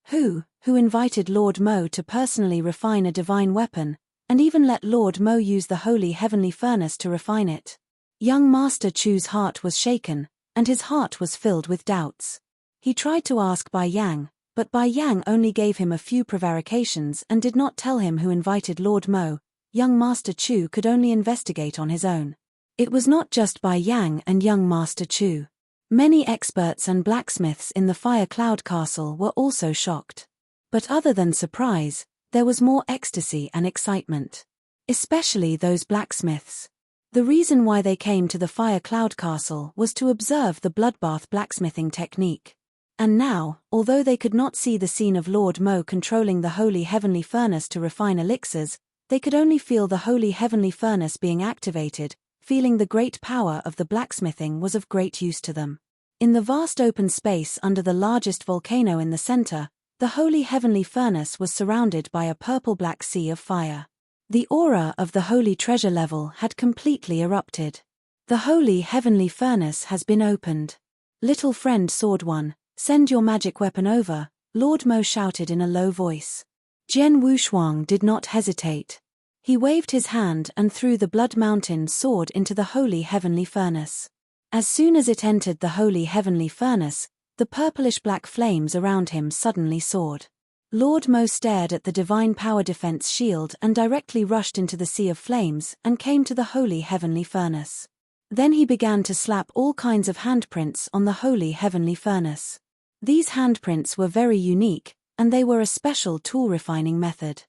Speaker 1: Who invited Lord Mo to personally refine a divine weapon, and even let Lord Mo use the holy heavenly furnace to refine it? Young Master Chu's heart was shaken, and his heart was filled with doubts. He tried to ask Bai Yang, but Bai Yang only gave him a few prevarications and did not tell him who invited Lord Mo. Young Master Chu could only investigate on his own. It was not just Bai Yang and young Master Chu. Many experts and blacksmiths in the Fire Cloud Castle were also shocked. But other than surprise, there was more ecstasy and excitement. Especially those blacksmiths. The reason why they came to the Fire Cloud Castle was to observe the bloodbath blacksmithing technique. And now, although they could not see the scene of Lord Mo controlling the holy heavenly furnace to refine elixirs, they could only feel the holy heavenly furnace being activated, feeling the great power of the blacksmithing was of great use to them. In the vast open space under the largest volcano in the center, the holy heavenly furnace was surrounded by a purple-black sea of fire. The aura of the holy treasure level had completely erupted. The holy heavenly furnace has been opened. Little friend Sword One, send your magic weapon over. Lord Mo shouted in a low voice. Jian Wushuang did not hesitate. He waved his hand and threw the Blood Mountain sword into the holy heavenly furnace. As soon as it entered the holy heavenly furnace, the purplish-black flames around him suddenly soared. Lord Mo stared at the divine power defense shield and directly rushed into the sea of flames and came to the holy heavenly furnace. Then he began to slap all kinds of handprints on the holy heavenly furnace. These handprints were very unique, and they were a special tool refining method.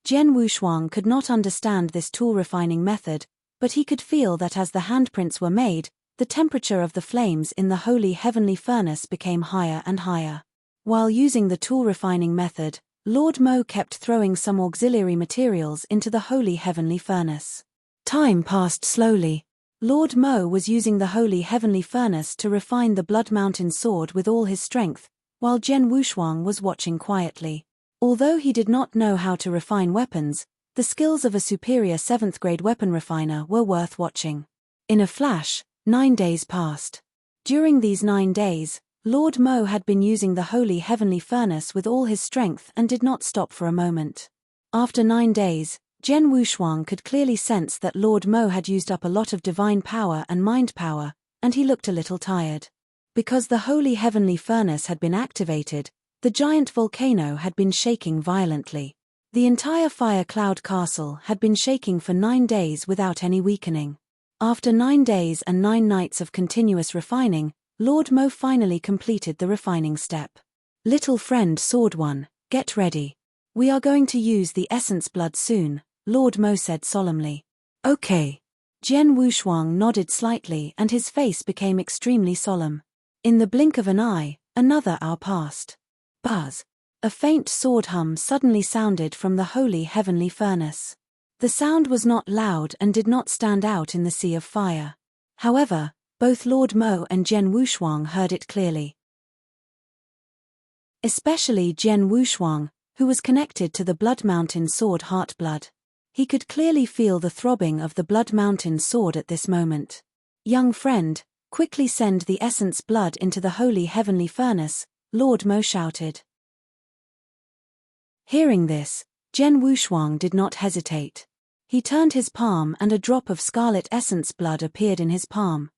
Speaker 1: Jian Wushuang could not understand this tool refining method, but he could feel that as the handprints were made, the temperature of the flames in the holy heavenly furnace became higher and higher. While using the tool refining method, Lord Mo kept throwing some auxiliary materials into the holy heavenly furnace. Time passed slowly. Lord Mo was using the holy heavenly furnace to refine the Blood Mountain sword with all his strength, while Jian Wushuang was watching quietly. Although he did not know how to refine weapons, the skills of a superior 7th-grade weapon refiner were worth watching. In a flash, 9 days passed. During these 9 days, Lord Mo had been using the holy heavenly furnace with all his strength and did not stop for a moment. After 9 days, Jian Wushuang could clearly sense that Lord Mo had used up a lot of divine power and mind power, and he looked a little tired. Because the holy heavenly furnace had been activated, the giant volcano had been shaking violently. The entire fire cloud castle had been shaking for 9 days without any weakening. After 9 days and 9 nights of continuous refining, Lord Mo finally completed the refining step. Little friend Sword One, get ready. We are going to use the essence blood soon, Lord Mo said solemnly. Okay. Jian Wushuang nodded slightly and his face became extremely solemn. In the blink of an eye, another hour passed. Buzz. A faint sword hum suddenly sounded from the holy heavenly furnace. The sound was not loud and did not stand out in the sea of fire. However, both Lord Mo and Jian Wushuang heard it clearly. Especially Jian Wushuang, who was connected to the Blood Mountain sword Heartblood. He could clearly feel the throbbing of the Blood Mountain sword at this moment. Young friend, quickly send the essence blood into the holy heavenly furnace, Lord Mo shouted. Hearing this, Jian Wushuang did not hesitate. He turned his palm and a drop of scarlet essence blood appeared in his palm.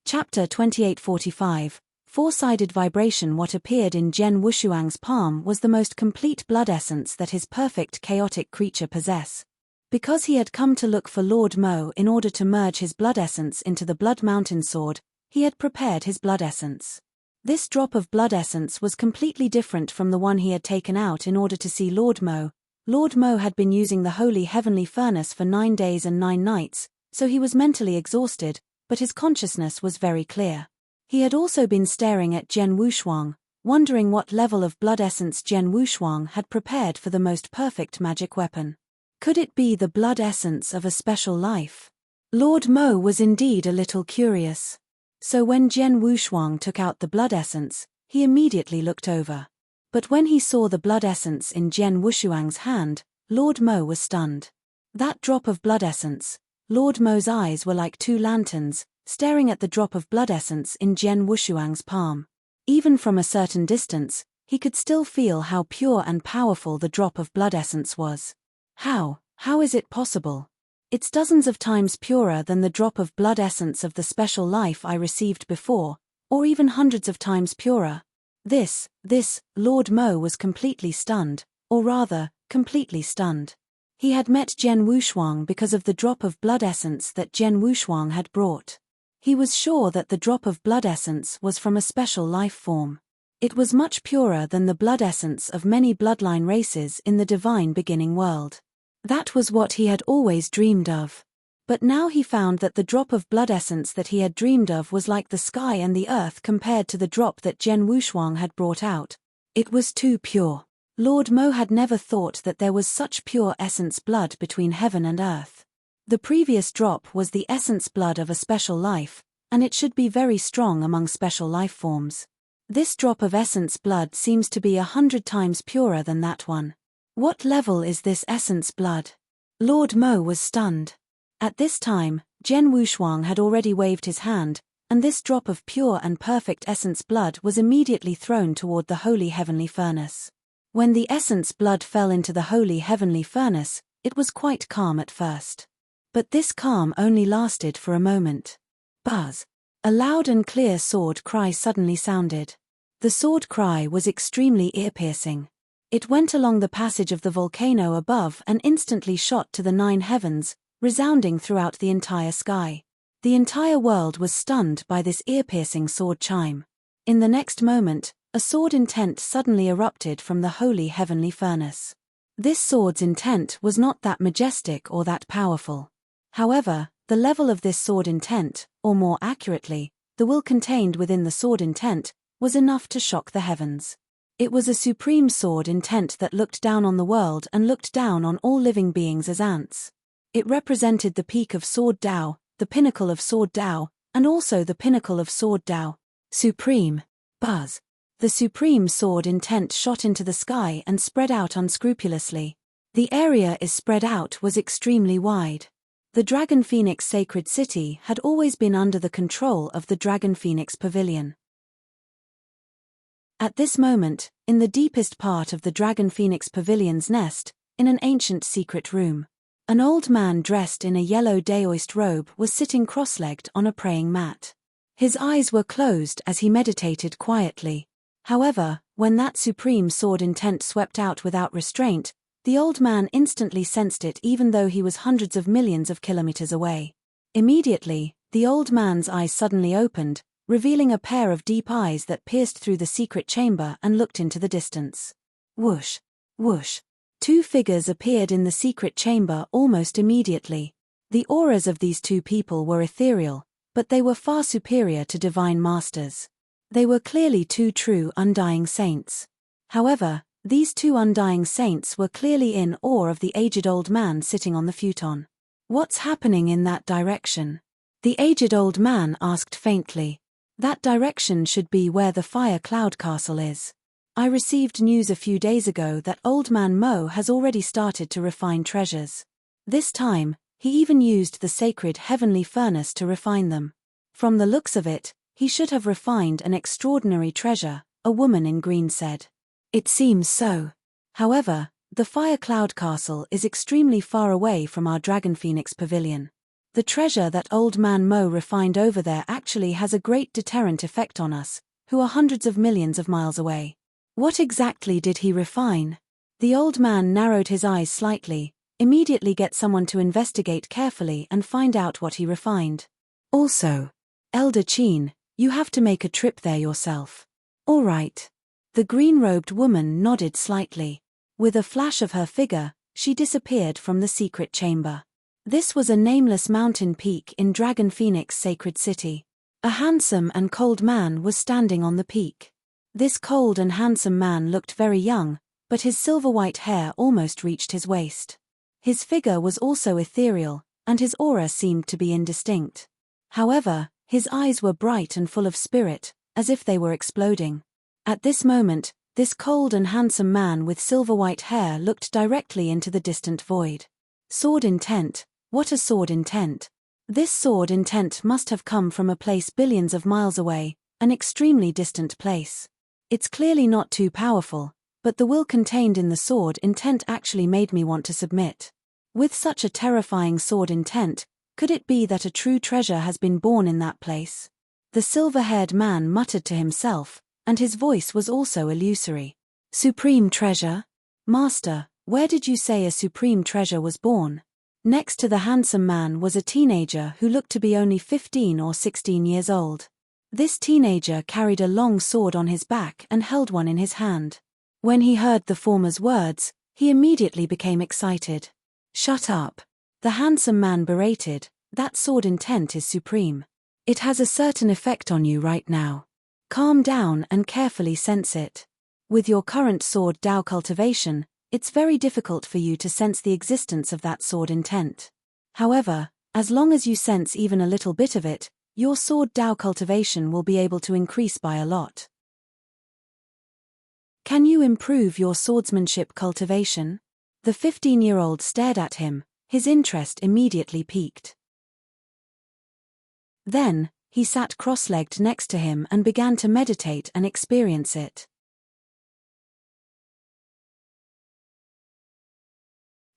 Speaker 1: Chapter 2845, Four-Sided Vibration. What appeared in Jian Wushuang's palm was the most complete blood essence that his perfect chaotic creature possess. Because he had come to look for Lord Mo in order to merge his blood essence into the Blood Mountain sword, he had prepared his blood essence. This drop of blood essence was completely different from the one he had taken out in order to see Lord Mo. Lord Mo had been using the holy heavenly furnace for 9 days and 9 nights, so he was mentally exhausted, but his consciousness was very clear. He had also been staring at Jian Wushuang, wondering what level of blood essence Jian Wushuang had prepared for the most perfect magic weapon. Could it be the blood essence of a special life? Lord Mo was indeed a little curious. So when Jian Wushuang took out the blood essence, he immediately looked over. But when he saw the blood essence in Jian Wushuang's hand, Lord Mo was stunned. That drop of blood essence, Lord Mo's eyes were like 2 lanterns, staring at the drop of blood essence in Jian Wushuang's palm. Even from a certain distance, he could still feel how pure and powerful the drop of blood essence was. How is it possible? It's dozens of times purer than the drop of blood essence of the special life I received before, or even hundreds of times purer. This, Lord Mo was completely stunned, or rather, completely stunned. He had met Jian Wushuang because of the drop of blood essence that Jian Wushuang had brought. He was sure that the drop of blood essence was from a special life form. It was much purer than the blood essence of many bloodline races in the divine beginning world. That was what he had always dreamed of. But now he found that the drop of blood essence that he had dreamed of was like the sky and the earth compared to the drop that Jian Wushuang had brought out. It was too pure. Lord Mo had never thought that there was such pure essence blood between heaven and earth. The previous drop was the essence blood of a special life, and it should be very strong among special life forms. This drop of essence blood seems to be 100 times purer than that one. What level is this essence blood? Lord Mo was stunned. At this time, Jian Wushuang had already waved his hand, and this drop of pure and perfect essence blood was immediately thrown toward the holy heavenly furnace. When the essence blood fell into the holy heavenly furnace, it was quite calm at first. But this calm only lasted for a moment. Buzz! A loud and clear sword cry suddenly sounded. The sword cry was extremely ear-piercing. It went along the passage of the volcano above and instantly shot to the 9 heavens, resounding throughout the entire sky. The entire world was stunned by this ear-piercing sword chime. In the next moment, a sword intent suddenly erupted from the holy heavenly furnace. This sword's intent was not that majestic or that powerful. However, the level of this sword intent, or more accurately, the will contained within the sword intent, was enough to shock the heavens. It was a supreme sword intent that looked down on the world and looked down on all living beings as ants. It represented the peak of Sword Tao, the pinnacle of Sword Tao, and also the pinnacle of Sword Tao. Supreme. Buzz. The supreme sword intent shot into the sky and spread out unscrupulously. The area it spread out was extremely wide. The Dragon Phoenix Sacred City had always been under the control of the Dragon Phoenix Pavilion. At this moment, in the deepest part of the Dragon Phoenix Pavilion's nest, in an ancient secret room, an old man dressed in a yellow daoist robe was sitting cross-legged on a praying mat. His eyes were closed as he meditated quietly. However, when that supreme sword intent swept out without restraint, the old man instantly sensed it even though he was hundreds of millions of kilometers away. Immediately, the old man's eyes suddenly opened, revealing a pair of deep eyes that pierced through the secret chamber and looked into the distance. Whoosh! Whoosh! 2 figures appeared in the secret chamber almost immediately. The auras of these 2 people were ethereal, but they were far superior to divine masters. They were clearly 2 true undying saints. However, these 2 undying saints were clearly in awe of the aged old man sitting on the futon. "What's happening in that direction?" the aged old man asked faintly. "That direction should be where the fire cloud castle is. I received news a few days ago that Old Man Mo has already started to refine treasures. This time, he even used the sacred heavenly furnace to refine them. From the looks of it, he should have refined an extraordinary treasure," a woman in green said. "It seems so. However, the fire cloud castle is extremely far away from our Dragon Phoenix Pavilion. The treasure that Old Man Mo refined over there actually has a great deterrent effect on us, who are hundreds of millions of miles away." "What exactly did he refine?" The old man narrowed his eyes slightly. "Immediately get someone to investigate carefully and find out what he refined. Also, Elder Chin, you have to make a trip there yourself." "All right." The green-robed woman nodded slightly. With a flash of her figure, she disappeared from the secret chamber. This was a nameless mountain peak in Dragon Phoenix Sacred City. A handsome and cold man was standing on the peak. This cold and handsome man looked very young, but his silver-white hair almost reached his waist. His figure was also ethereal, and his aura seemed to be indistinct. However, his eyes were bright and full of spirit, as if they were exploding. At this moment, this cold and handsome man with silver-white hair looked directly into the distant void. Sword intent. What a sword intent. This sword intent must have come from a place billions of miles away, an extremely distant place. It's clearly not too powerful, but the will contained in the sword intent actually made me want to submit. With such a terrifying sword intent, could it be that a true treasure has been born in that place? The silver-haired man muttered to himself, and his voice was also illusory. "Supreme treasure? Master, where did you say a supreme treasure was born?" Next to the handsome man was a teenager who looked to be only 15 or 16 years old. This teenager carried a long sword on his back and held one in his hand. When he heard the former's words, he immediately became excited. "Shut up!" the handsome man berated. "That sword intent is supreme. It has a certain effect on you right now. Calm down and carefully sense it. With your current sword Dao cultivation, it's very difficult for you to sense the existence of that sword intent. However, as long as you sense even a little bit of it, your sword Dao cultivation will be able to increase by a lot. Can you improve your swordsmanship cultivation?" The 15-year-old stared at him, his interest immediately piqued. Then, He sat cross-legged next to him and began to meditate and experience it.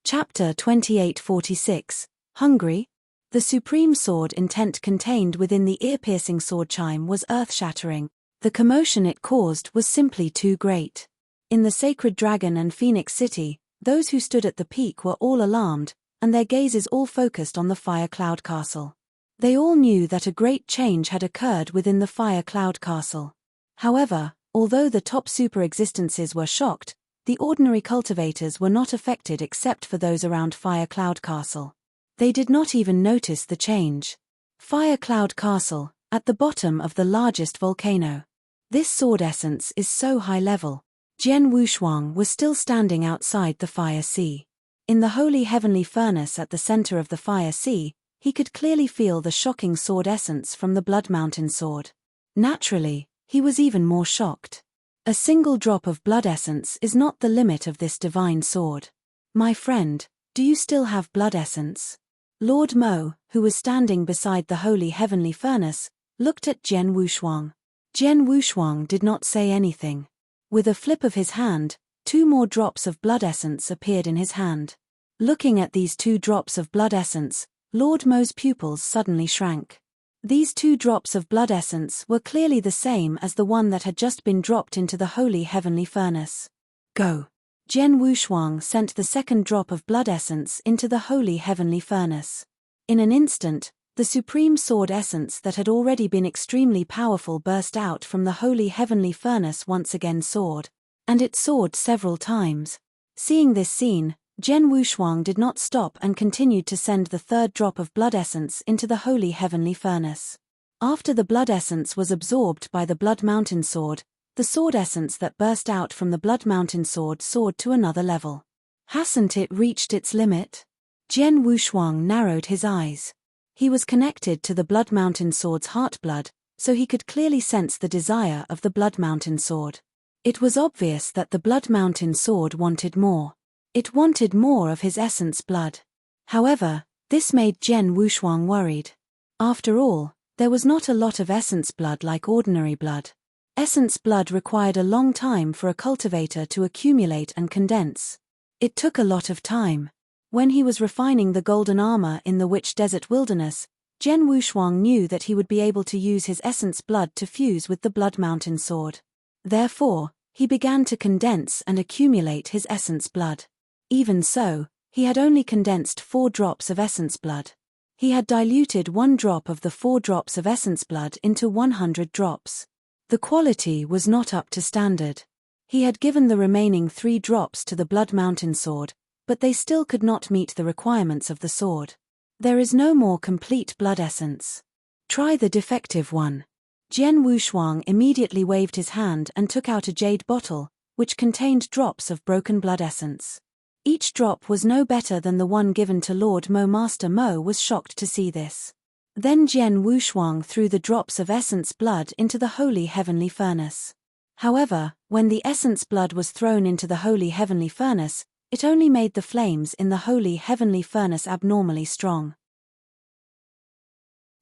Speaker 1: Chapter 2846. Hungry? The supreme sword intent contained within the ear-piercing sword chime was earth-shattering. The commotion it caused was simply too great. In the sacred dragon and phoenix city, those who stood at the peak were all alarmed, and their gazes all focused on the fire cloud castle. They all knew that a great change had occurred within the fire cloud castle. However, although the top super existences were shocked, the ordinary cultivators were not affected except for those around Fire Cloud Castle. They did not even notice the change. Fire Cloud Castle, at the bottom of the largest volcano. This sword essence is so high level. Jian Wushuang was still standing outside the fire sea. In the holy heavenly furnace at the center of the fire sea, he could clearly feel the shocking sword essence from the Blood Mountain sword. Naturally, he was even more shocked. A single drop of blood essence is not the limit of this divine sword. My friend, do you still have blood essence? Lord Mo, who was standing beside the holy heavenly furnace, looked at Jian Wushuang. Jian Wushuang did not say anything. With a flip of his hand, 2 more drops of blood essence appeared in his hand. Looking at these 2 drops of blood essence, Lord Mo's pupils suddenly shrank. These 2 drops of blood essence were clearly the same as the one that had just been dropped into the holy heavenly furnace. Go! Jian Wushuang sent the second drop of blood essence into the holy heavenly furnace. In an instant, the supreme sword essence that had already been extremely powerful burst out from the holy heavenly furnace once again soared. And it soared several times. Seeing this scene, Jian Wushuang did not stop and continued to send the third drop of blood essence into the holy heavenly furnace. After the blood essence was absorbed by the Blood Mountain sword, the sword essence that burst out from the Blood Mountain sword soared to another level. Hasn't it reached its limit? Jian Wushuang narrowed his eyes. He was connected to the Blood Mountain sword's heartblood, so he could clearly sense the desire of the Blood Mountain sword. It was obvious that the Blood Mountain sword wanted more. It wanted more of his essence blood. However, this made Jian Wushuang worried. After all, there was not a lot of essence blood like ordinary blood. Essence blood required a long time for a cultivator to accumulate and condense. It took a lot of time. When he was refining the golden armor in the Witch Desert Wilderness, Jian Wushuang knew that he would be able to use his essence blood to fuse with the Blood Mountain sword. Therefore, he began to condense and accumulate his essence blood. Even so, he had only condensed 4 drops of essence blood. He had diluted 1 drop of the 4 drops of essence blood into 100 drops. The quality was not up to standard. He had given the remaining 3 drops to the Blood Mountain sword, but they still could not meet the requirements of the sword. There is no more complete blood essence. Try the defective one. Jian Wushuang immediately waved his hand and took out a jade bottle, which contained drops of broken blood essence. Each drop was no better than the one given to Lord Mo. Master Mo was shocked to see this. Then Jian Wushuang threw the drops of essence blood into the holy heavenly furnace. However, when the essence blood was thrown into the holy heavenly furnace, it only made the flames in the holy heavenly furnace abnormally strong.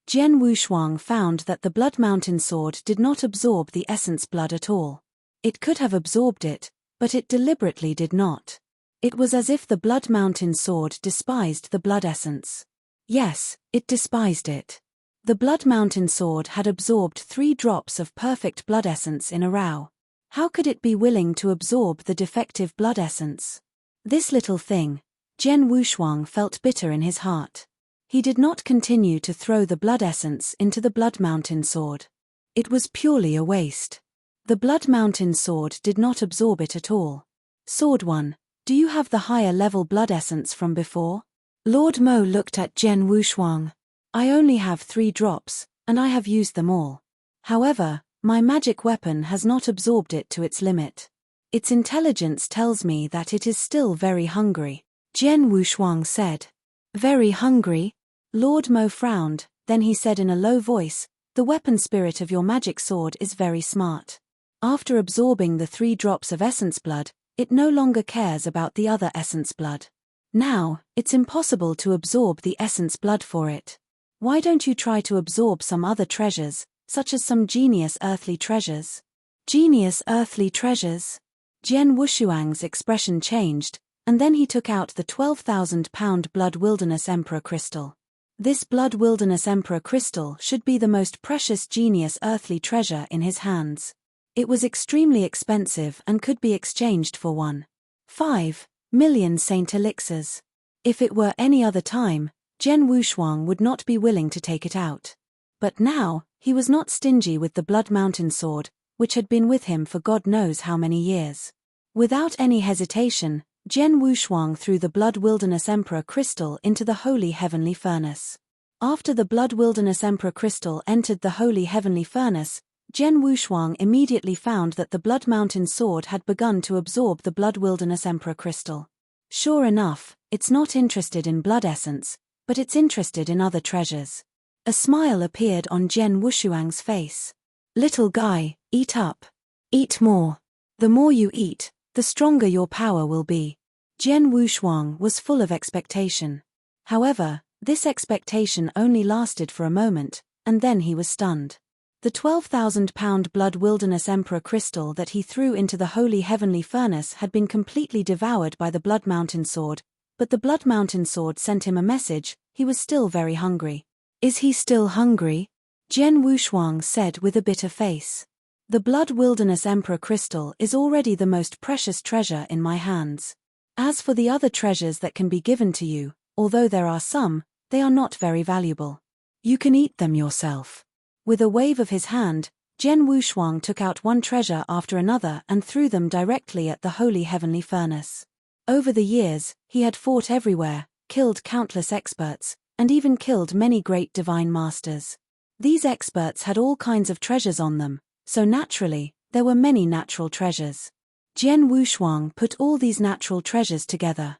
Speaker 1: Jian Wushuang found that the Blood Mountain sword did not absorb the essence blood at all. It could have absorbed it, but it deliberately did not. It was as if the Blood Mountain sword despised the blood essence. Yes, it despised it. The Blood Mountain sword had absorbed 3 drops of perfect blood essence in a row. How could it be willing to absorb the defective blood essence? This little thing. Jian Wushuang felt bitter in his heart. He did not continue to throw the blood essence into the Blood Mountain sword. It was purely a waste. The Blood Mountain sword did not absorb it at all. Sword 1. Do you have the higher level blood essence from before? Lord Mo looked at Jian Wushuang. I only have 3 drops, and I have used them all. However, my magic weapon has not absorbed it to its limit. Its intelligence tells me that it is still very hungry. Jian Wushuang said. Very hungry? Lord Mo frowned, then he said in a low voice, the weapon spirit of your magic sword is very smart. After absorbing the 3 drops of essence blood, it no longer cares about the other essence blood. Now, it's impossible to absorb the essence blood for it. Why don't you try to absorb some other treasures, such as some genius earthly treasures? Genius earthly treasures? Jian Wushuang's expression changed, and then he took out the 12,000-pound Blood Wilderness Emperor crystal. This Blood Wilderness Emperor crystal should be the most precious genius earthly treasure in his hands. It was extremely expensive and could be exchanged for 1.5 million saint elixirs. If it were any other time, Jian Wushuang would not be willing to take it out. But now, he was not stingy with the Blood Mountain sword, which had been with him for God knows how many years. Without any hesitation, Jian Wushuang threw the Blood Wilderness Emperor crystal into the holy heavenly furnace. After the Blood Wilderness Emperor crystal entered the holy heavenly furnace, Jian Wushuang immediately found that the Blood Mountain sword had begun to absorb the Blood Wilderness Emperor crystal. Sure enough, it's not interested in blood essence, but it's interested in other treasures. A smile appeared on Jian Wushuang's face. Little guy, eat up. Eat more. The more you eat, the stronger your power will be. Jian Wushuang was full of expectation. However, this expectation only lasted for a moment, and then he was stunned. The 12,000-pound Blood Wilderness Emperor crystal that he threw into the holy heavenly furnace had been completely devoured by the Blood Mountain sword, but the Blood Mountain sword sent him a message: he was still very hungry. Is he still hungry? Jian Wushuang said with a bitter face. The Blood Wilderness Emperor crystal is already the most precious treasure in my hands. As for the other treasures that can be given to you, although there are some, they are not very valuable. You can eat them yourself. With a wave of his hand, Jian Wushuang took out one treasure after another and threw them directly at the holy heavenly furnace. Over the years, he had fought everywhere, killed countless experts, and even killed many great divine masters. These experts had all kinds of treasures on them, so naturally, there were many natural treasures. Jian Wushuang put all these natural treasures together.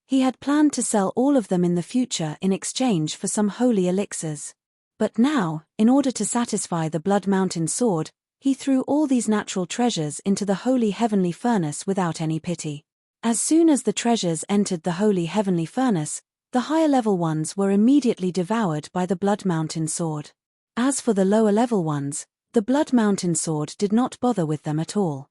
Speaker 1: He had planned to sell all of them in the future in exchange for some holy elixirs. But now, in order to satisfy the Blood Mountain sword, he threw all these natural treasures into the holy heavenly furnace without any pity. As soon as the treasures entered the holy heavenly furnace, the higher level ones were immediately devoured by the Blood Mountain sword. As for the lower level ones, the Blood Mountain sword did not bother with them at all.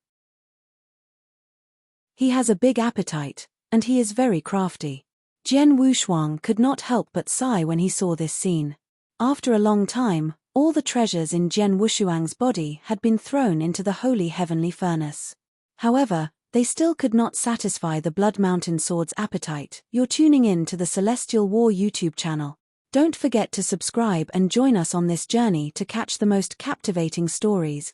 Speaker 1: He has a big appetite, and he is very crafty. Jian Wushuang could not help but sigh when he saw this scene. After a long time, all the treasures in Jian Wushuang's body had been thrown into the holy heavenly furnace. However, they still could not satisfy the Blood Mountain sword's appetite. You're tuning in to the Celestial War YouTube channel. Don't forget to subscribe and join us on this journey to catch the most captivating stories.